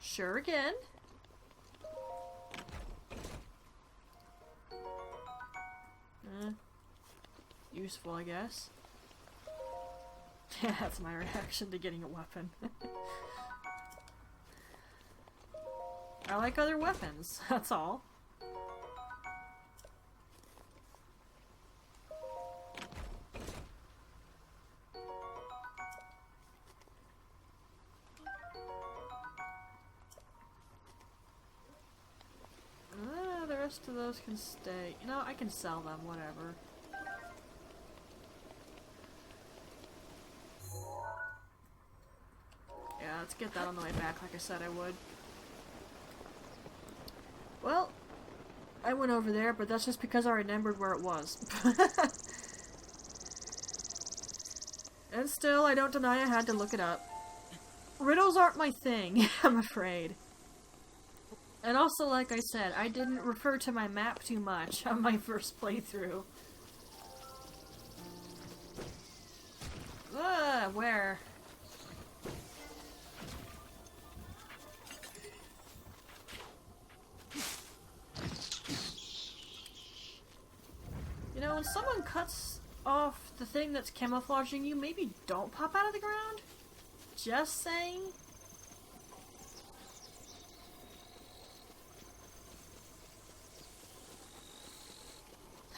Sure again. Useful, I guess. Yeah, that's my reaction to getting a weapon. I like other weapons, that's all. The rest of those can stay. You know, I can sell them, whatever. Yeah, let's get that on the way back, like I said I would. Well, I went over there, but that's just because I remembered where it was. And still, I don't deny I had to look it up. Riddles aren't my thing, I'm afraid. And also, like I said, I didn't refer to my map too much on my first playthrough. Where? You know, when someone cuts off the thing that's camouflaging you, maybe don't pop out of the ground? Just saying.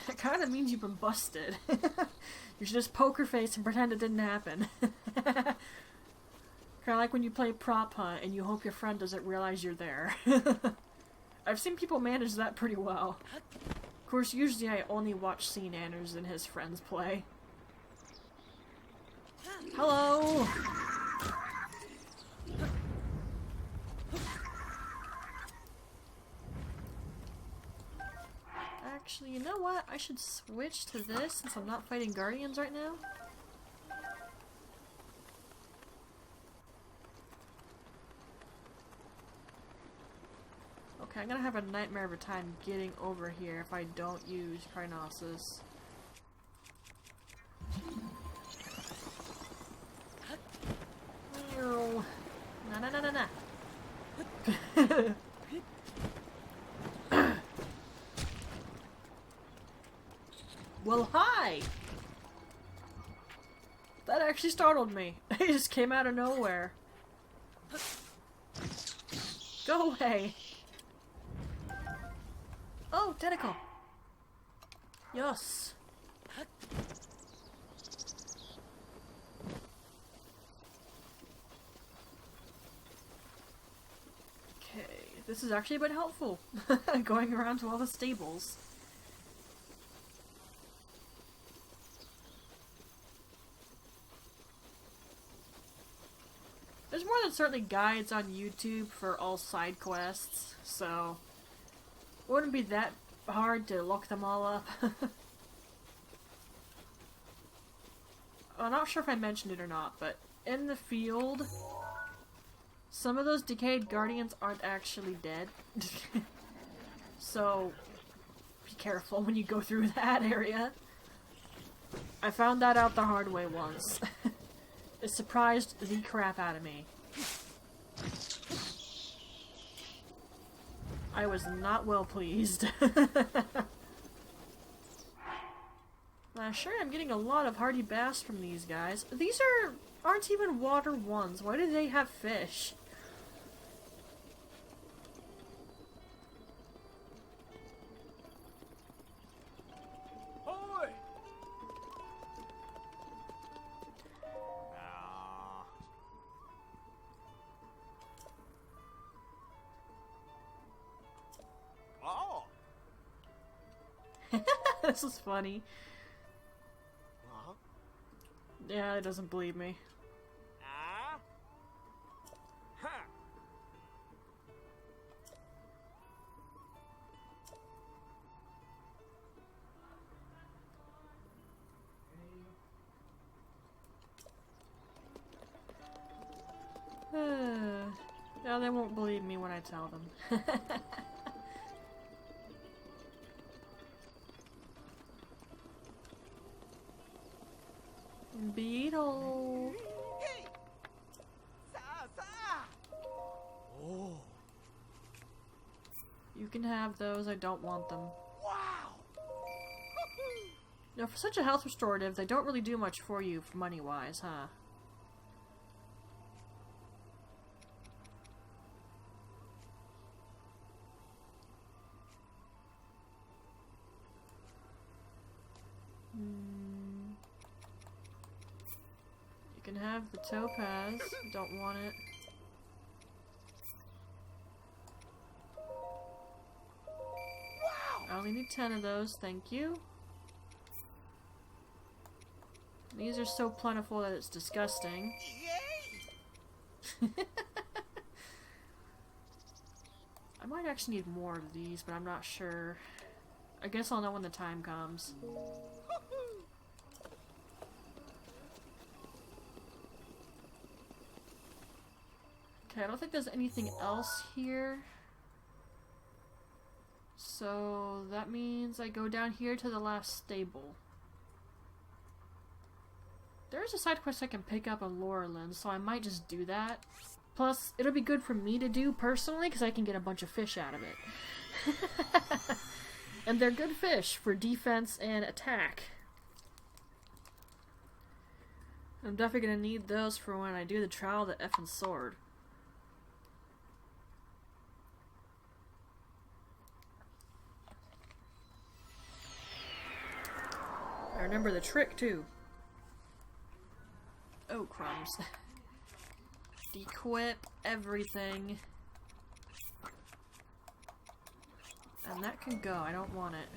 That kind of means you've been busted. You should just poker face and pretend it didn't happen. Kind of like when you play prop hunt and you hope your friend doesn't realize you're there. I've seen people manage that pretty well. Of course, usually I only watch Scene Anders and his friends play. Hello! Actually, you know what? I should switch to this since I'm not fighting guardians right now. Okay, I'm gonna have a nightmare of a time getting over here if I don't use Cryonosis. Na na na na na. Well, hi! That actually startled me. It just came out of nowhere. Go away! Oh, tentacle! Yes! Okay, this has actually been helpful. Going around to all the stables. There's more than certainly guides on YouTube for all side quests, so it wouldn't be that hard to look them all up. I'm not sure if I mentioned it or not, but in the field, some of those decayed guardians aren't actually dead. So be careful when you go through that area. I found that out the hard way once. It surprised the crap out of me. I was not well pleased. Sure, I'm getting a lot of hardy bass from these guys. These aren't even water ones. Why do they have fish? Hoy! Ah. Oh. This is funny. Huh? Yeah, it doesn't believe me. Ah. Ha. No, they won't believe me when I tell them. Beetle! Hey. Sa sa. Oh. You can have those, I don't want them. Wow. Now, for such a health restorative, they don't really do much for you money-wise, huh? You can have the topaz, don't want it. I only need 10 of those, thank you. These are so plentiful that it's disgusting. I might actually need more of these, but I'm not sure. I guess I'll know when the time comes. Okay, I don't think there's anything else here. So that means I go down here to the last stable. There's a side quest I can pick up on Laurelin, so I might just do that. Plus, it'll be good for me to do personally, because I can get a bunch of fish out of it. And they're good fish for defense and attack. I'm definitely going to need those for when I do the trial of the effing sword. I remember the trick, too. Oh, crumbs. Equip everything. And that can go. I don't want it.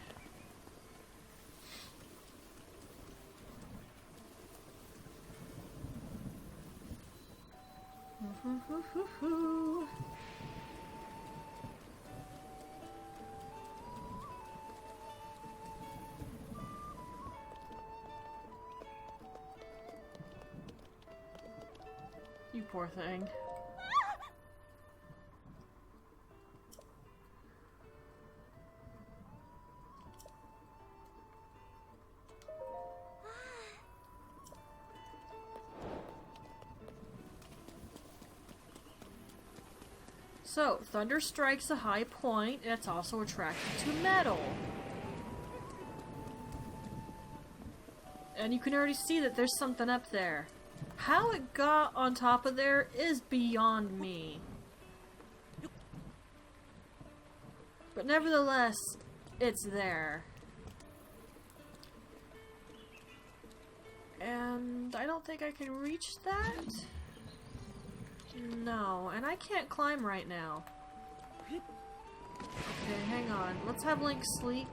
You poor thing. So, thunder strikes a high point. It's also attracted to metal. And you can already see that there's something up there. How it got on top of there is beyond me. But nevertheless, it's there. And I don't think I can reach that. No, and I can't climb right now. Okay, hang on. Let's have Link sleep.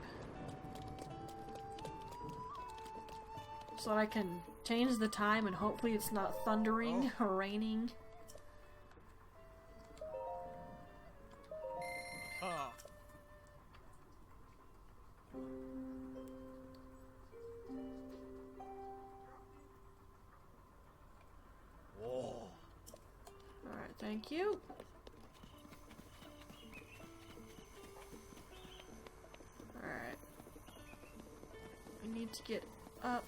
So that I can change the time and hopefully it's not thundering or raining. Alright, thank you. Alright. I need to get up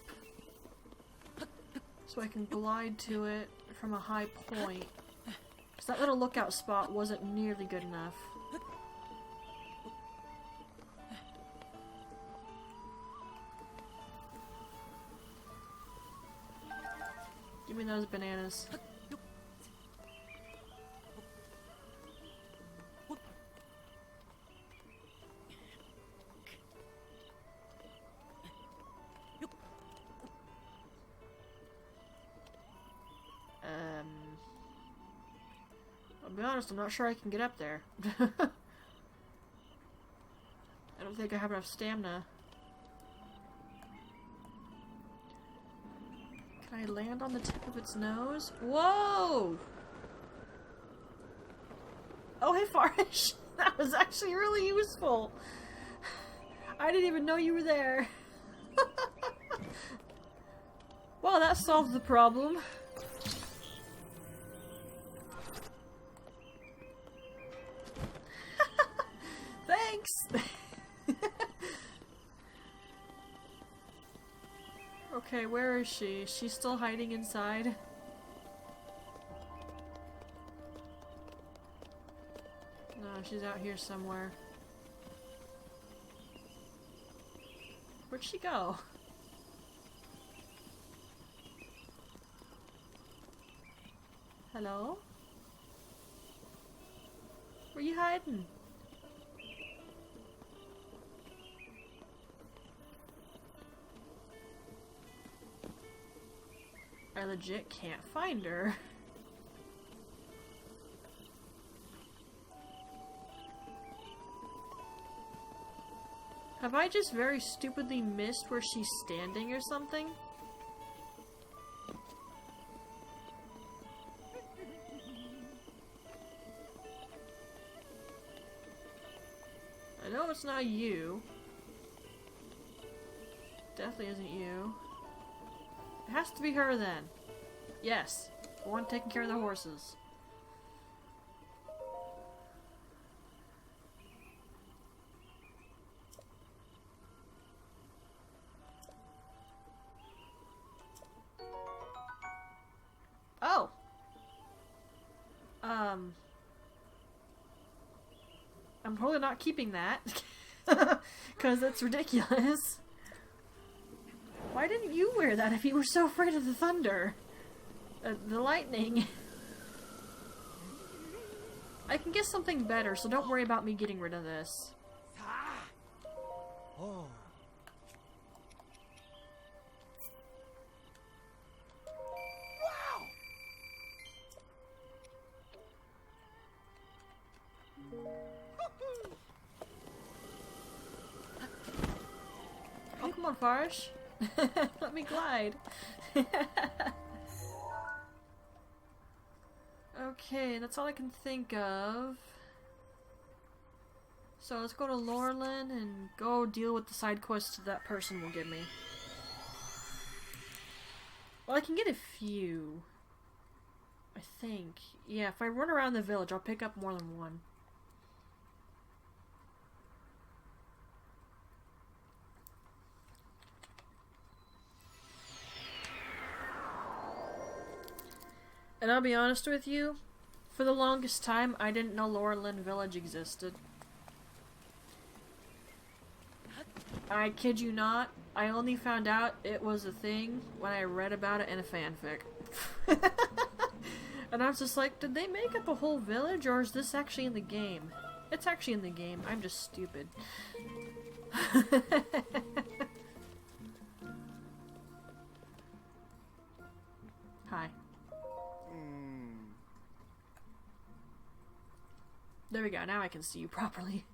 so I can glide to it from a high point. Because that little lookout spot wasn't nearly good enough. Give me those bananas. I'll be honest, I'm not sure I can get up there. I don't think I have enough stamina. Can I land on the tip of its nose? Whoa! Oh, hey, Farish! That was actually really useful! I didn't even know you were there. Well, that solved the problem. Thanks! Okay, where is she? Is she still hiding inside? No, she's out here somewhere. Where'd she go? Hello? Where you hiding? I legit can't find her. Have I just very stupidly missed where she's standing or something? I know it's not you. Definitely isn't you. It has to be her then. Yes. The one taking care of the horses. Oh! I'm totally not keeping that. Because it's ridiculous. Why didn't you wear that if you were so afraid of the thunder? The lightning. I can get something better, so don't worry about me getting rid of this. Oh. Oh, come on, Farish. Let me glide. Okay, that's all I can think of. So let's go to Lorelin and go deal with the side quests that person will give me. Well, I can get a few. I think. Yeah, if I run around the village, I'll pick up more than one. And I'll be honest with you, for the longest time, I didn't know Laurelin Village existed. I kid you not, I only found out it was a thing when I read about it in a fanfic. And I was just like, did they make up a whole village, or is this actually in the game? It's actually in the game, I'm just stupid. Hi. There we go, now I can see you properly.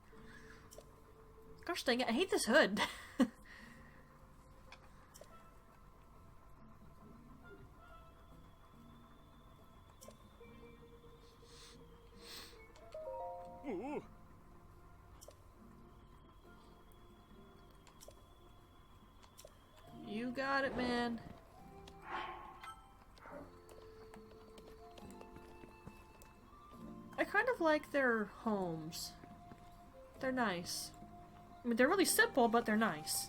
Gosh dang it, I hate this hood. Ooh. You got it, man. I kind of like their homes. They're nice. I mean, they're really simple, but they're nice.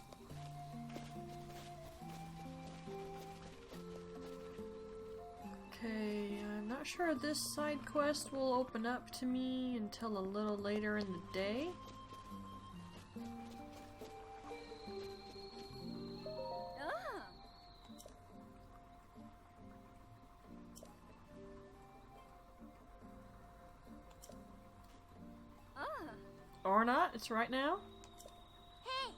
Okay, I'm not sure this side quest will open up to me until a little later in the day. Ah. Ah. Or not, it's right now. Hey.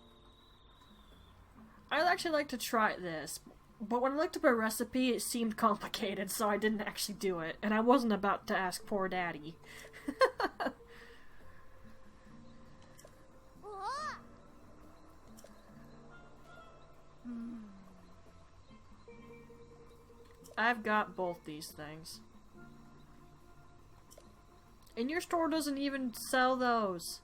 I'd actually like to try this, but when I looked up a recipe, it seemed complicated, so I didn't actually do it, and I wasn't about to ask poor daddy. Whoa. I've got both these things. And your store doesn't even sell those.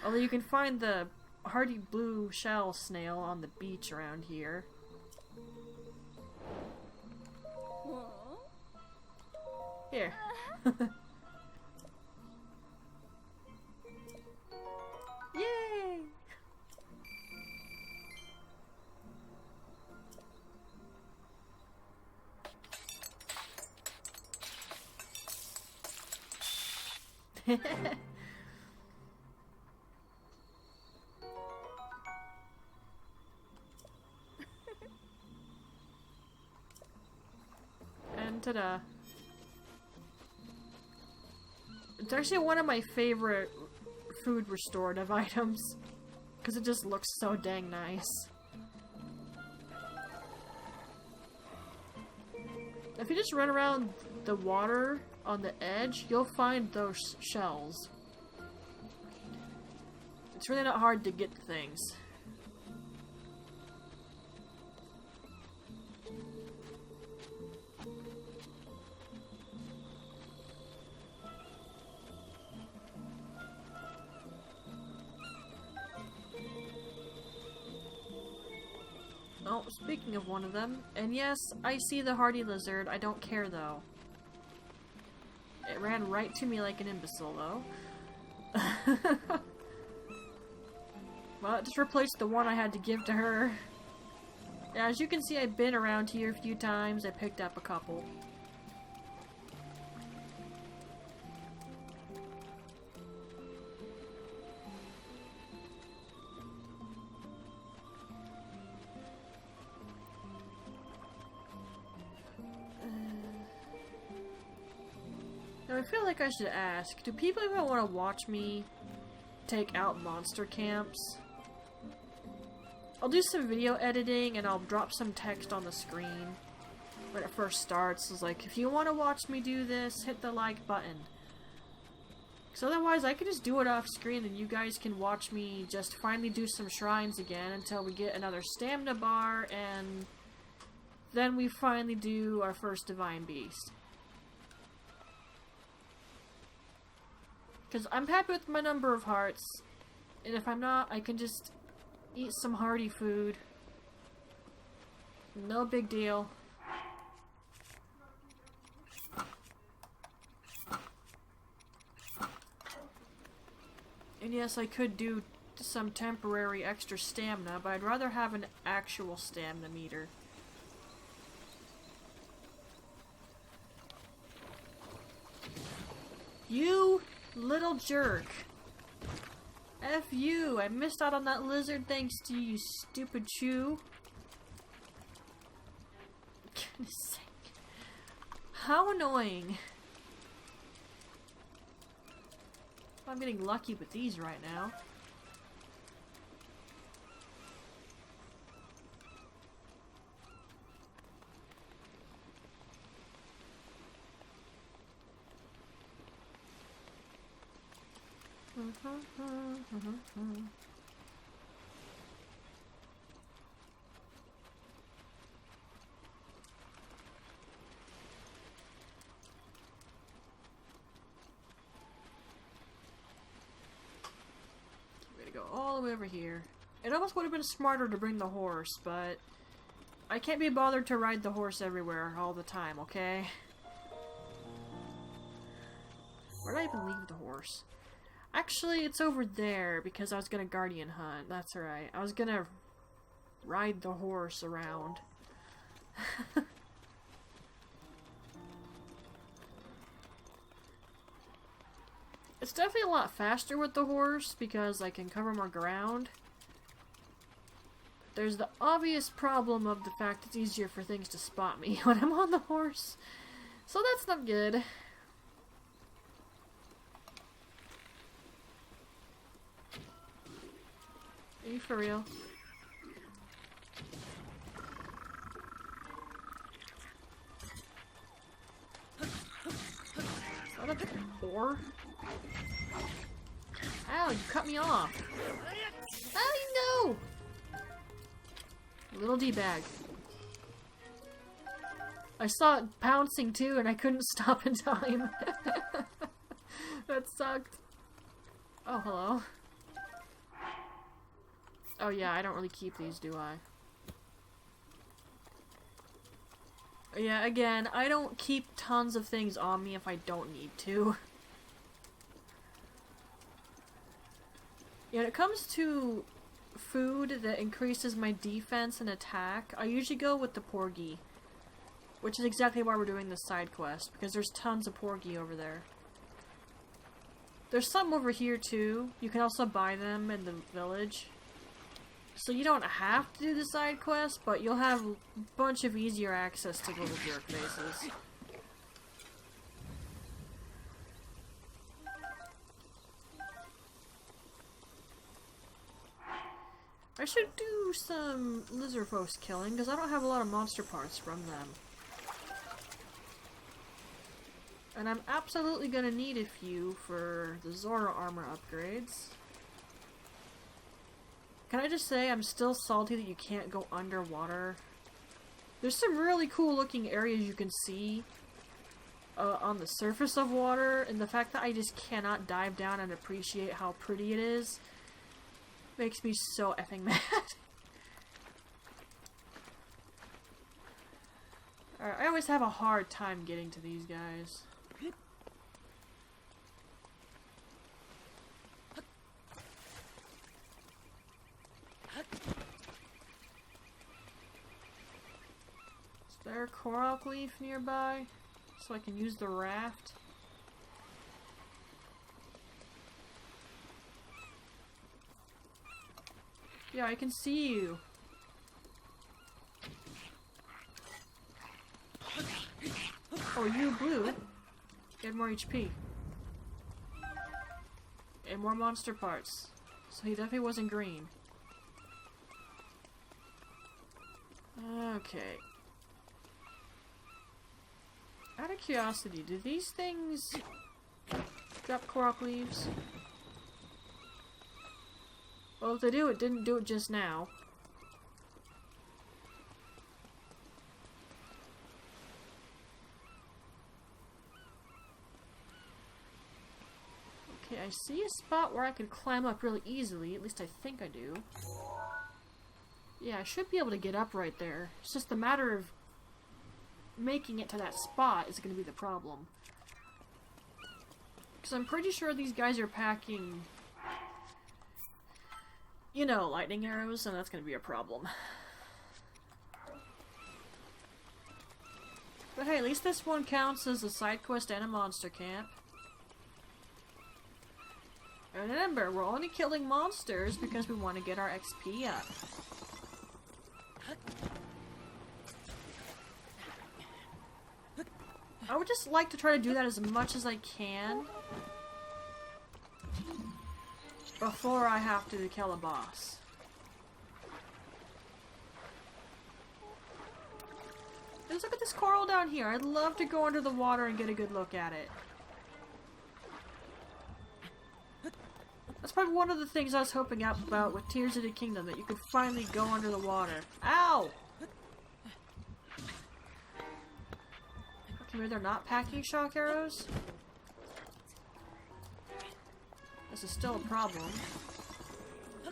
Although you can find the hardy blue shell snail on the beach around here. Whoa. Here. Yay! And ta-da. It's actually one of my favorite food restorative items, because it just looks so dang nice. If you just run around the water on the edge, you'll find those shells. It's really not hard to get things. Oh, speaking of one of them, and yes, I see the hardy lizard, I don't care though. It ran right to me like an imbecile though. Well, it just replaced the one I had to give to her. Yeah, as you can see, I've been around here a few times, I picked up a couple. Now, I feel like I should ask, do people even want to watch me take out monster camps? I'll do some video editing and I'll drop some text on the screen when it first starts. It's like, if you want to watch me do this, hit the like button. Because otherwise I could just do it off screen and you guys can watch me just finally do some shrines again until we get another stamina bar, and then we finally do our first divine beast. Because I'm happy with my number of hearts, and if I'm not, I can just eat some hearty food. No big deal. And yes, I could do some temporary extra stamina, but I'd rather have an actual stamina meter. You little jerk. F you, I missed out on that lizard thanks to you, stupid chew. Goodness sake. How annoying. I'm getting lucky with these right now. We're gonna go all the way over here. It almost would have been smarter to bring the horse, but I can't be bothered to ride the horse everywhere all the time, okay? Where did I even leave the horse? Actually, it's over there because I was gonna guardian hunt. That's right. I was gonna ride the horse around. It's definitely a lot faster with the horse because I can cover more ground. There's the obvious problem of the fact it's easier for things to spot me when I'm on the horse. So that's not good. Are you for real? Is that a whore? Ow, you cut me off. Oh, no! Little D-bag. I saw it pouncing too and I couldn't stop in time. That sucked. Oh, hello. Oh yeah, I don't really keep these, do I? Yeah, again, I don't keep tons of things on me if I don't need to. Yeah, when it comes to food that increases my defense and attack, I usually go with the porgy. Which is exactly why we're doing this side quest, because there's tons of porgy over there. There's some over here too. You can also buy them in the village. So you don't have to do the side quest, but you'll have a bunch of easier access to little jerk faces. I should do some lizard folks killing, because I don't have a lot of monster parts from them. And I'm absolutely gonna need a few for the Zora armor upgrades. Can I just say, I'm still salty that you can't go underwater. There's some really cool looking areas you can see on the surface of water, and the fact that I just cannot dive down and appreciate how pretty it is makes me so effing mad. Alright, I always have a hard time getting to these guys. Is there a coral leaf nearby so I can use the raft? Yeah, I can see you. Oh, you blue. You had more HP. And more monster parts. So he definitely wasn't green. Okay. Out of curiosity, do these things drop coral leaves? Well, if they do, it didn't do it just now. Okay, I see a spot where I can climb up really easily. At least I think I do. Yeah, I should be able to get up right there. It's just a matter of making it to that spot is going to be the problem. Because I'm pretty sure these guys are packing you know, lightning arrows, and that's gonna be a problem. But hey, at least this one counts as a side quest and a monster camp. And remember, we're only killing monsters because we want to get our XP up. I would just like to try to do that as much as I can before I have to kill a boss. Just look at this coral down here. I'd love to go under the water and get a good look at it. That's probably one of the things I was hoping about with Tears of the Kingdom, that you could finally go under the water. Ow! Okay, maybe they're not packing shock arrows? This is still a problem.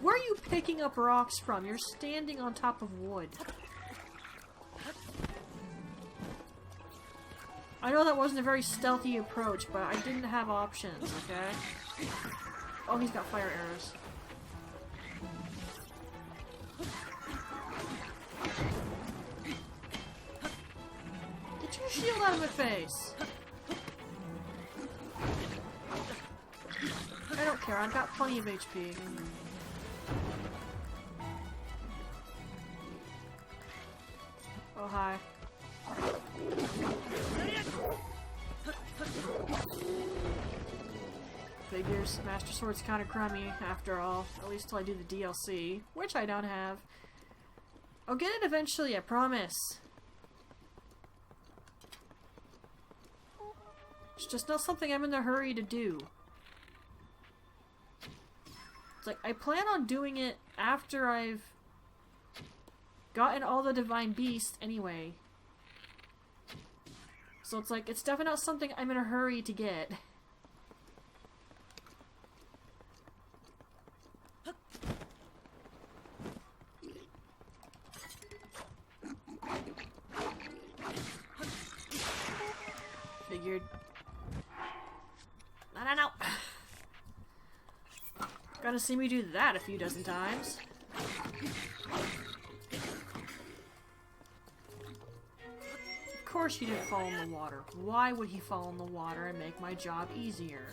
Where are you picking up rocks from? You're standing on top of wood. I know that wasn't a very stealthy approach, but I didn't have options, okay? Oh, he's got fire arrows. Get your shield out of my face! I don't care, I've got plenty of HP. Oh, hi. Figures. Master Sword's kinda crummy, after all. At least till I do the DLC, which I don't have. I'll get it eventually, I promise. It's just not something I'm in a hurry to do. It's like, I plan on doing it after I've gotten all the Divine Beasts anyway. So it's like, it's definitely not something I'm in a hurry to get. Figured. No. Gotta see me do that a few dozen times. Of course he didn't fall in the water. Why would he fall in the water and make my job easier?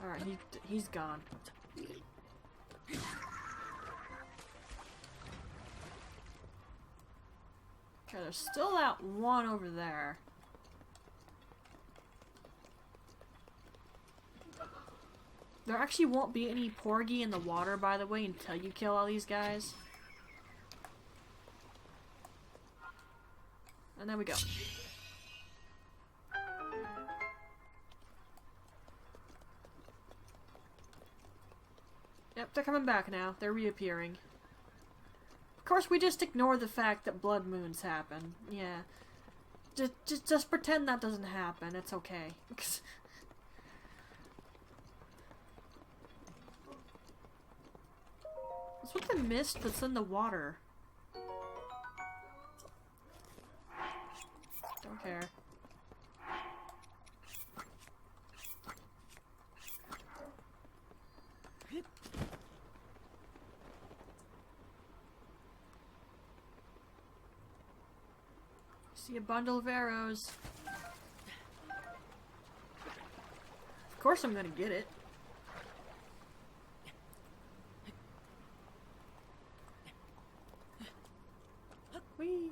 Alright, he's gone. Okay, there's still that one over there. There actually won't be any porgy in the water, by the way, until you kill all these guys. And there we go. Yep, they're coming back now. They're reappearing. Of course, we just ignore the fact that blood moons happen. Yeah. Just pretend that doesn't happen. It's okay. What's with the mist that's in the water? Don't care. See a bundle of arrows. Of course I'm gonna get it. Whee!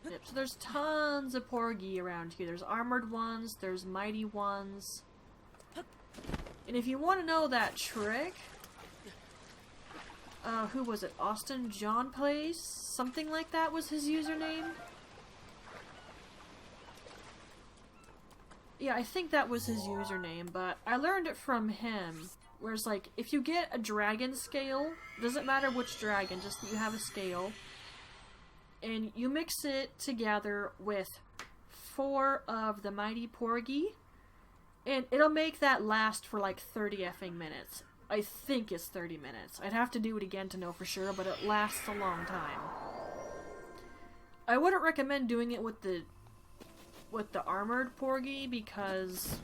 Yep, so there's tons of porgy around here. There's armored ones, there's mighty ones. And if you want to know that trick, who was it? Austin John Plays? Something like that was his username? Yeah, I think that was his username, but I learned it from him. Whereas, like, if you get a dragon scale, doesn't matter which dragon, just that you have a scale, and you mix it together with 4 of the mighty porgy, and it'll make that last for like 30 effing minutes. I think it's 30 minutes. I'd have to do it again to know for sure, but it lasts a long time. I wouldn't recommend doing it with the with the armored porgy because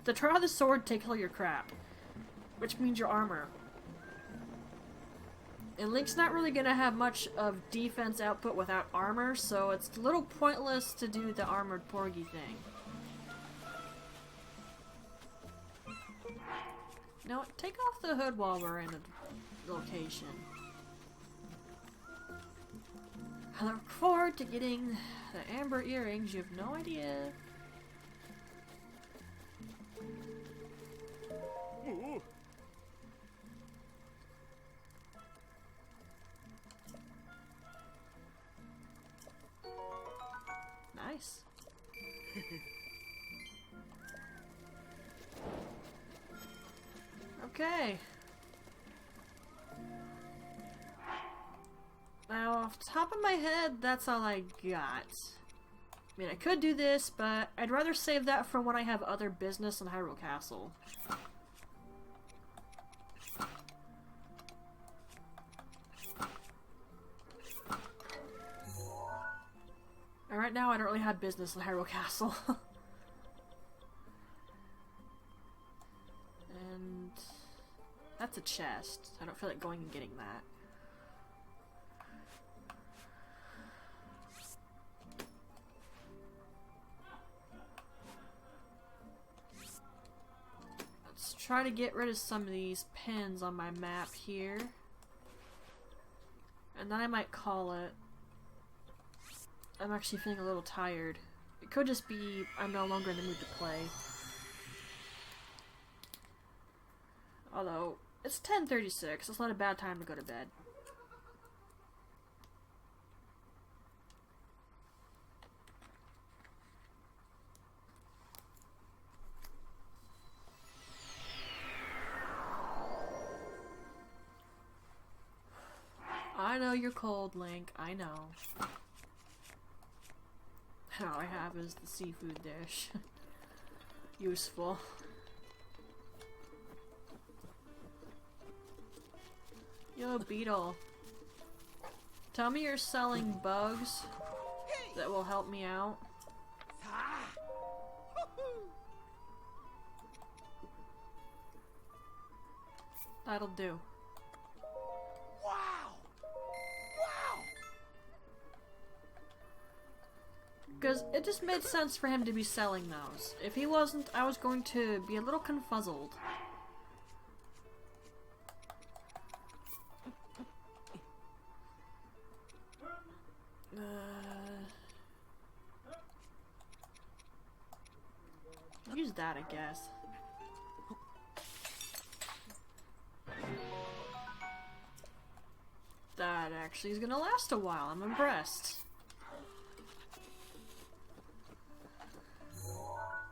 the Try of the Sword takes all your crap, which means your armor. And Link's not really gonna have much of defense output without armor, so it's a little pointless to do the armored porgy thing. No, take off the hood while we're in a location. I look forward to getting the amber earrings. You have no idea. Ooh. Nice. Okay. Now, off the top of my head, that's all I got. I mean, I could do this, but I'd rather save that for when I have other business in Hyrule Castle. And right now, I don't really have business in Hyrule Castle. And that's a chest. I don't feel like going and getting that. Let's try to get rid of some of these pins on my map here. And then I might call it. I'm actually feeling a little tired. It could just be I'm no longer in the mood to play. Although, it's 10:36, it's not a bad time to go to bed. I know you're cold, Link, I know. All I have is the seafood dish. Useful. Yo, Beetle. Tell me you're selling bugs that will help me out. Ah. Woohoo. That'll do. Wow. Wow. Because it just made sense for him to be selling those. If he wasn't, I was going to be a little confuzzled. Use that, I guess. That actually is gonna last a while. I'm impressed.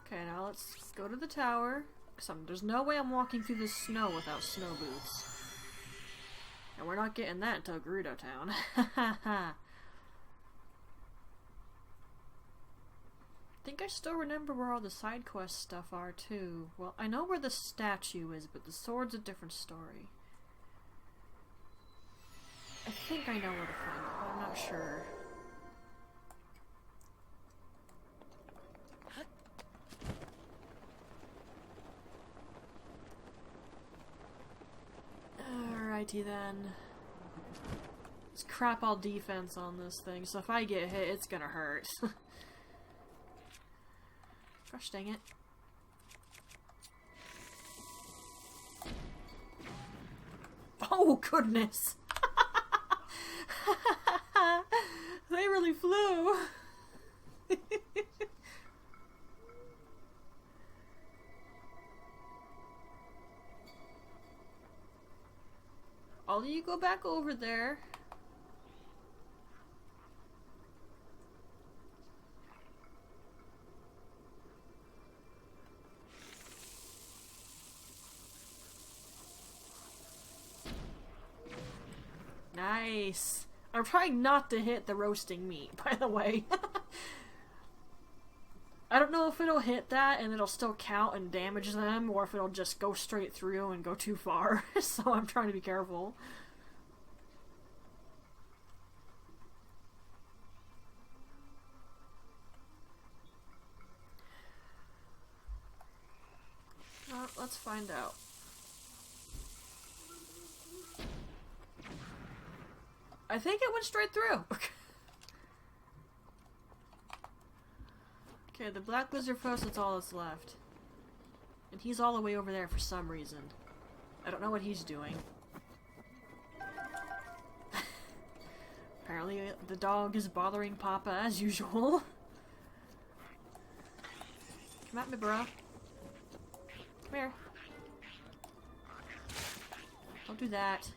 Okay, now let's go to the tower. Cause there's no way I'm walking through the snow without snow boots. And we're not getting that until Gerudo Town. I think I still remember where all the side quest stuff are too. Well, I know where the statue is, but the sword's a different story. I think I know where to find it, but I'm not sure. Alrighty then. Let's crap all defense on this thing, so if I get hit, it's gonna hurt. Gosh dang it. Oh goodness! They really flew! All you go back over there. Nice. I'm trying not to hit the roasting meat, by the way. I don't know if it'll hit that and it'll still count and damage them, or if it'll just go straight through and go too far. So I'm trying to be careful. let's find out. I think it went straight through. Okay, the black lizard post, that's all that's left. And he's all the way over there for some reason. I don't know what he's doing. Apparently the dog is bothering Papa as usual. Come at me, bro. Come here. Don't do that.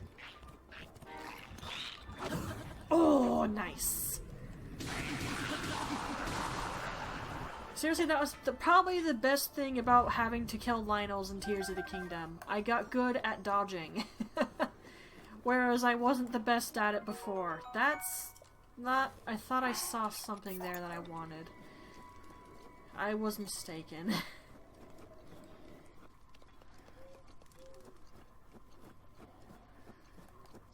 Oh, nice. Seriously, that was probably the best thing about having to kill Lionels in Tears of the Kingdom. I got good at dodging. Whereas I wasn't the best at it before. That's not... I thought I saw something there that I wanted. I was mistaken.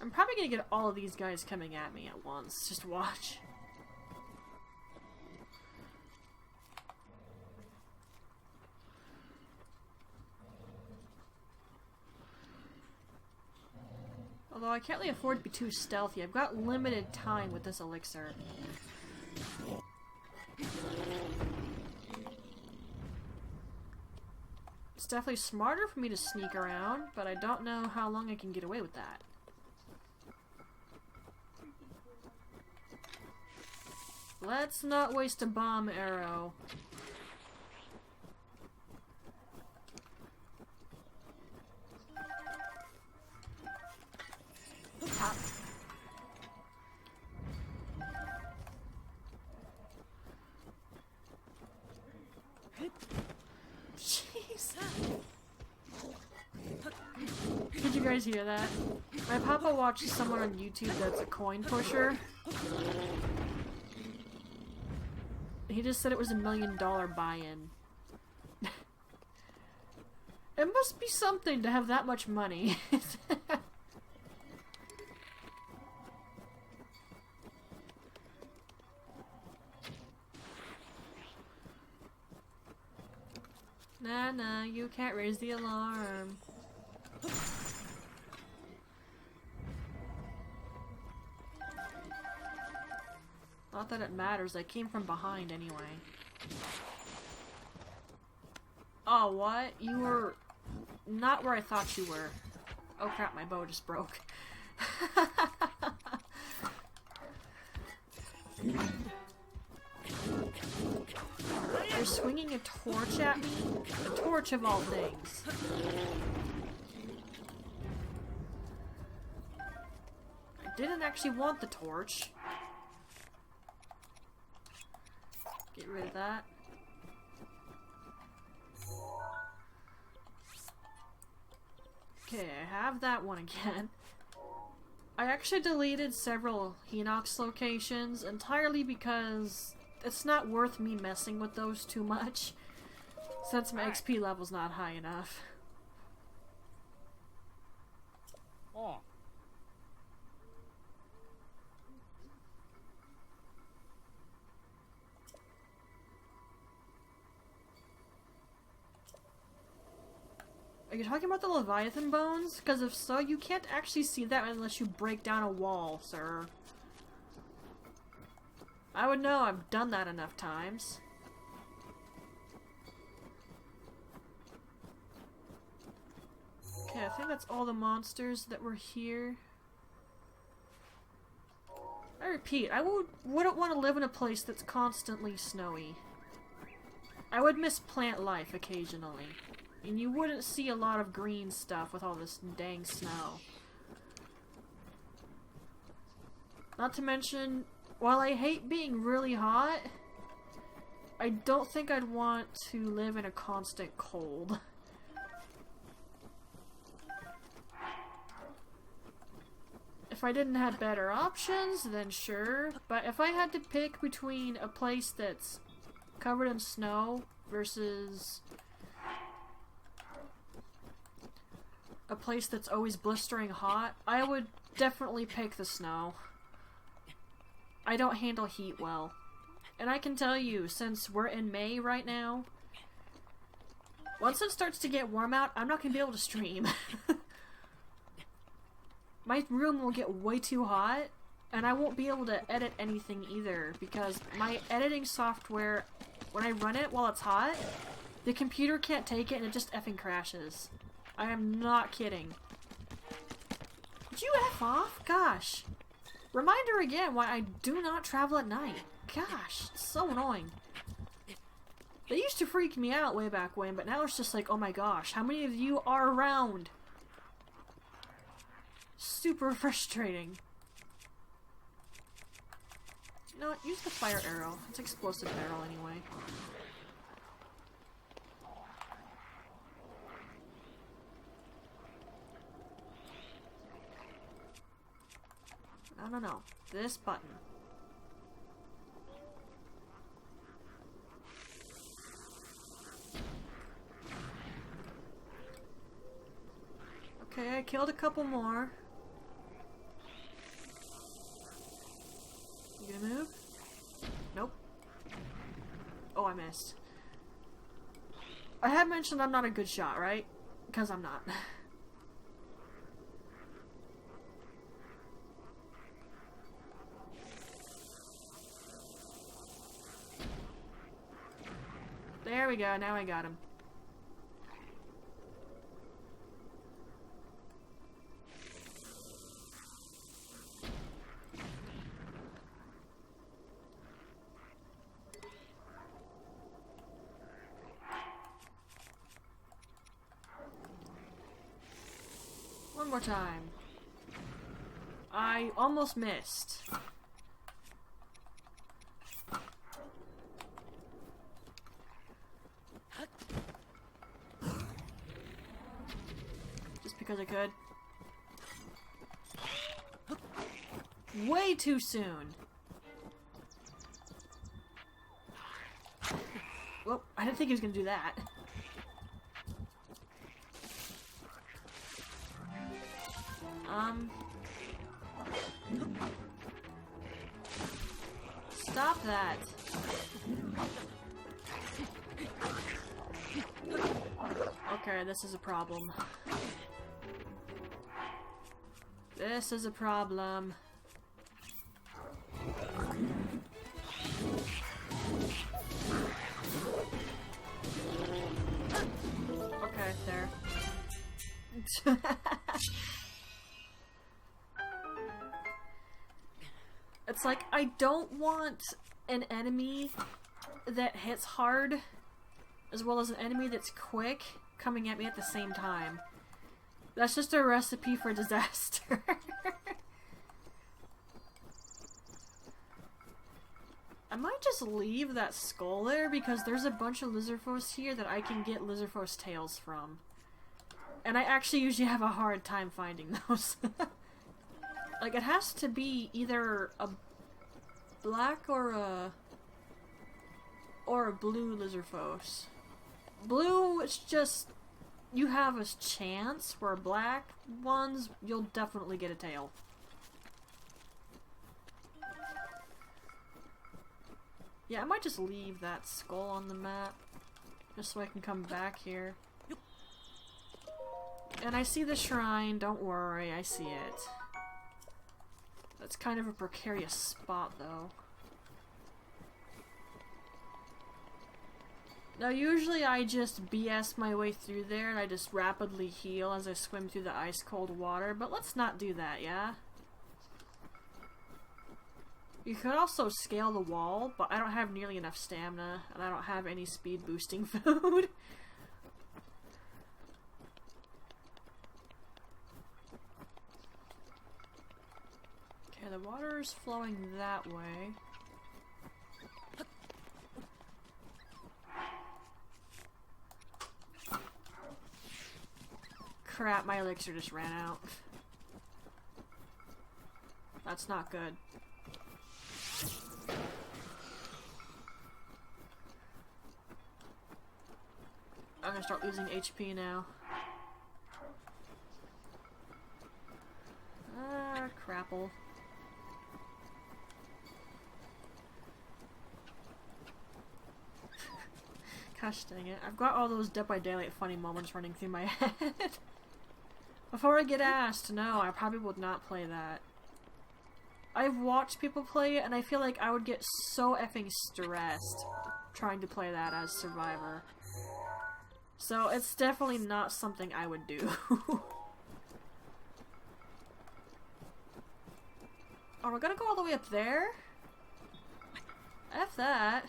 I'm probably gonna get all of these guys coming at me at once. Just watch. Although I can't really afford to be too stealthy. I've got limited time with this elixir. It's definitely smarter for me to sneak around, but I don't know how long I can get away with that. Let's not waste a bomb arrow. Pop. Jeez. Did you guys hear that? My papa watches someone on YouTube that's a coin pusher. He just said it was $1 million buy-in. It must be something to have that much money. Nah, you can't raise the alarm. Not that it matters, I came from behind anyway. Oh, what? You were not where I thought you were. Oh crap, my bow just broke. You're swinging a torch at me? A torch of all things. I didn't actually want the torch. Get rid of that. Okay, I have that one again. I actually deleted several Hinox locations entirely because it's not worth me messing with those too much since my XP level's not high enough. Oh. Are you talking about the Leviathan bones? Because if so, you can't actually see that unless you break down a wall, sir. I would know, I've done that enough times. Okay, I think that's all the monsters that were here. I repeat, I wouldn't want to live in a place that's constantly snowy. I would miss plant life occasionally. And you wouldn't see a lot of green stuff with all this dang snow. Not to mention, while I hate being really hot, I don't think I'd want to live in a constant cold. If I didn't have better options, then sure. But if I had to pick between a place that's covered in snow versus a place that's always blistering hot, I would definitely pick the snow. I don't handle heat well. And I can tell you, since we're in May right now, Once it starts to get warm out, I'm not gonna be able to stream. My room will get way too hot, and I won't be able to edit anything either, because my editing software, when I run it while it's hot, the computer can't take it and it just effing crashes. I am not kidding. Would you F off? Gosh. Reminder again why I do not travel at night. Gosh, it's so annoying. They used to freak me out way back when, but now it's just like, oh my gosh, how many of you are around? Super frustrating. You know what? Use the fire arrow. It's explosive barrel anyway. No. This button. Okay, I killed a couple more. You gonna move? Nope. Oh, I missed. I had mentioned I'm not a good shot, right? Because I'm not. There we go, now I got him. One more time. I almost missed. Just because I could. Way too soon. Well, I didn't think he was gonna do that. Stop that. Okay, this is a problem. This is a problem. Okay, there. It's like, I don't want an enemy that hits hard, as well as an enemy that's quick, coming at me at the same time. That's just a recipe for disaster. I might just leave that skull there, because there's a bunch of Lizardfos here that I can get Lizardfos tails from. And I actually usually have a hard time finding those. Like, it has to be either a black or a blue Lizardfos. Blue, it's just, you have a chance, where black ones, you'll definitely get a tail. Yeah, I might just leave that skull on the map, just so I can come back here. And I see the shrine, don't worry, I see it. That's kind of a precarious spot, though. Now, usually I just BS my way through there and I just rapidly heal as I swim through the ice-cold water, but let's not do that, yeah? You could also scale the wall, but I don't have nearly enough stamina, and I don't have any speed-boosting food. Okay, the water is flowing that way. Crap, my elixir just ran out. That's not good. I'm gonna start losing HP now. Ah, crapple. Gosh dang it. I've got all those Dead by Daylight funny moments running through my head. Before I get asked, no, I probably would not play that. I've watched people play it, and I feel like I would get so effing stressed trying to play that as Survivor. So it's definitely not something I would do. Oh, we're gonna go all the way up there? F that.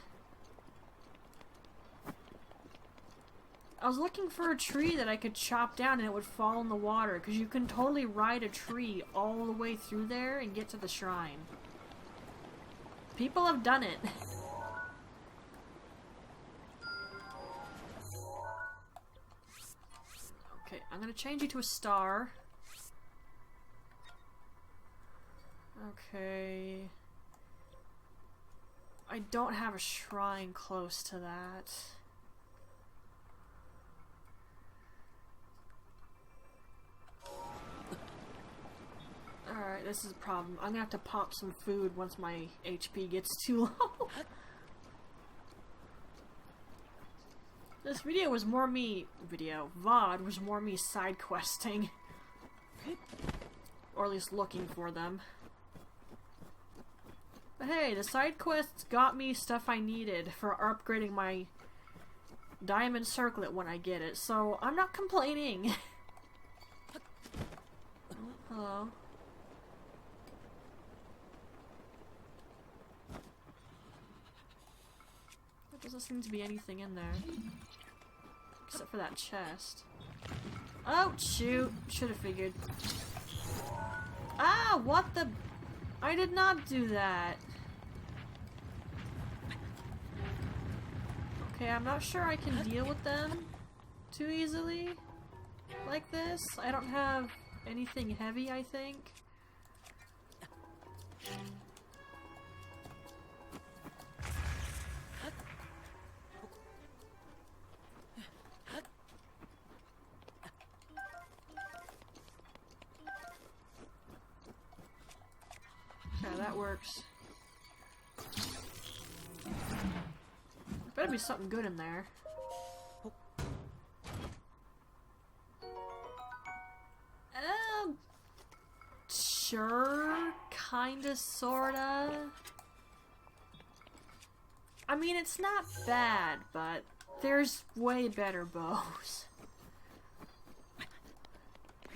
I was looking for a tree that I could chop down and it would fall in the water, because you can totally ride a tree all the way through there and get to the shrine. People have done it. Okay, I'm gonna change you to a star. Okay. I don't have a shrine close to that. Alright, this is a problem. I'm gonna have to pop some food once my HP gets too low. This video was more me... VOD was more me side questing. Or at least looking for them. But hey, the side quests got me stuff I needed for upgrading my diamond circlet when I get it, so I'm not complaining. Oh, hello. There doesn't seem to be anything in there. Except for that chest. Oh, shoot. Should have figured. Ah, what the... I did not do that. Okay, I'm not sure I can deal with them too easily like this. I don't have anything heavy, I think. Okay, that works. Better be something good in there. Sure, kinda, sorta. I mean, it's not bad, but there's way better bows.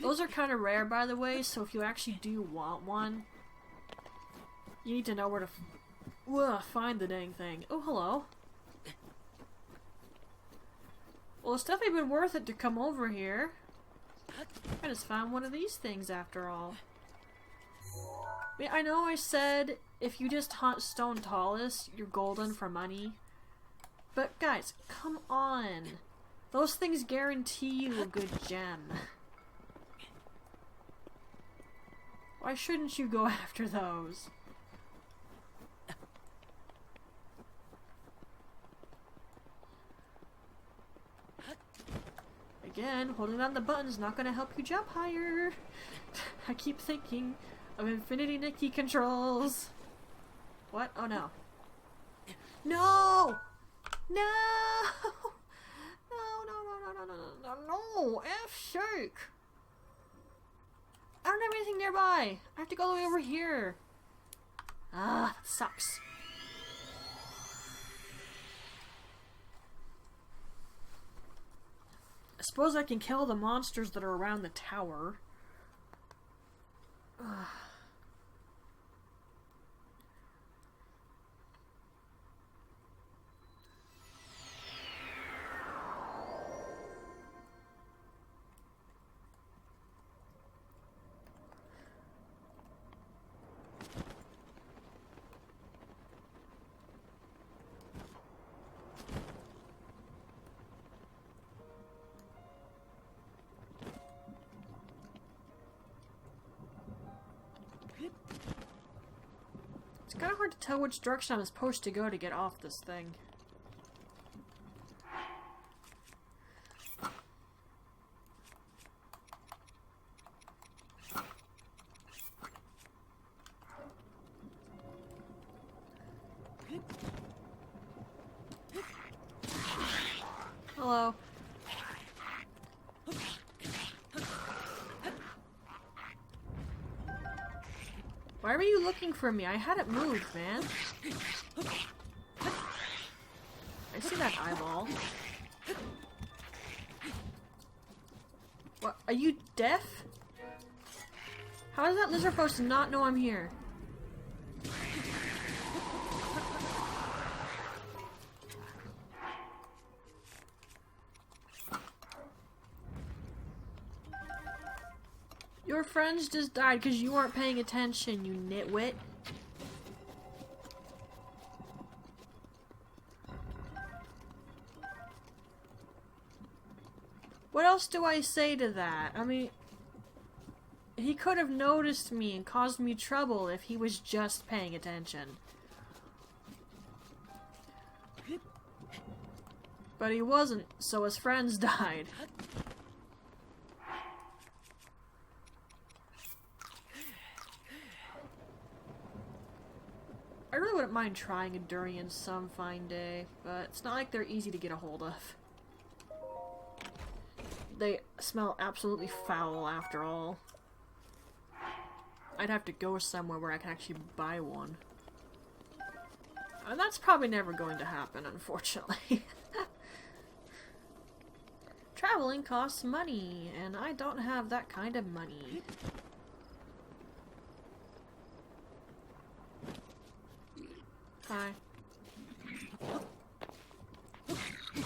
Those are kinda rare, by the way, so if you actually do want one, you need to know where to find the dang thing. Oh, hello. Well, it's definitely been worth it to come over here. I just found one of these things after all. I mean, I know I said if you just hunt Stone Tallest, you're golden for money. But guys, come on. Those things guarantee you a good gem. Why shouldn't you go after those? Again, holding down the button is not going to help you jump higher. I keep thinking of Infinity Nikki controls. What? Oh no. No! No! No! F-shake! I don't have anything nearby. I have to go all the way over here. Ah, that sucks. I suppose I can kill the monsters that are around the tower. Ugh. It's kind of hard to tell which direction I'm supposed to go to get off this thing. Hello. Why were you looking for me? I hadn't moved, man. I see that eyeball. What? Are you deaf? How is that lizard supposed to not know I'm here? Your friends just died because you weren't paying attention, you nitwit. What else do I say to that? I mean, he could have noticed me and caused me trouble if he was just paying attention. But he wasn't, so his friends died. I really wouldn't mind trying a durian some fine day, but it's not like they're easy to get a hold of. They smell absolutely foul after all. I'd have to go somewhere where I can actually buy one. And that's probably never going to happen, unfortunately. Traveling costs money, and I don't have that kind of money. Hi.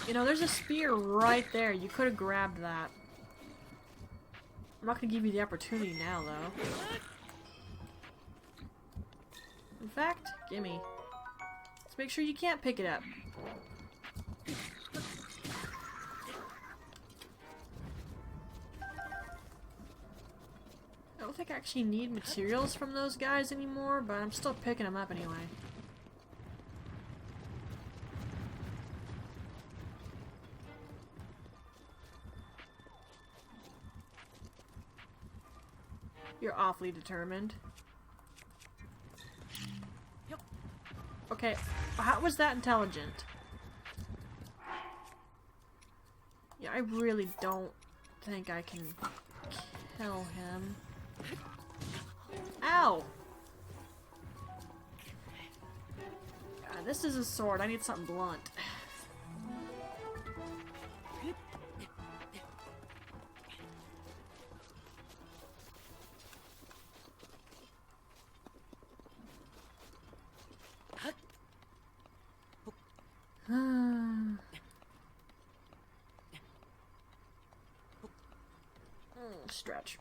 You know, there's a spear right there. You could have grabbed that. I'm not gonna give you the opportunity now, though. In fact, gimme. Let's make sure you can't pick it up. I don't think I actually need materials from those guys anymore, but I'm still picking them up anyway. You're awfully determined. Okay, how was that intelligent? Yeah, I really don't think I can kill him. Ow! God, this is a sword. I need something blunt. Stretch.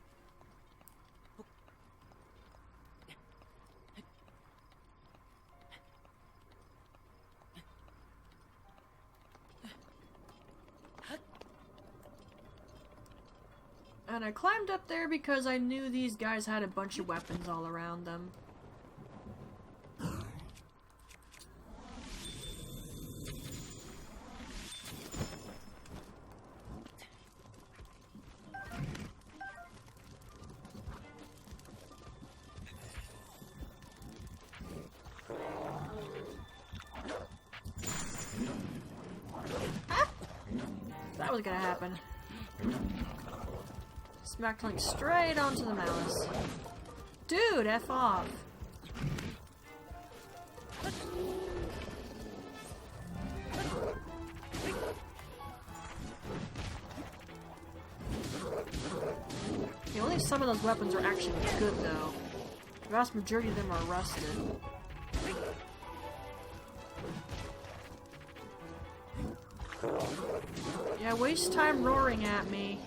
And I climbed up there because I knew these guys had a bunch of weapons all around them. That was gonna happen. Smacked like straight onto the mouse. Dude, F off. Yeah, only some of those weapons are actually good though. The vast majority of them are rusted. Yeah, waste time roaring at me.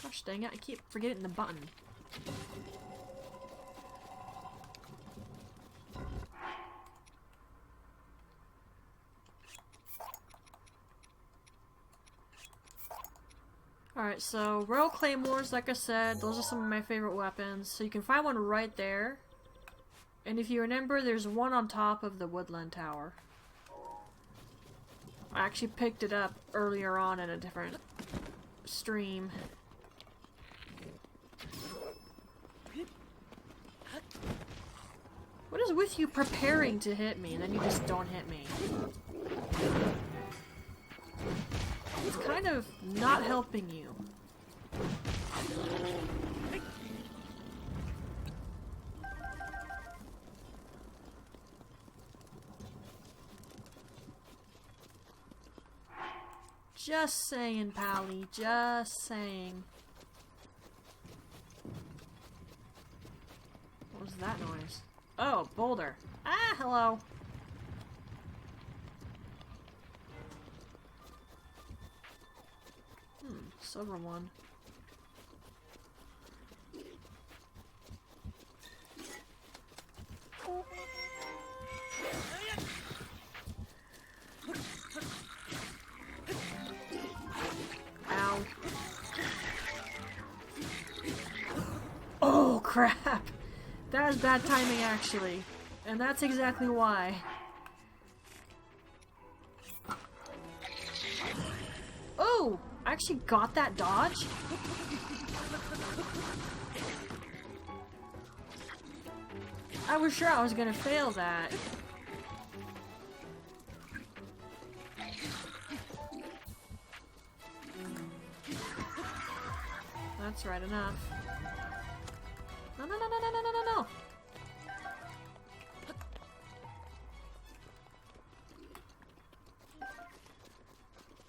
Gosh dang it, I keep forgetting the button. Alright, so Royal Claymores, like I said, those are some of my favorite weapons. So you can find one right there. And if you remember, there's one on top of the Woodland Tower. I actually picked it up earlier on in a different stream. is with you preparing to hit me, and then you just don't hit me? It's kind of not helping you. Just saying, Pally. Just saying. What was that noise? Oh, boulder. Ah, hello. Silver one. Ow. Oh, crap! That was bad timing, actually. And that's exactly why. Oh! I actually got that dodge? I was sure I was gonna fail that. That's right enough. No, no, no, no, no, no, no, no, no!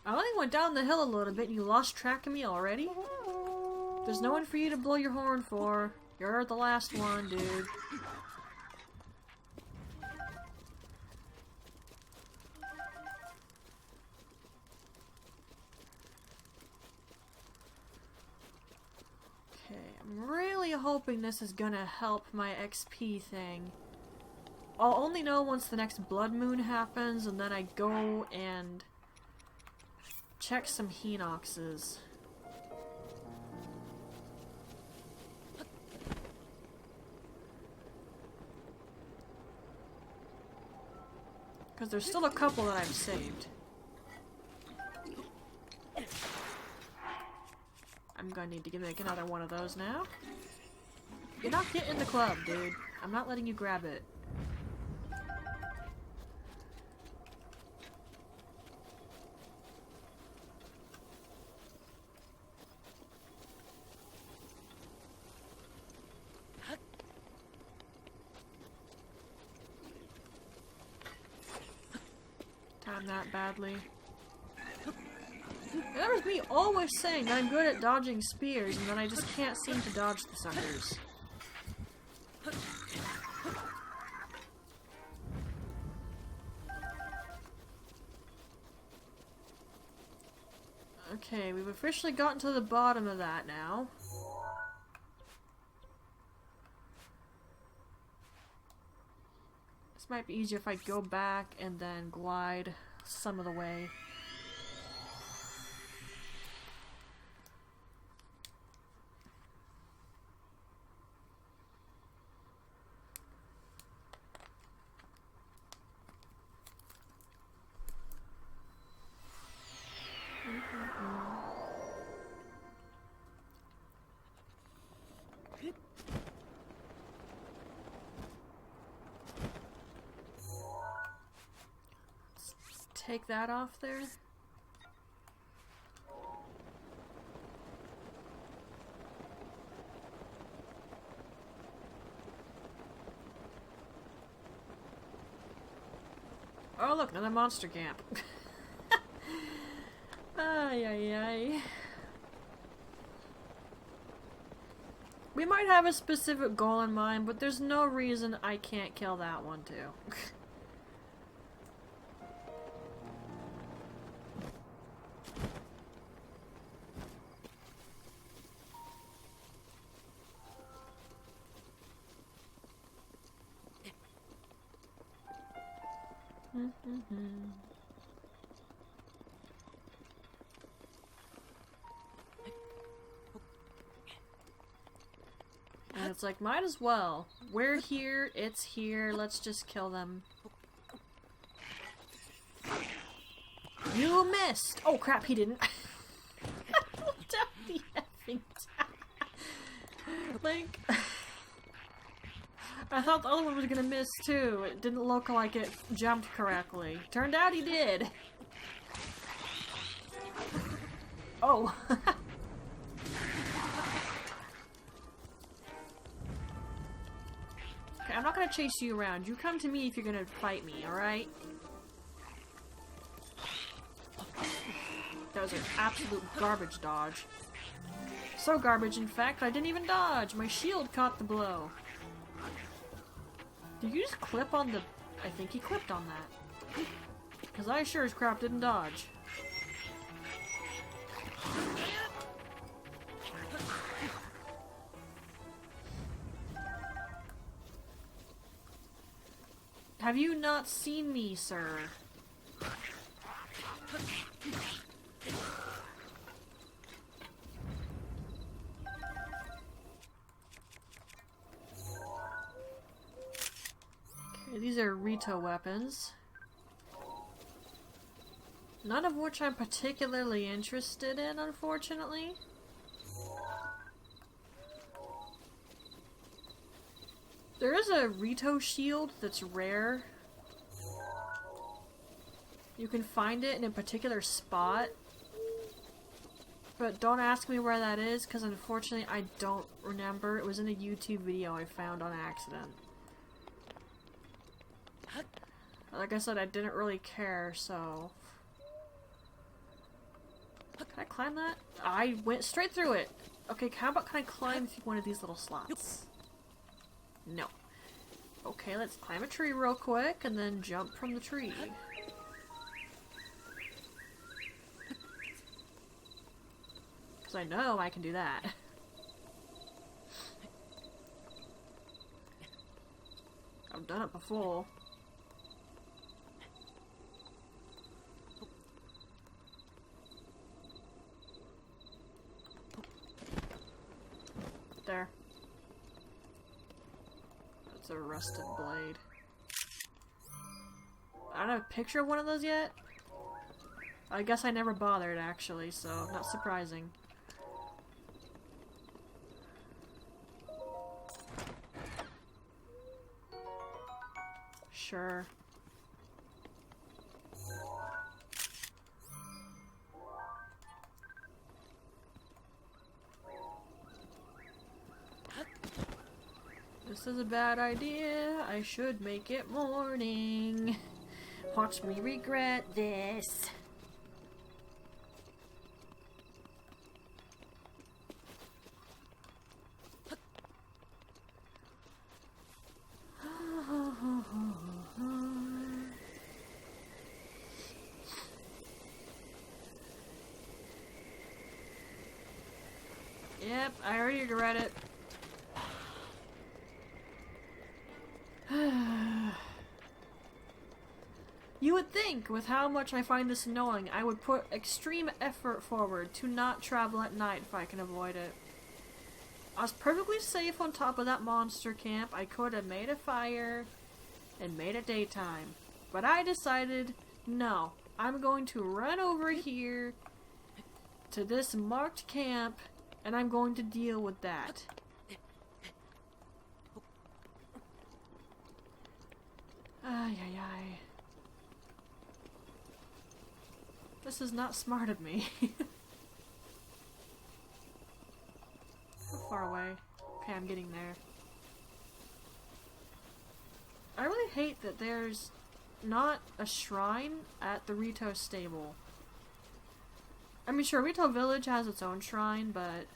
I only went down the hill a little bit and you lost track of me already? There's no one for you to blow your horn for. You're the last one, dude. Okay, I'm really hoping this is gonna help my XP thing. I'll only know once the next blood moon happens and then I go and check some Henoxes. Because there's still a couple that I've saved. I'm gonna need to make another one of those now. You're not getting the club, dude. I'm not letting you grab it. Time that badly. That was me always saying that I'm good at dodging spears and then I just can't seem to dodge the suckers. Okay, we've officially gotten to the bottom of that now. This might be easier if I go back and then glide some of the way. Take that off there. Oh look, another monster camp. Ay ay ay. We might have a specific goal in mind, but there's no reason I can't kill that one too. And it's like, might as well. We're here, it's here, let's just kill them. You missed! Oh crap, he didn't. Down the effing Link. I thought the other one was gonna miss too. It didn't look like it jumped correctly. Turned out he did. Oh. Okay, I'm not gonna chase you around. You come to me if you're gonna fight me, alright? That was an absolute garbage dodge. So garbage, in fact, I didn't even dodge. My shield caught the blow. Did you just clip on the... I think he clipped on that. Because I sure as crap didn't dodge. Have you not seen me, sir? Okay, these are Rito weapons. None of which I'm particularly interested in, unfortunately. There is a Rito shield that's rare. You can find it in a particular spot. But don't ask me where that is, because unfortunately I don't remember. It was in a YouTube video I found on accident. Like I said, I didn't really care, so... Can I climb that? I went straight through it! Okay, how about can I climb through one of these little slots? No. Okay, let's climb a tree real quick, and then jump from the tree. Because I know I can do that. I've done it before. There. That's a rusted blade. I don't have a picture of one of those yet. I guess I never bothered, actually, so not surprising. Sure. This is a bad idea. I should make it morning. Watch me regret this. Yep, I already regret it. You would think, with how much I find this annoying, I would put extreme effort forward to not travel at night if I can avoid it. I was perfectly safe on top of that monster camp. I could have made a fire and made it daytime. But I decided, no, I'm going to run over here to this marked camp and I'm going to deal with that. Ay, ay, ay. This is not smart of me. How far away? Okay, I'm getting there. I really hate that there's not a shrine at the Rito stable. I mean, sure, Rito Village has its own shrine, but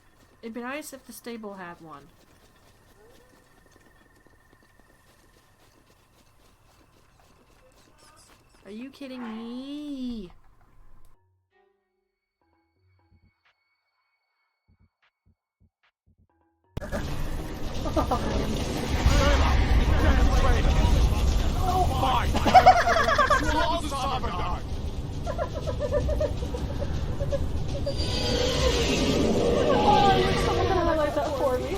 it'd be nice if the stable had one. Are you kidding me? Fine! All the sovereign die! Someone can highlight that for me.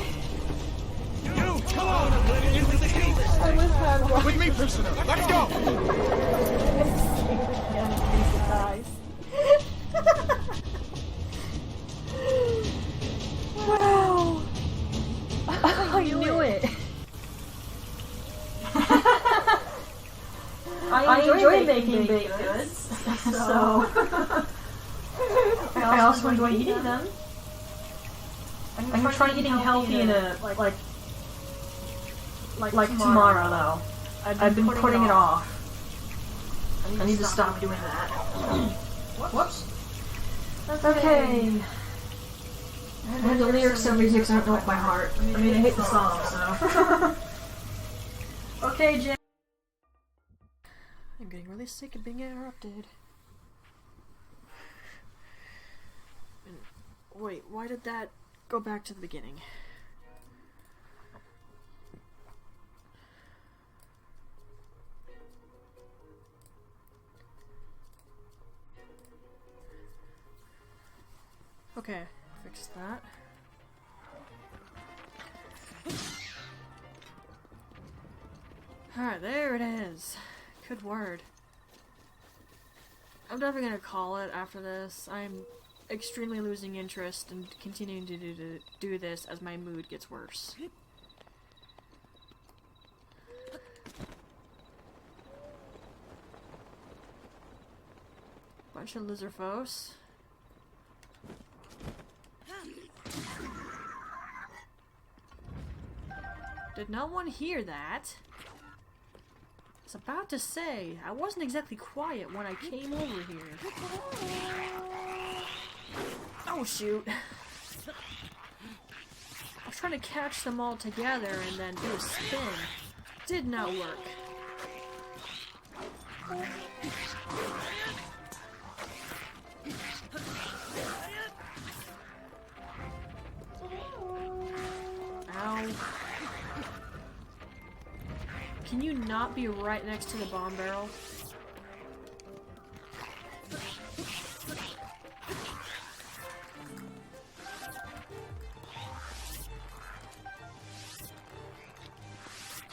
You, come on! Into the heat! I was had With me, prisoner! Let's go! Wow! I knew it! so I also enjoy eating them. I'm trying eating healthy in a like tomorrow though. I've been putting it off. I need to stop doing that. Whoops. Okay. I had the lyrics of music so I don't know it by heart. I mean, I hate the song, so. Okay, Jim. I'm getting really sick of being interrupted. Wait, why did that go back to the beginning? Okay, fix that. Alright, there it is. Good word. I'm definitely gonna call it after this. I'm extremely losing interest and continuing to do this as my mood gets worse. Bunch of lizardfos. Did no one hear that? I was about to say, I wasn't exactly quiet when I came over here. Oh shoot. I was trying to catch them all together and then do a spin. Did not work. Ow. Can you not be right next to the bomb barrel?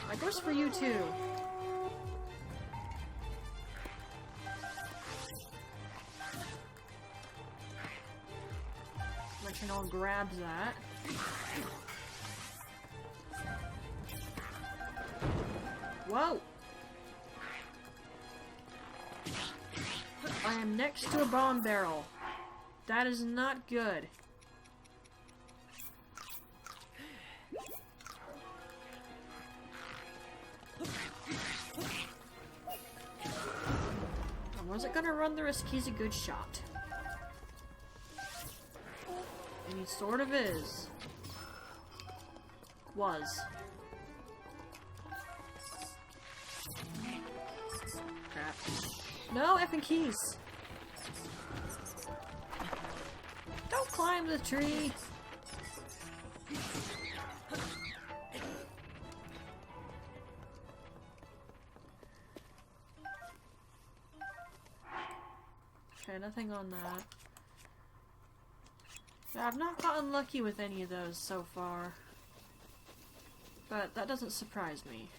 That goes for you too. Like no one grabs that. Whoa! I am next to a bomb barrel. That is not good. I wasn't gonna run the risk, he's a good shot. And he sort of is. Was. Crap. No effing keys! Don't climb the tree! Okay, nothing on that. Yeah, I've not gotten lucky with any of those so far. But that doesn't surprise me.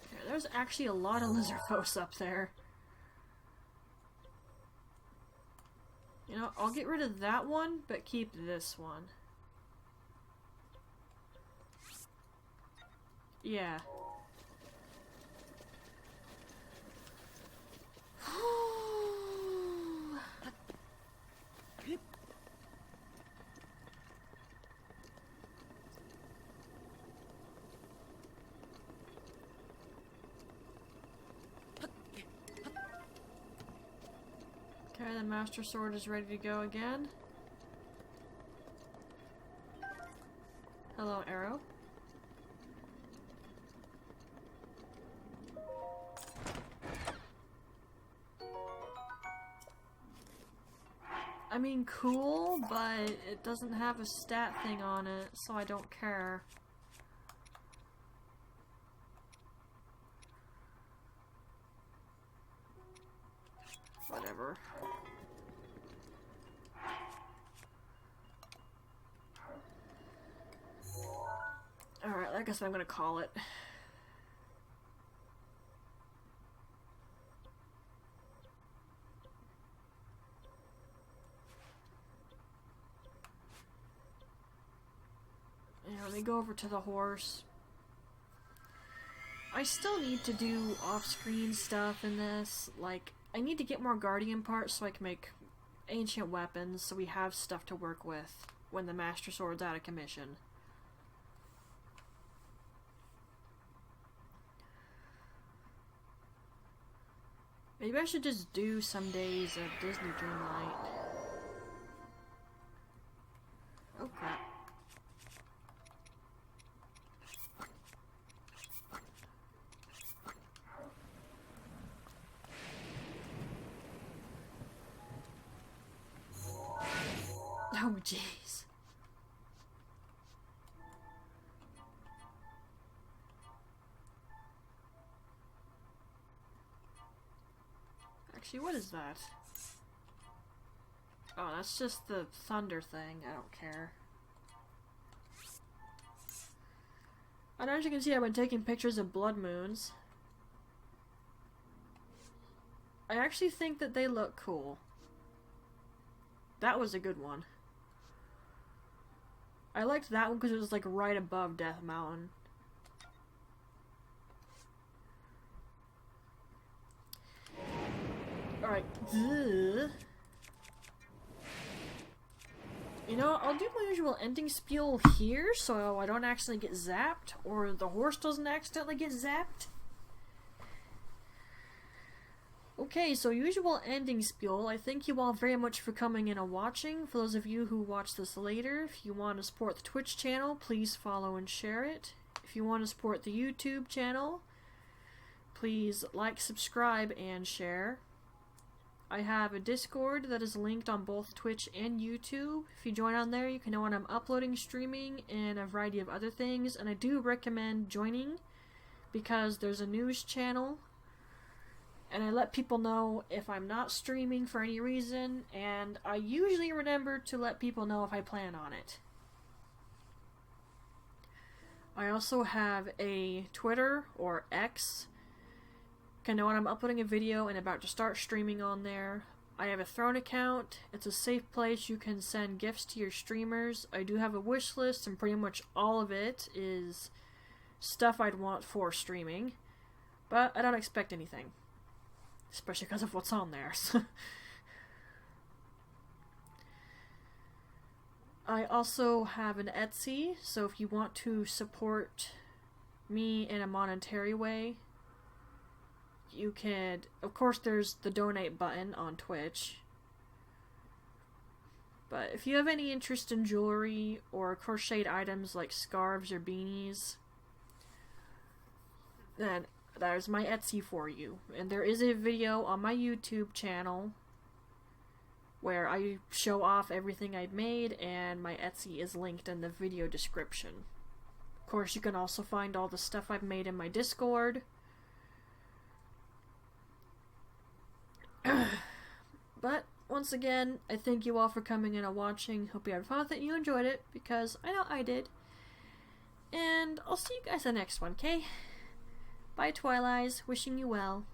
Okay, there's actually a lot of lizardfos up there. You know, I'll get rid of that one, but keep this one. Yeah. Okay, the Master Sword is ready to go again. Hello, arrow. I mean, cool, but it doesn't have a stat thing on it, so I don't care. Whatever. Alright, I guess I'm gonna call it. me go over to the horse. I still need to do off-screen stuff in this. Like, I need to get more guardian parts so I can make ancient weapons so we have stuff to work with when the Master Sword's out of commission. Maybe I should just do some days of Disney Dreamlight. Oh crap. Oh jeez. Actually, what is that? Oh, that's just the thunder thing. I don't care. And as you can see, I've been taking pictures of blood moons. I actually think that they look cool. That was a good one. I liked that one because it was like right above Death Mountain. Alright. You know, I'll do my usual ending spiel here so I don't accidentally get zapped, or the horse doesn't accidentally get zapped. Okay, so usual ending spiel. I thank you all very much for coming in and watching. For those of you who watch this later, if you want to support the Twitch channel, please follow and share it. If you want to support the YouTube channel, please like, subscribe, and share. I have a Discord that is linked on both Twitch and YouTube. If you join on there, you can know when I'm uploading, streaming, and a variety of other things. And I do recommend joining because there's a news channel. And I let people know if I'm not streaming for any reason, and I usually remember to let people know if I plan on it. I also have a Twitter, or X. You can know when I'm uploading a video and about to start streaming on there. I have a Throne account. It's a safe place you can send gifts to your streamers. I do have a wish list, and pretty much all of it is stuff I'd want for streaming. But I don't expect anything. Especially because of what's on there. I also have an Etsy, so if you want to support me in a monetary way, you can. Of course, there's the donate button on Twitch. But if you have any interest in jewelry or crocheted items like scarves or beanies, then there's my Etsy for you. And there is a video on my YouTube channel where I show off everything I've made, and my Etsy is linked in the video description. Of course, you can also find all the stuff I've made in my Discord. But, once again, I thank you all for coming in and watching. Hope you had fun with it and you enjoyed it, because I know I did. And I'll see you guys in the next one, okay? Bye, Twilights. Wishing you well.